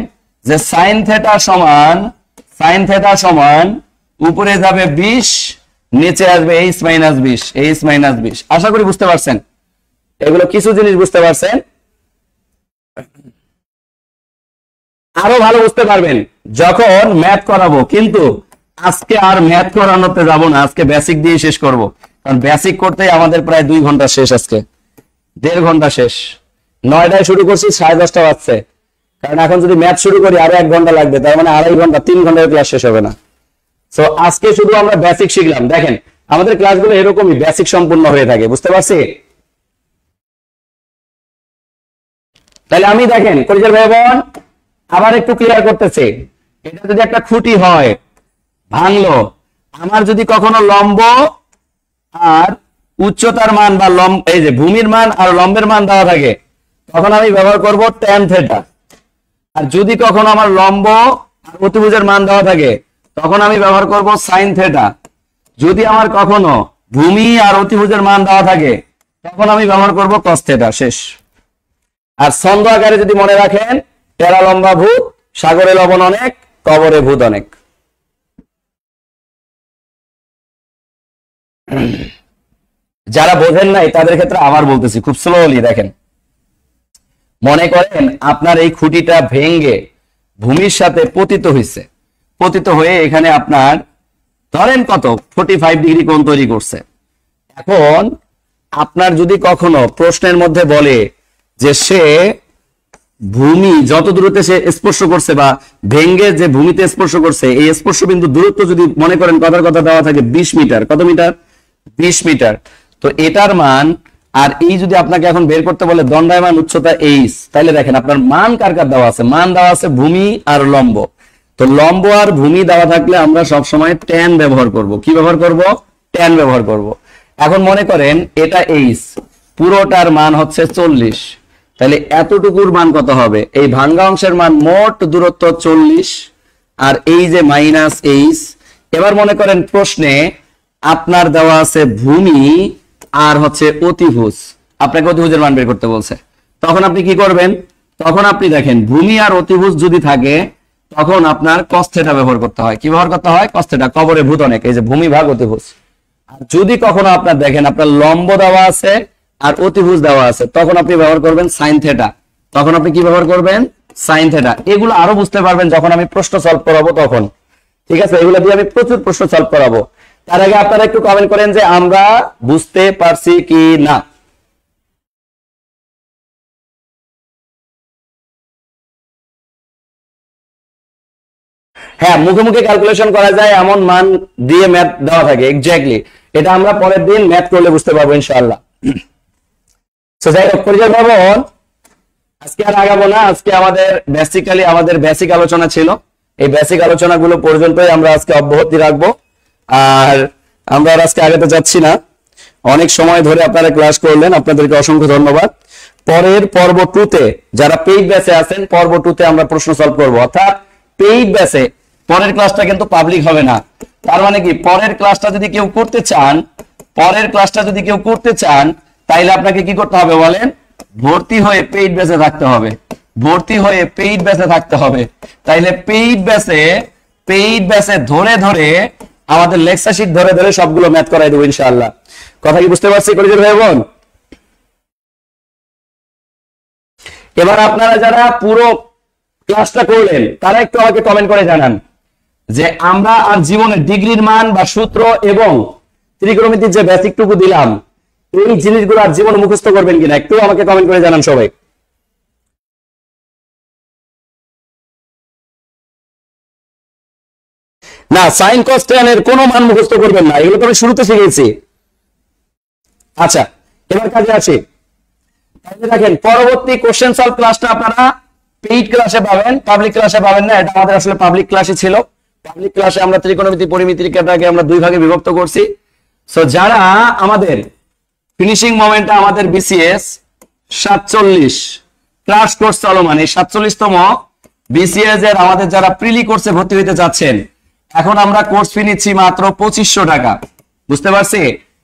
যে সাইন থেটা সমান উপরে যাবে 20, নিচে আসবে এইচ মাইনাস 20। আশা করি বুঝতে পারছেন, এগুলো কিছু জিনিস বুঝতে পারছেন। আরো ভালো বুঝতে পারবেন যখন ম্যাথ করাবো, কিন্তু আজকে আর ম্যাথ করানোতে যাব না, আজকে বেসিক দিয়ে শেষ করব। কারণ বেসিক করতে আমাদের প্রায় 2 ঘন্টা শেষ, আজকে 1.5 ঘন্টা শেষ। 9টায় শুরু করছি, 10:30 বাজছে। কারণ এখন যদি ম্যাথ শুরু করি আরো 1 ঘন্টা লাগবে, তার মানে 2.5 ঘন্টা 3 ঘন্টার ক্লাস শেষ হবে না। সো আজকে শুধু আমরা বেসিক শিখলাম। দেখেন আমাদের ক্লাসগুলো এরকমই বেসিক সম্পূর্ণ হয়ে থাকে, বুঝতে পারছি? তাহলে আমি দেখেন কলিজার ভাই বোন আবার একটু ক্লিয়ার করতেছে। এটা যদি একটা খুঁটি হয়, ভাঙলো, আমার যদি কখনো লম্ব আর উচ্চতার মান বা এই যে ভূমির মান আর লম্বের মান দেওয়া থাকে, তখন আমি ব্যবহার করব ট্যান থেটা। আর যদি কখনো আমার লম্ব আর অতিভুজের মান দেওয়া থাকে, তখন আমি ব্যবহার করব সাইন থেটা। যদি আমার কখনো ভূমি আর অতিভুজের মান দেওয়া থাকে, তখন আমি ব্যবহার করব কস থেটা। শেষ। আর ছন্দ আকারে যদি মনে রাখেন, টেরা লম্বা ভূত, সাগরে লবণ অনেক, কবরে ভূত অনেক। যারা বোঝেন নাই তাদের ক্ষেত্রে আবার বলতেছি, খুব স্লোলি দেখেন। মনে করেন আপনার এই খুঁটিটা ভেঙে ভূমির সাথে পতিত হয়ে এখানে আপনার ধরেন কত 45 ডিগ্রি কোণ তৈরি করছে। এখন আপনার যদি কখনো প্রশ্নের মধ্যে বলে যে সে ভূমি যত দূরত্বে সে স্পর্শ করছে বা ভেঙ্গে যে ভূমিতে স্পর্শ করছে, এই স্পর্শ বিন্দু দূরত্ব যদি মনে করেন কথার কথা দেওয়া থাকে 20 মিটার। কত মিটার? 20 মিটার। তো এটার মান আর এই যদি আপনাকে এখন বের করতে বলে দণ্ডায়মান উচ্চতা এইচ, তাহলে দেখেন আপনার মান কার কার দেওয়া আছে? মান দেওয়া আছে ভূমি আর লম্ব। তো লম্ব আর ভূমি দেওয়া থাকলে আমরা সব সময় ট্যান ব্যবহার করব। কি ব্যবহার করব? ট্যান ব্যবহার করব। এখন মনে করেন এটা এইচ, পুরোটার মান হচ্ছে 40, তাহলে এতটুকুর মান কত হবে? এই ভাঙ্গা অংশের মান মোট দূরত্ব 40 আর এই যে মাইনাস এইচ। এবার মনে করেন প্রশ্নে আপনার দেওয়া আছে ভূমি আর হচ্ছে অতিভুজ, আপনাকে অতিভুজের মান বের করতে বলছে। তখন আপনি কি করবেন? তখন আপনি দেখেন ভূমি আর অতিভুজ যদি থাকে, তখন আপনার কস থেটা ব্যবহার করতে হয়। কি ব্যবহার করতে হয়? Cos theta. কবরে ভূত অনেক, এই যে ভূমি ভাগ অতিভুজ। আর যদি কখনো আপনার দেখেন আপনার লম্ব দেওয়া আছে আর অতিভুজ দেওয়া আছে, তখন আপনি ব্যবহার করবেন সাইন থেটা। তখন আপনি কি ব্যবহার করবেন? Sine theta. এগুলো আরো বুঝতে পারবেন যখন আমি প্রশ্ন সলভ করাবো তখন। ঠিক আছে, এগুলো দিয়ে আমি প্রচুর প্রশ্ন সলভ করাবো। তার আগে আপনারা একটু কমেন্ট করেন যে আমরা বুঝতে পারছি কি না। হ্যাঁ, মুখে মুখে ক্যালকুলেশন করা যায়, এমন মান দিয়ে ম্যাথ দেওয়া থাকে এক্স্যাক্টলি। এটা আমরা পরের দিন ম্যাথ করলে বুঝতে পারবো ইনশাআল্লাহ। তো যাই হোক পরিচয় ভবন, আজকে আর আগাবো না। আজকে আমাদের বেসিক আলোচনা ছিল। এই বেসিক আলোচনাগুলো পর্যন্তই আমরা আজকে অব্যাহতি রাখবো। আর আমরা আজকে আগাতে যাচ্ছি না। অনেক সময় ধরে আপনারা ক্লাস করলেন, আপনাদেরকে অসংখ্য ধন্যবাদ। পরের পর্ব 2তে যারা পেইড ব্যাচে আছেন, পর্ব 2তে আমরা প্রশ্ন সলভ করব। অর্থাৎ পেইড ব্যাচে পরের ক্লাসটা কিন্তু পাবলিক হবে না। তার মানে কি, পরের ক্লাসটা যদি কেউ করতে চান তাইলে আপনাকে কি করতে হবে বলেন? ভর্তি হয়ে পেইড ব্যাচে থাকতে হবে। তাইলে পেইড ব্যাচে ধরে ধরে আমাদের লেকচার শিট ধরে ধরে সবগুলো ম্যাথ করাই দেবো ইনশাআল্লাহ। কথা কি বুঝতে পারছি কলেজের ভাই বোন? এবার আপনারা যারা পুরো ক্লাসটা করলেন তারা একটু আমাকে কমেন্ট করে জানান যে আমরা আর জীবনে ডিগ্রির মান বা সূত্র এবং ত্রিকোণমিতির যে বেসিকটুকু দিলাম, এই জিনিসগুলো আর জীবনে মুখস্থ করবেন কিনা, একটু আমাকে কমেন্ট করে জানান সবাই। না, সাইন কস ট্যান এর কোনো মান মুখস্থ করবেন না, এগুলো তো আমি শুরুতে শিখেছি। আচ্ছা, এবার কাজে আসি। তাহলে দেখেন পরবর্তী কোশ্চেন সলভ ক্লাসটা আপনারা পেইড ক্লাসে পাবেন, পাবলিক ক্লাসে পাবেন না। এটা আমাদের আসলে পাবলিক ক্লাসই ছিল। পাবলিক ক্লাসে আমরা ত্রিকোণমিতি পরিমিতিটাকে আমরা 2 ভাগে বিভক্ত করছি। সো যারা আমাদের ফিনিশিং মোমেন্টে আমাদের বিসিএস 47 ক্লাস কোর্স চলমান, এই 47তম বিসিএস এর আমাদের যারা প্রিলি কোর্সে ভর্তি হতে যাচ্ছেন, এখন আমরা কোর্স ফি নিচ্ছি মাত্র 2500 টাকা। বুঝতে পারছি?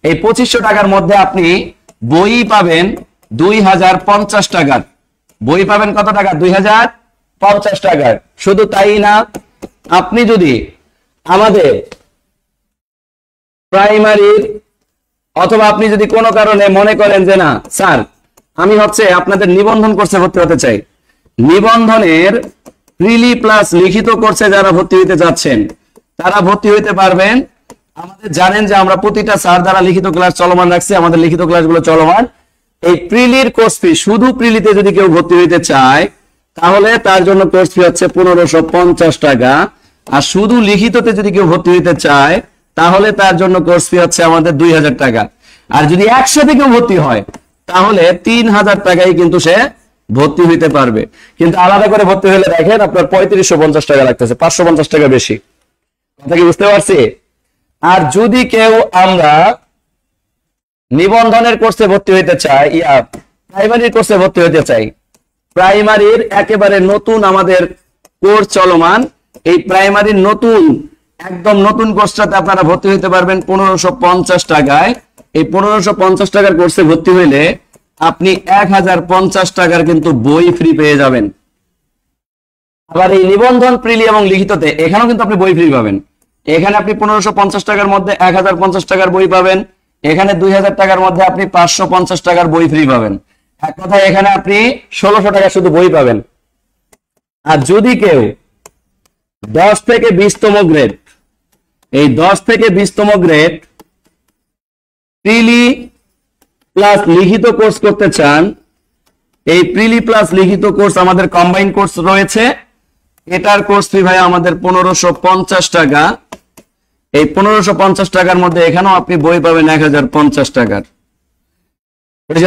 এই 2500 টাকার মধ্যে আপনি বই পাবেন 2050 টাকার। বই পাবেন কত টাকা? 50 টাকার। শুধু তাই না, আপনি যদি আমাদের প্রাইমারির অথবা আপনি যদি কোনো কারণে মনে করেন যে না স্যার আমি হচ্ছে আপনাদের নিবন্ধন কোর্সে ভর্তি হতে চাই, নিবন্ধনের প্রিলি প্লাস লিখিত কোর্সে যারা ভর্তি হতে যাচ্ছেন তারা ভর্তি হইতে পারবেন। আমাদের জানেন যে আমরা প্রতিটা স্যার দ্বারা লিখিত ক্লাস চলমান রাখছি, আমাদের লিখিত ক্লাসগুলো চলমান। এই প্রিলির কোর্স ফি, শুধু প্রিলিতে যদি কেউ ভর্তি হইতে চায় তাহলে তার জন্য কোর্স ফি হচ্ছে 1550 টাকা, আর শুধু লিখিততে যদি কেউ ভর্তি হইতে চায় তাহলে তার জন্য কোর্স ফি হচ্ছে আমাদের 2000 টাকা। আর যদি একসাথে কেউ ভর্তি হয় তাহলে 3000 টাকায় কিন্তু সে ভর্তি হইতে পারবে। কিন্তু আলাদা করে ভর্তি হলে দেখেন আপনার 3550 টাকা লাগতেছে, 550 টাকা বেশি। কথা কি বুঝতে পারছি? আর যদি কেউ আমরা নিবন্ধনের কোর্সে ভর্তি হইতে চাই, প্রাইমারির কোর্সে ভর্তি হইতে চাই, প্রাইমারির একেবারে নতুন আমাদের কোর্স চলমান, এই প্রাইমারির নতুন একদম নতুন কোর্সটাতে আপনারা ভর্তি হইতে পারবেন 1550 টাকায়। এই 1550 টাকার কোর্সে ভর্তি হইলে আপনি 1050 টাকার কিন্তু বই ফ্রি পেয়ে যাবেন। আবার এই নিবন্ধন প্রিলি এবং লিখিততে এখানেও কিন্তু আপনি বই ফ্রি পাবেন। এখানে আপনি 1550 টাকার মধ্যে 1050 টাকার বই পাবেন, এখানে 2000 টাকার মধ্যে আপনি 550 টাকার বই ফ্রি পাবেন। এক কথায় এখানে আপনি 1600 টাকা শুধু বই পাবেন। আর যদি কেউ 10 থেকে 20তম গ্রেড, এই 10 থেকে 20তম গ্রেড প্রিলি প্লাস লিখিত কোর্স করতে চান, এই প্রিলি প্লাস লিখিত কোর্স আমাদের কম্বাইন কোর্স রয়েছে, এটার কোর্স ফি ভাই আমাদের 1550 টাকা। এই 1550 টাকার মধ্যে এখানেও আপনি বই পাবেন 1050 টাকার।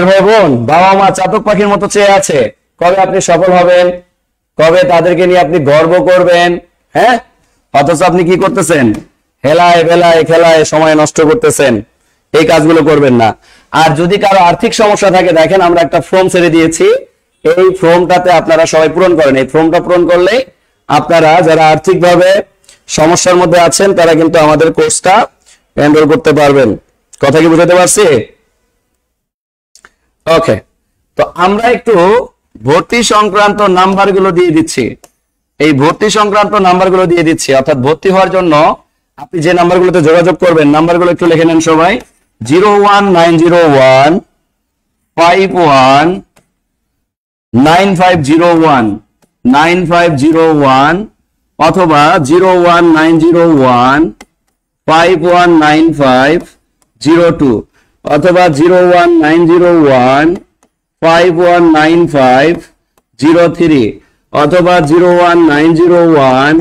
ভাই বোন, বাবা মা চাতক পাখির মতো চেয়ে আছে কবে আপনি সফল হবেন, কবে তাদেরকে নিয়ে আপনি গর্ব করবেন। হ্যাঁ, অথচ আপনি কি করতেছেন? হেলায় বেলায় খেলায় সময় নষ্ট করতেছেন। এই কাজগুলো করবেন না। আর যদি কারো আর্থিক সমস্যা থাকে, দেখেন আমরা একটা ফর্ম ছেড়ে দিয়েছি, এই ফর্মটাতে আপনারা সবাই পূরণ করেন। এই ফর্মটা পূরণ করলে আপনারা যারা আর্থিকভাবে সমস্যার মধ্যে আছেন তারা কিন্তু আমাদের কোর্সটা এনরোল করতে পারবেন। কথা কি বুঝাতে পারছি? ওকে, তো আমরা একটু ভর্তি সংক্রান্ত নাম্বারগুলো দিয়ে দিচ্ছি। এই ভর্তি সংক্রান্ত নাম্বারগুলো দিয়ে দিচ্ছি, অর্থাৎ ভর্তি হওয়ার জন্য আপনি যে নাম্বারগুলোতে যোগাযোগ করবেন নাম্বারগুলো একটু লিখে নেন সবাই। 01901 51 9501 9501 অথবা 01901 519502 অথবা 01901 519503 অথবা 01901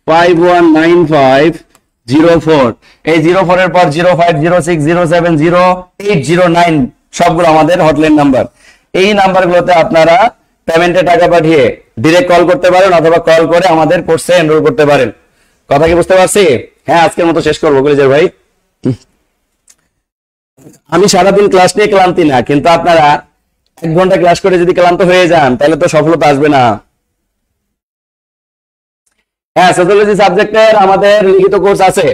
519504। এই 04 এর পর 05 06 07 08 09 সবগুলো আমাদের হটলাইন নাম্বার। এই নাম্বারগুলোতে আপনারা পেমেন্টে টাকা পাঠিয়ে ডাইরেক্ট কল করতে পারেন অথবা কল করে আমাদের কোর্সে এনরোল করতে পারেন। কথা কি বুঝতে পারছি? হ্যাঁ, আজকের মতো শেষ করবো কলেজের ভাই। আমি সারাদিন ক্লাস নিয়ে ক্লান্তি না, কিন্তু আপনারা 1 ঘন্টা ক্লাস করে যদি ক্লান্ত হয়ে যান তাহলে তো সফলতা আসবে না। হ্যাঁ, সোশিওলজি সাবজেক্টের আমাদের লিখিত কোর্স আছে।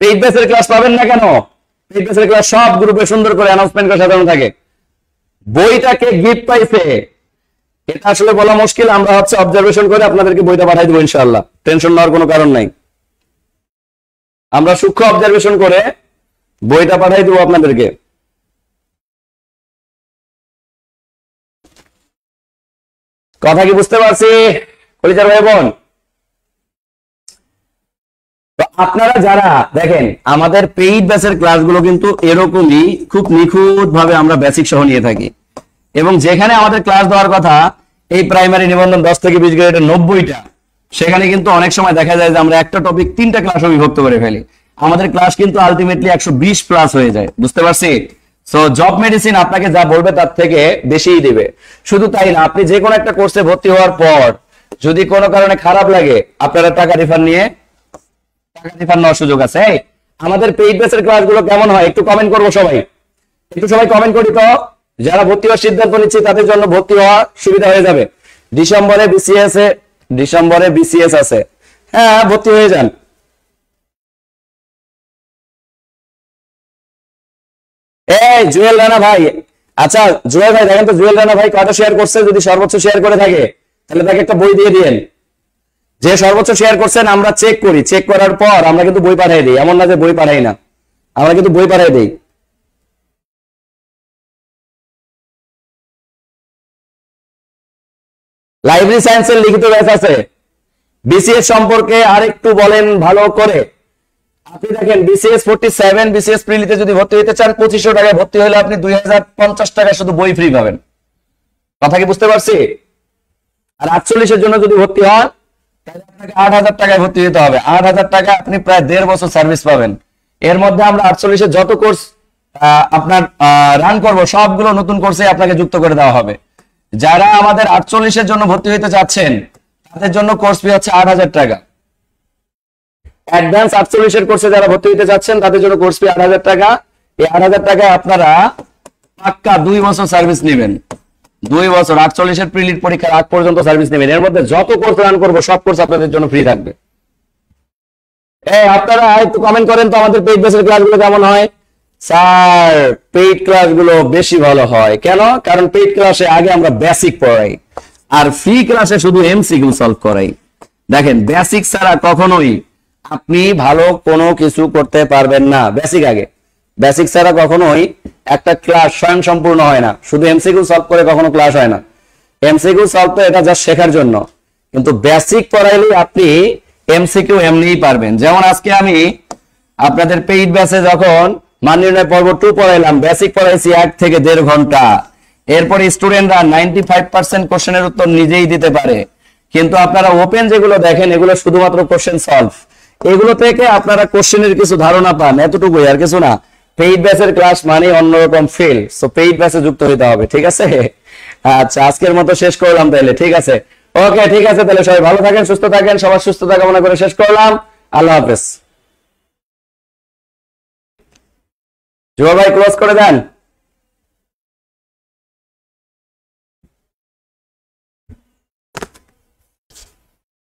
পেইড ব্যাচের ক্লাস পাবেন না কেন? পেইড ব্যাচের ক্লাস সব গ্রুপে সুন্দর করে অ্যানাউন্সমেন্ট করা সাজানো থাকে। বইটাকে গিফট পাইছে এটা আসলে বলা মুশকিল, আমরা হচ্ছে অবজারভেশন করে আপনাদেরকে বইটা পাঠাই দেবো ইনশাআল্লাহ। টেনশন নেওয়ার কোনো কারণ নাই, আমরা সূক্ষ্ম অবজারভেশন করে বইটা পাঠাই দেবো আপনাদেরকে। কথা কি বুঝতে পারছি কলিজার ভাই বোন? আপনারা যারা দেখেন আমাদের পেইড ব্যাচের ক্লাসগুলো কিন্তু এরকমই খুব নিখুঁত ভাবে আমরা বেসিক সহ নিয়ে থাকি, এবং যেখানে আমাদের ক্লাস দেওয়ার কথা এই প্রাইমারি নিবন্ধন 10 থেকে 20 গ্রেডের 90টা, সেখানে কিন্তু অনেক সময় দেখা যায় যে আমরা একটা টপিক 3টা ক্লাসে বিভক্ত করে ফেলি। আমাদের ক্লাস কিন্তু আলটিমেটলি 120 প্লাস হয়ে যায়। বুঝতে পারছি? সো জব মেডিসিন আপনাকে যা বলবে তার থেকে বেশিই দিবে। শুধু তাই না, আপনি যে কোনো একটা কোর্সে ভর্তি হওয়ার পর যদি কোনো কারণে খারাপ লাগে আপনারা টাকা রিফান্ড নেওয়ার সুযোগ আছে। আমাদের পেইড ব্যাচের ক্লাসগুলো কেমন হয় একটু কমেন্ট করবো সবাই, একটু সবাই কমেন্ট করি তো। যারা ভর্তি হওয়ার সিদ্ধান্ত নিচ্ছে তাদের জন্য ভর্তি হওয়া সুবিধা হয়ে যাবে। ডিসেম্বরে বিসিএস আছে, হ্যাঁ ভর্তি হয়ে যান। এই জুয়েল রানা ভাই, আচ্ছা জুয়েল ভাই দেখেন তো, জুয়েল রানা ভাই কয়টা শেয়ার করছে, যদি সর্বোচ্চ শেয়ার করে থাকে তাহলে তাকে একটা বই দিয়ে দিয়েন। যে সর্বোচ্চ শেয়ার করছেন আমরা চেক করি, চেক করার পর আমরা কিন্তু বই পাঠিয়ে দিই, এমন না যে বই পাঠাই না, আমরা কিন্তু বই পাঠিয়ে দিই। লাইব্রেরি সায়েন্সের লিখিত ব্যাচ আছে। বিসিএস সম্পর্কে আরেকটু বলেন ভালো করে। আপনি দেখেন বিসিএস 47 বিসিএস প্রিলিতে যদি ভর্তি হতে চান 2500 টাকায় ভর্তি হলে আপনি 2050 টাকা শুধু বই ফ্রি পাবেন। কথা কি বুঝতে পারছি? আর 48 এর জন্য যদি ভর্তি হন তাহলে আপনাকে 8000 টাকায় ভর্তি হতে হবে। 8000 টাকা আপনি প্রায় 1.5 বছর সার্ভিস পাবেন। এর মধ্যে আমরা 48 এর যত কোর্স আপনার রান করব সবগুলো নতুন কোর্সে আপনাকে যুক্ত করে দেওয়া হবে। যারা আমাদের 48 এর জন্য ভর্তি হতে যাচ্ছেন তাদের জন্য কোর্স ফি হচ্ছে 8000 টাকা। অ্যাডভান্স 48 এর কোর্সে যারা ভর্তি হতে যাচ্ছেন তাদের জন্য কোর্স ফি 8000 টাকা। এই 8000 টাকায় আপনারা পাক্কা 2 বছর সার্ভিস নেবেন। 2 বছর 48 এর প্রিলিট পরীক্ষার আগ পর্যন্ত সার্ভিস নেবেন। এর মধ্যে যত কোর্স রান করব সব কোর্স আপনাদের জন্য ফ্রি থাকবে। আপনারা একটু কমেন্ট করেন তো আমাদের পেইড বেসের ক্লাসগুলো কেমন হয়। স্যার পেইড ক্লাসগুলো বেশি ভালো হয় কেন? কারণ পেইড ক্লাসে আগে আমরা বেসিক পড়াই আর ফ্রি ক্লাসে শুধু এমসিকিউ সলভ করাই। দেখেন বেসিক ছাড়া কখনোই আপনি ভালো কোনো কিছু করতে পারবেন না। বেসিক আগে, বেসিক ছাড়া কখনোই একটা ক্লাস স্বয়ং সম্পূর্ণ হয় না। শুধু এমসিকিউ সলভ করে কখনো ক্লাস হয় না। এমসিকিউ সলভ তো এটা জাস্ট শেখার জন্য, কিন্তু বেসিক পড়াইলে আপনি এমসিকিউ এমনিই পারবেন। যেমন আজকে আমি আপনাদের পেইড ব্যাচে যখন মান নির্ণয় পর্ব 2 পড়াইলাম, বেসিক পড়াইছি 1 থেকে 1.5 ঘন্টা। এরপরে স্টুডেন্টরা 95% কোশ্চেনের উত্তর নিজেই দিতে পারে, কিন্তু আপনারা ওপেন যেগুলো দেখেন এগুলো শুধুমাত্র কোশ্চেন সলভ। এগুলো থেকে আপনারা কোশ্চেনের কিছু ধারণা পান, এতটুকুই, আর কিছু না। পেইড ব্যাচের ক্লাস মানে অন্যরকম ফিল। সো পেইড ব্যাচে যুক্ত হতে হবে, ঠিক আছে? আচ্ছা আজকের মতো শেষ করলাম তাহলে, ঠিক আছে? ওকে ঠিক আছে, তাহলে সবাই ভালো থাকেন, সুস্থ থাকেন। সবার সুস্থতা কামনা করে শেষ করলাম। আল্লাহ হাফেজ। জুয়া ভাই ক্লোজ করে দেন।